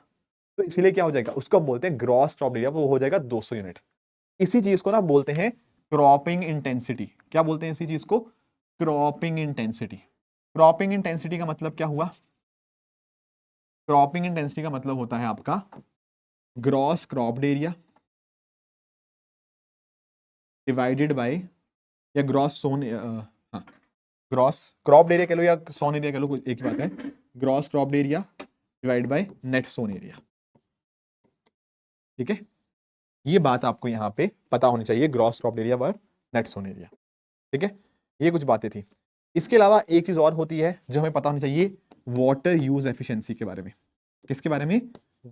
तो इसलिए क्या हो जाएगा, उसको हम बोलते हैं ग्रॉस क्रॉप एरिया, वो हो जाएगा 200 यूनिट। इसी चीज को ना बोलते हैं क्रॉपिंग इंटेंसिटी। क्या बोलते हैं इसी चीज को? Cropping intensity. क्रॉपिंग इंटेंसिटी का मतलब क्या हुआ? क्रॉपिंग इंटेंसिटी का मतलब होता है आपका gross cropped area divided by, या ग्रॉस सोन, हाँ, ग्रॉस क्रॉप्ड एरिया कह लो या सोन एरिया कह लो, एक ही बात है। Gross cropped area divide by net sown area. ठीक है, ये बात आपको यहां पे पता होनी चाहिए, ग्रॉस क्रॉप्ड एरिया वर नेट सोन एरिया। ठीक है, ये कुछ बातें थी। इसके अलावा एक चीज और होती है जो हमें पता होनी चाहिए, वाटर यूज एफिशिएंसी के बारे में। किसके बारे में?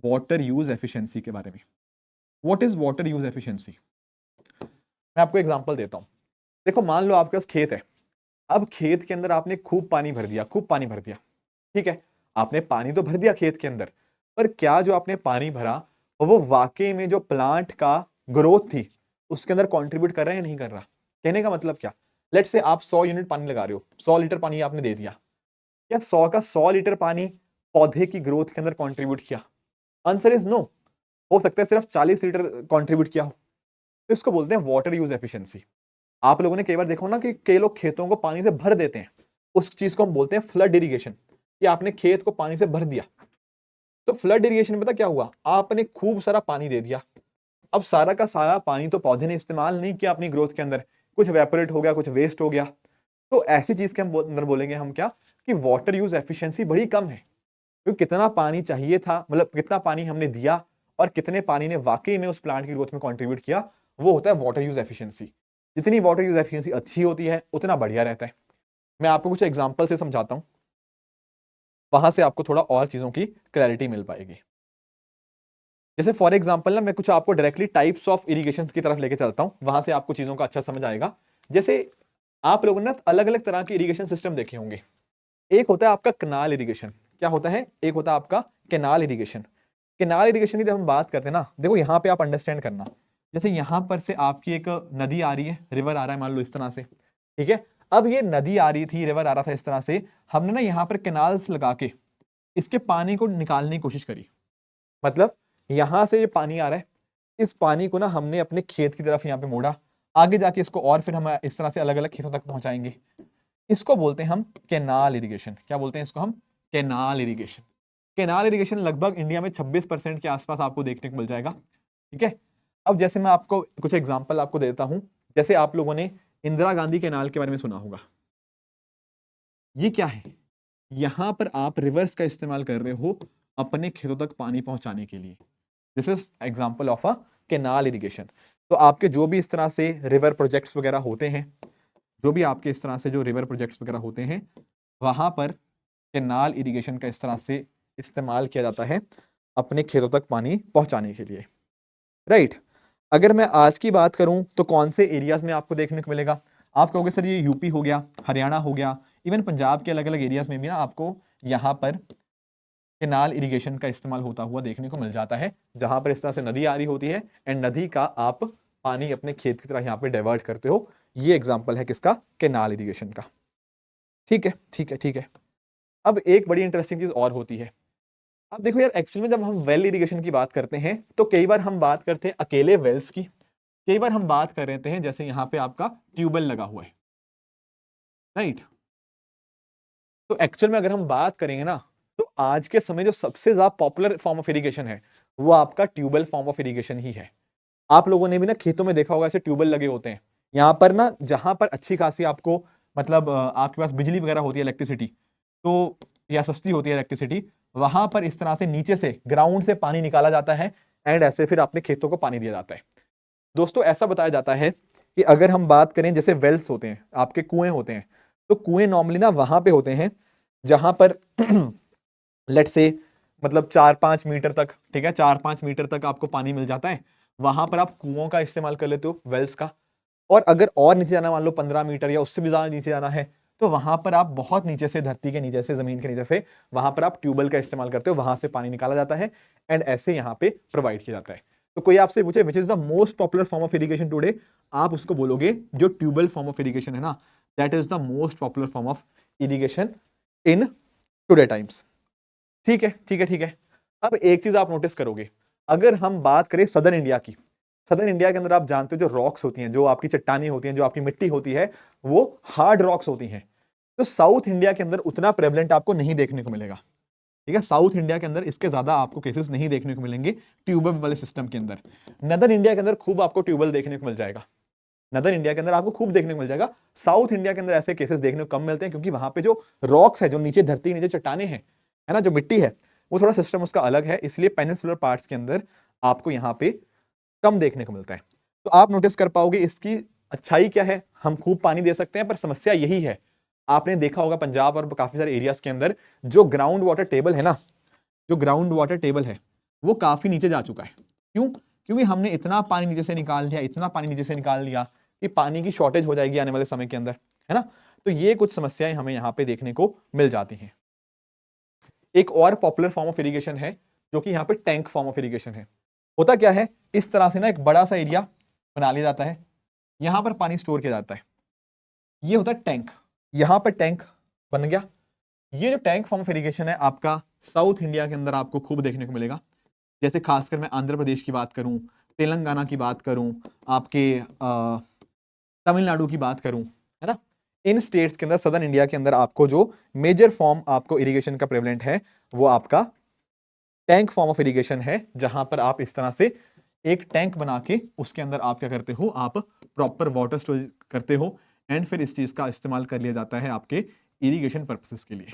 वाटर यूज एफिशिएंसी के बारे में। What is water use efficiency? मैं आपको एग्जांपल देता हूं। देखो मान लो आपके पास खेत है, अब खेत के अंदर आपने खूब पानी भर दिया, खूब पानी भर दिया। ठीक है, आपने पानी तो भर दिया खेत के अंदर, पर क्या जो आपने पानी भरा वो वाकई में जो प्लांट का ग्रोथ थी उसके अंदर कंट्रीब्यूट कर रहा है या नहीं कर रहा? कहने का मतलब क्या, लेट से आप 100 यूनिट पानी लगा रहे हो, 100 लीटर पानी आपने दे दिया, क्या 100 का 100 लीटर पानी पौधे की ग्रोथ के अंदर कंट्रीब्यूट किया? Answer is no. हो सकता है सिर्फ 40 लीटर कंट्रीब्यूट किया हो। तो इसको बोलते हैं वाटर यूज एफिशिएंसी। आप लोगों ने कई बार देखा हो ना कि कई लोग खेतों को पानी से भर देते हैं, उस चीज को हम बोलते हैं फ्लड इरिगेशन, कि आपने खेत को पानी से भर दिया। तो फ्लड इरिगेशन में पता क्या हुआ, आपने खूब सारा पानी दे दिया, अब सारा का सारा पानी तो पौधे ने इस्तेमाल नहीं किया अपनी ग्रोथ के अंदर, कुछ वेपोरेट हो गया, कुछ वेस्ट हो गया। तो ऐसी चीज के हम अंदर बोलेंगे हम क्या, कि वाटर यूज एफिशिएंसी बड़ी कम है, क्योंकि कितना पानी चाहिए था, मतलब कितना पानी हमने दिया और कितने पानी ने वाकई में उस प्लांट की ग्रोथ में कंट्रीब्यूट किया, वो होता है वाटर यूज एफिशिएंसी। जितनी वाटर यूज एफिशिएंसी अच्छी होती है उतना बढ़िया रहता है। मैं आपको कुछ एग्जांपल से समझाता हूं, वहां से आपको थोड़ा और चीजों की क्लैरिटी मिल पाएगी। जैसे फॉर एग्जांपल ना मैं कुछ आपको डायरेक्टली टाइप्स ऑफ इरिगेशन की तरफ लेके चलता हूं, वहां से आपको चीजों का अच्छा समझ आएगा। जैसे आप लोगों ने अलग अलग तरह के इरिगेशन सिस्टम देखे होंगे। एक होता है आपका कैनाल इरिगेशन। क्या होता है? एक होता है आपका कैनाल इरिगेशन। कैनाल इरिगेशन की जब हम बात करते हैं ना, देखो यहाँ पे आप अंडरस्टैंड करना, जैसे यहाँ पर से आपकी एक नदी आ रही है, रिवर आ रहा है, मान लो इस तरह से। ठीक है, अब ये नदी आ रही थी, रिवर आ रहा था इस तरह से, हमने ना यहाँ पर कैनाल्स लगा के इसके पानी को निकालने की कोशिश करी। मतलब यहां से ये पानी आ रहा है, इस पानी को ना हमने अपने खेत की तरफ यहाँ पे मोड़ा, आगे जाके इसको और फिर हम इस तरह से अलग अलग खेतों तक पहुंचाएंगे। इसको बोलते हैं हम कैनाल इरिगेशन। क्या बोलते हैं इसको हम? Canal irrigation. कैनाल इरिगेशन लगभग इंडिया में 26% के आसपास आपको देखने को मिल जाएगा। ठीक है, अब जैसे मैं आपको कुछ एग्जांपल आपको देता हूं, जैसे आप लोगों ने इंदिरा गांधी कैनाल के बारे में सुना होगा। ये क्या है? यहां पर आप रिवर्स का इस्तेमाल कर रहे हो अपने खेतों तक पानी पहुंचाने के लिए। This is example of a canal irrigation. तो आपके जो भी इस तरह से रिवर प्रोजेक्ट्स वगैरह होते हैं, जो भी आपके इस तरह से जो रिवर प्रोजेक्ट्स वगैरह होते हैं, वहां पर कैनाल इरिगेशन का इस तरह से इस्तेमाल किया जाता है अपने खेतों तक पानी पहुंचाने के लिए। राइट, अगर मैं आज की बात करूं तो कौन से एरियाज में आपको देखने को मिलेगा? आप कहोगे सर ये यूपी हो गया, हरियाणा हो गया, इवन पंजाब के अलग अलग एरियाज में भी ना आपको यहाँ पर कैनाल इरिगेशन का इस्तेमाल होता हुआ देखने को मिल जाता है, जहां पर इस तरह से नदी आ रही होती है एंड नदी का आप पानी अपने खेत की तरह यहाँ पे डाइवर्ट करते हो। ये एग्जाम्पल है किसका? कैनाल इरिगेशन का। ठीक है, ठीक है, ठीक है। अब एक बड़ी इंटरेस्टिंग चीज और होती है, अब देखो यार, एक्चुअल में जब हम वेल इरिगेशन की बात करते हैं तो कई बार हम बात करते हैं अकेले वेल्स की, कई बार हम बात कर रहे हैं जैसे यहाँ पे आपका ट्यूबवेल लगा हुआ है, राइट। तो एक्चुअल में अगर हम बात करेंगे ना, तो आज के समय जो सबसे ज्यादा पॉपुलर फॉर्म ऑफ इरिगेशन है वो आपका ट्यूबवेल फॉर्म ऑफ इरिगेशन ही है। आप लोगों ने भी ना खेतों में देखा होगा ऐसे ट्यूबवेल लगे होते हैं, यहाँ पर ना जहां पर अच्छी खासी आपको मतलब आपके पास बिजली वगैरह होती है, इलेक्ट्रिसिटी, तो या सस्ती होती है इलेक्ट्रिसिटी, वहां पर इस तरह से नीचे से ग्राउंड से पानी निकाला जाता है एंड ऐसे फिर अपने खेतों को पानी दिया जाता है। दोस्तों ऐसा बताया जाता है कि अगर हम बात करें जैसे वेल्स होते हैं, आपके कुएं होते हैं, तो कुएं नॉर्मली ना वहां पे होते हैं जहां पर लेट से मतलब 4-5 मीटर तक, ठीक है, 4-5 मीटर तक आपको पानी मिल जाता है, वहां पर आप कुओं का इस्तेमाल कर लेते हो, वेल्स का। और अगर और नीचे जाना, मान लो 15 मीटर या उससे भी ज्यादा नीचे जाना है, तो वहां पर आप बहुत नीचे से, धरती के नीचे से, जमीन के नीचे से, वहां पर आप ट्यूबवेल का इस्तेमाल करते हो, वहां से पानी निकाला जाता है एंड ऐसे यहाँ पे प्रोवाइड किया जाता है। तो कोई आपसे पूछे which is the most popular form of irrigation today, आप उसको बोलोगे जो ट्यूबवेल फॉर्म ऑफ इरिगेशन है ना, that is the most popular form of irrigation in today times. ठीक है, ठीक है, ठीक है। अब एक चीज आप नोटिस करोगे, अगर हम बात करें सदर्न इंडिया की, सदर्न इंडिया के अंदर आप जानते हो जो रॉक्स होती हैं, जो आपकी चट्टानी होती हैं, जो आपकी मिट्टी होती है, वो हार्ड रॉक्स होती हैं। तो साउथ इंडिया के अंदर उतना प्रेवलेंट आपको नहीं देखने को मिलेगा, ठीक है, साउथ इंडिया के अंदर इसके ज्यादा आपको केसेस नहीं देखने को मिलेंगे ट्यूबवेल वाले सिस्टम के अंदर। नदर्न इंडिया के अंदर खूब आपको ट्यूबवेल देखने को मिल जाएगा, नदर्न इंडिया के अंदर आपको खूब देखने को मिल जाएगा। साउथ इंडिया के अंदर ऐसे केसेस देखने को कम मिलते हैं, क्योंकि वहां पे जो रॉक्स है, जो नीचे धरती नीचे चट्टाने हैं, है ना, जो मिट्टी है, वो थोड़ा सिस्टम उसका अलग है, इसलिए पेनिनसुलर पार्ट्स के अंदर आपको यहाँ पे कम देखने को मिलता है। तो आप नोटिस कर पाओगे इसकी अच्छाई क्या है, हम खूब पानी दे सकते हैं, पर समस्या यही है, आपने देखा होगा पंजाब और काफी सारे एरियाज के अंदर जो ग्राउंड वाटर टेबल है ना, जो ग्राउंड वाटर टेबल है वो काफी नीचे जा चुका है। क्यों? क्योंकि हमने इतना पानी नीचे से निकाल लिया, इतना पानी नीचे से निकाल लिया कि पानी की शॉर्टेज हो जाएगी आने वाले समय के अंदर, है ना। तो ये कुछ समस्याएं हमें यहाँ पे देखने को मिल जाती हैं। एक और पॉपुलर फॉर्म ऑफ इरिगेशन है जो कि यहाँ पे टैंक फॉर्म ऑफ इरिगेशन है। होता क्या है, इस तरह से ना एक बड़ा सा एरिया बना लिया जाता है, यहां पर पानी स्टोर किया जाता है, ये होता है टैंक। यहां पर टैंक बन गया। ये जो टैंक फॉर्म ऑफ इरिगेशन है आपका साउथ इंडिया के अंदर आपको खूब देखने को मिलेगा। जैसे खासकर मैं आंध्र प्रदेश की बात करूं, तेलंगाना की बात करूं, आपके तमिलनाडु की बात करूं, है ना, इन स्टेट्स के अंदर, सदर्न इंडिया के अंदर आपको जो मेजर फॉर्म आपको इरिगेशन का प्रेवलेंट है वो आपका टैंक फॉर्म ऑफ इरिगेशन है, जहां पर आप इस तरह से एक टैंक बना के उसके अंदर आप क्या करते हो, आप प्रॉपर वाटर स्टोरेज करते हो एंड फिर इस चीज का इस्तेमाल कर लिया जाता है आपके इरिगेशन पर्पसेस के लिए।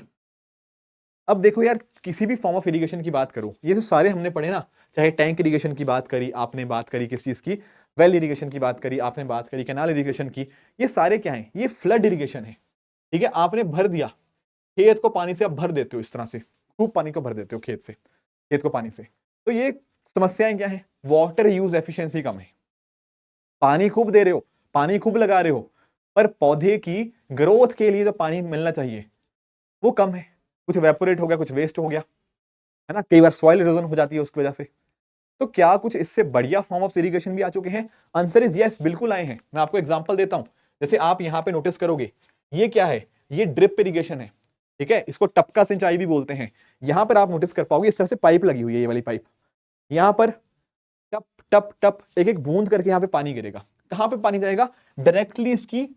अब देखो यार, किसी भी फॉर्म ऑफ इरिगेशन की बात करूं, ये तो सारे हमने पढ़े ना, चाहे टैंक इरिगेशन की बात करी आपने, बात करी किस चीज की, वेल इरिगेशन की बात करी आपने, बात करी कैनाल इरिगेशन की, ये सारे क्या हैं, ये फ्लड इरिगेशन है। ठीक है, आपने भर दिया खेत को पानी से, आप भर देते हो इस तरह से, खूब पानी को भर देते हो खेत से, खेत को पानी से। तो ये समस्याएं क्या है, वाटर यूज एफिशिएंसी कम है, पानी खूब दे रहे हो, पानी खूब लगा रहे हो, पर पौधे की ग्रोथ के लिए जो पानी मिलना चाहिए वो कम है, कुछ वेपोरेट हो गया, कुछ वेस्ट हो गया, है ना, कई बार सॉइल इरोजन हो जाती है उसकी वजह से। तो क्या कुछ इससे बढ़िया फॉर्म ऑफ इरिगेशन भी आ चुके हैं? आंसर इज यस, बिल्कुल आए हैं। मैं आपको एग्जांपल देता हूं, जैसे आप यहां पे नोटिस करोगे, ये क्या है, ये ड्रिप इरिगेशन है, ठीक है, इसको टपका सिंचाई भी बोलते हैं। यहां पर आप नोटिस कर पाओगे इस तरह से पाइप लगी हुई है, ये वाली पाइप, यहां पर टप टप टप एक एक बूंद करके यहां पे पानी गिरेगा। कहां पे पानी जाएगा? डायरेक्टली इसकी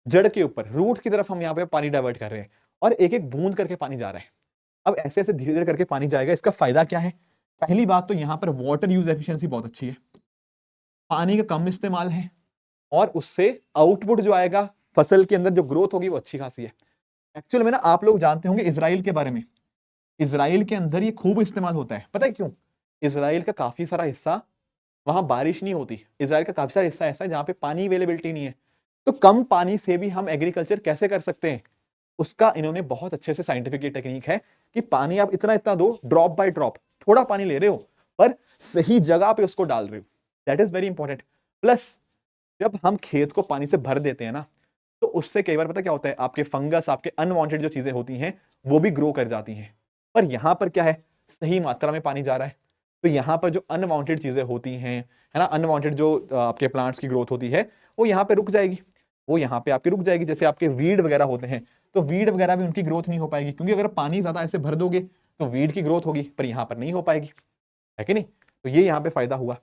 जड़ के ऊपर, रूट की तरफ हम यहाँ पे पानी डाइवर्ट कर रहे हैं, और एक एक बूंद करके पानी जा रहा है। अब ऐसे ऐसे धीरे धीरे करके पानी जाएगा, इसका फायदा क्या है? पहली बात तो यहाँ पर वाटर यूज एफिशिएंसी बहुत अच्छी है, पानी का कम इस्तेमाल है, और उससे आउटपुट जो आएगा, फसल के अंदर जो ग्रोथ होगी वो अच्छी खासी है। एक्चुअल में ना आप लोग जानते होंगे इसराइल के बारे में, इसराइल के अंदर ये खूब इस्तेमाल होता है, पता है क्यों? इसराइल का काफी सारा हिस्सा, वहां बारिश नहीं होती, इसराइल का काफी सारा हिस्सा ऐसा है जहां पे पानी अवेलेबिलिटी नहीं है। तो कम पानी से भी हम एग्रीकल्चर कैसे कर सकते हैं, उसका इन्होंने बहुत अच्छे से साइंटिफिक टेक्निक है कि पानी आप इतना इतना दो, ड्रॉप बाय ड्रॉप, थोड़ा पानी ले रहे हो पर सही जगह पे उसको डाल रहे हो, that is very important. Plus जब हम खेत को पानी से भर देते हैं ना, तो उससे कई बार पता क्या होता है, आपके फंगस, आपके अनवांटेड जो चीजें होती हैं वो भी ग्रो कर जाती हैं। पर यहां पर क्या है, सही मात्रा में पानी जा रहा है, तो यहां पर जो अनवांटेड चीजें होती हैं, है ना, अनवांटेड जो आपके प्लांट्स की ग्रोथ होती है वो यहाँ पे रुक जाएगी, वो यहाँ पे आपकी रुक जाएगी। जैसे आपके वीड वगैरह होते हैं, तो वीड वगैरह भी उनकी ग्रोथ नहीं हो पाएगी, क्योंकि अगर पानी ज्यादा ऐसे भर दोगे तो वीट की ग्रोथ होगी, पर यहाँ पर नहीं हो पाएगी, है कि नहीं। तो ये यहाँ पे फायदा हुआ,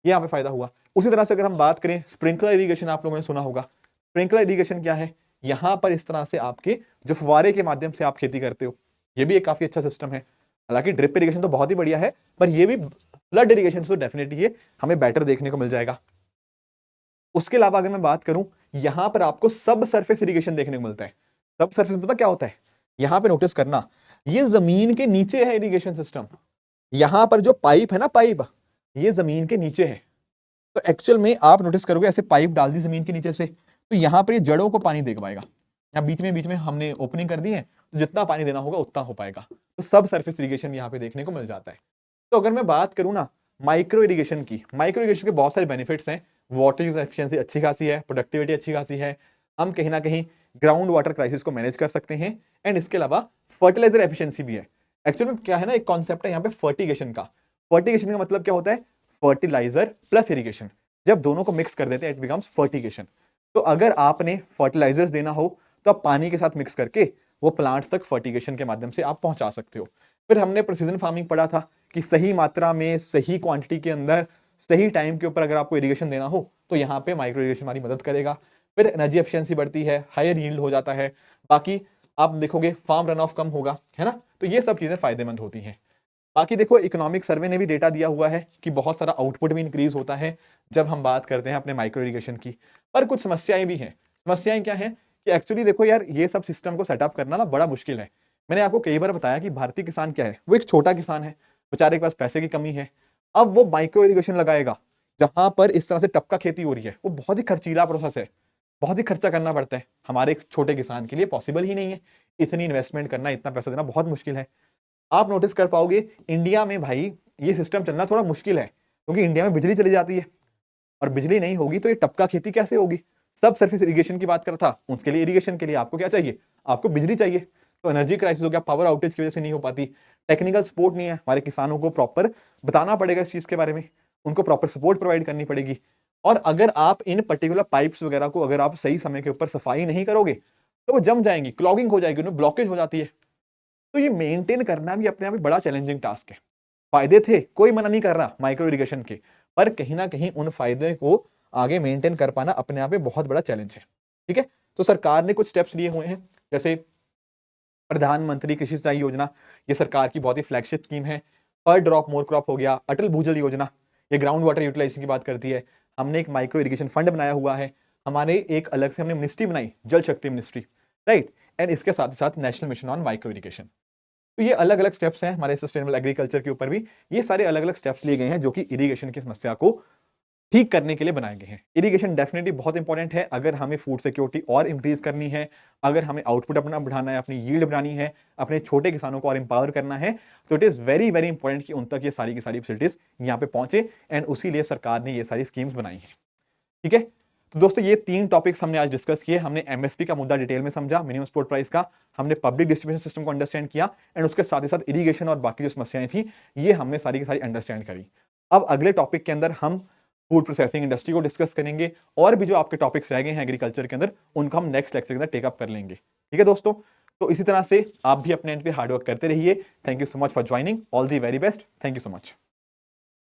ये यहाँ पे फायदा हुआ। उसी तरह से अगर हम बात करें स्प्रिंकलर इरिगेशन, आप लोगों ने सुना होगा। स्प्रिंकलर इरिगेशन क्या है, यहाँ पर इस तरह से आपके जो फुवारे के माध्यम से आप खेती करते हो, ये भी एक काफी अच्छा सिस्टम है। हालांकि ड्रिप इरिगेशन तो बहुत ही बढ़िया है, पर ये भी फ्लड इरिगेशन तो डेफिनेटली ये हमें बेटर देखने को मिल जाएगा। उसके अलावा अगर मैं बात करूं, यहां पर आपको सब सरफेस इरिगेशन देखने को मिलता है। सब सरफेस पता क्या होता है, यहां पे नोटिस करना, ये जमीन के नीचे है इरिगेशन सिस्टम। यहां पर जो पाइप है ना, पाइप ये जमीन के नीचे है। तो एक्चुअल में आप नोटिस करोगे ऐसे पाइप डाल दी जमीन के नीचे से, तो यहां पर ये जड़ों को पानी दे पाएगा। यहाँ बीच में हमने ओपनिंग कर दी है, तो जितना पानी देना होगा उतना हो पाएगा। तो सब सरफेस इरिगेशन यहाँ पे देखने को मिल जाता है। तो अगर मैं बात करूं ना माइक्रो इरिगेशन की, माइक्रो इरिगेशन के बहुत सारे बेनिफिट्स हैं। वाटर यूज एफिशिएंसी अच्छी खासी है, प्रोडक्टिविटी अच्छी खासी है, हम कहीं ना कहीं ग्राउंड वाटर क्राइसिस को मैनेज कर सकते हैं, एंड इसके अलावा फर्टिलाइजर एफिशिएंसी भी है। एक्चुअली में क्या है ना, एक कॉन्सेप्ट है यहाँ पे फर्टिगेशन का। फर्टिगेशन का मतलब क्या होता है, फर्टिलाइजर प्लस इरिगेशन, जब दोनों को मिक्स कर देते हैं इट बिकम्स फर्टिगेशन। तो अगर आपने फर्टिलाइजर्स देना हो तो आप पानी के साथ मिक्स करके वो प्लांट्स तक फर्टिगेशन के माध्यम से आप पहुंचा सकते हो। फिर हमने प्रिसीजन फार्मिंग पढ़ा था कि सही मात्रा में, सही क्वांटिटी के अंदर, सही टाइम के ऊपर अगर आपको इरिगेशन देना हो तो यहाँ पे माइक्रो इरिगेशन हमारी मदद करेगा। फिर एनर्जी एफिशिएंसी बढ़ती है, हायर यील्ड हो जाता है, बाकी आप देखोगे फार्म रन ऑफ कम होगा, है ना। तो ये सब चीजें फायदेमंद होती हैं। बाकी देखो इकोनॉमिक सर्वे ने भी डेटा दिया हुआ है कि बहुत सारा आउटपुट भी इंक्रीज होता है जब हम बात करते हैं अपने माइक्रो इरिगेशन की। पर कुछ समस्याएं भी हैं। समस्याएं क्या हैं कि एक्चुअली देखो यार, ये सब सिस्टम को सेटअप करना ना बड़ा मुश्किल है। मैंने आपको कई बार बताया कि भारतीय किसान क्या है, वो एक छोटा किसान है, बेचारे के पास पैसे की कमी है। अब वो माइक्रो इरिगेशन लगाएगा जहां पर इस तरह से टपका खेती हो रही है, वो बहुत ही खर्चीला प्रोसेस है, बहुत ही खर्चा करना पड़ता है। हमारे एक छोटे किसान के लिए पॉसिबल ही नहीं है, इतनी इन्वेस्टमेंट करना, इतना पैसा देना बहुत मुश्किल है। आप नोटिस कर पाओगे इंडिया में भाई ये सिस्टम चलना थोड़ा मुश्किल है, क्योंकि इंडिया में बिजली चली जाती है, और बिजली नहीं होगी तो ये टपका खेती कैसे होगी। सब सरफेस इरिगेशन की बात कर रहा था, उसके लिए इरिगेशन के लिए आपको क्या चाहिए, आपको बिजली चाहिए। तो एनर्जी क्राइसिस हो गया, पावर आउटेज की वजह से नहीं हो पाती। टेक्निकल सपोर्ट नहीं है, हमारे किसानों को प्रॉपर बताना पड़ेगा इस चीज के बारे में, उनको प्रॉपर सपोर्ट प्रोवाइड करनी पड़ेगी। और अगर आप इन पर्टिकुलर पाइप्स वगैरह को अगर आप सही समय के ऊपर सफाई नहीं करोगे तो वो जम जाएंगी, क्लॉगिंग हो जाएगी, उन्हें ब्लॉकेज हो जाती है। तो ये मेंटेन करना भी अपने आप में बड़ा चैलेंजिंग टास्क है। फायदे थे, कोई मना नहीं कर रहा माइक्रो इरिगेशन के, पर कहीं ना कहीं उन फायदे को आगे मेंटेन कर पाना अपने आप में बहुत बड़ा चैलेंज है। ठीक है, तो सरकार ने कुछ स्टेप्स लिए हुए हैं, जैसे प्रधानमंत्री कृषि सिंचाई योजना, ये सरकार की बहुत ही फ्लैगशिप स्कीम है। पर ड्रॉप मोर क्रॉप हो गया, अटल भूजल योजना, ये ग्राउंड वाटर यूटिलाइजेशन की बात करती है। हमने एक माइक्रो इरिगेशन फंड बनाया हुआ है, हमारे एक अलग से हमने मिनिस्ट्री बनाई, जल शक्ति मिनिस्ट्री, राइट। एंड इसके साथ साथ national mission on micro irrigation. तो ये अलग अलग स्टेप्स हैं हमारे सस्टेनेबल एग्रीकल्चर के ऊपर भी, ये सारे अलग अलग स्टेप्स लिए गए हैं जो कि इरिगेशन की समस्या को ठीक करने के लिए बनाए गए हैं। इरिगेशन डेफिनेटली बहुत इंपॉर्टेंट है अगर हमें फूड सिक्योरिटी और इंक्रीज करनी है, अगर हमें आउटपुट अपना बढ़ाना है, अपनी यील्ड बढ़ानी है, अपने छोटे किसानों को और इंपावर करना है, तो it is very very important कि उन तक ये सारी की सारी फैसिलिटीज यहाँ पे पहुंचे, एंड उसी लिए सरकार ने ये सारी स्कीम्स बनाई है। ठीक है, तो दोस्तों ये 3 टॉपिक्स हमने आज डिस्कस किए। हमने एमएसपी का मुद्दा डिटेल में समझा, मिनिमम सपोर्ट प्राइस का, हमने पब्लिक डिस्ट्रीब्यूशन सिस्टम को अंडरस्टैंड किया, एंड उसके साथ ही साथ इरिगेशन और बाकी जो समस्याएं थी ये हमने सारी की सारी अंडरस्टैंड करी। अब अगले टॉपिक के अंदर हम फूड प्रोसेसिंग इंडस्ट्री को डिस्कस करेंगे, और भी जो आपके टॉपिक्स रह गए हैं एग्रीकल्चर के अंदर उनको हम नेक्स्ट लेक्चर के अंदर टेकअप कर लेंगे। ठीक है दोस्तों, तो इसी तरह से आप भी अपने एंड पे हार्डवर्क करते रहिए। Thank you so much for joining, all the very best, thank you so much.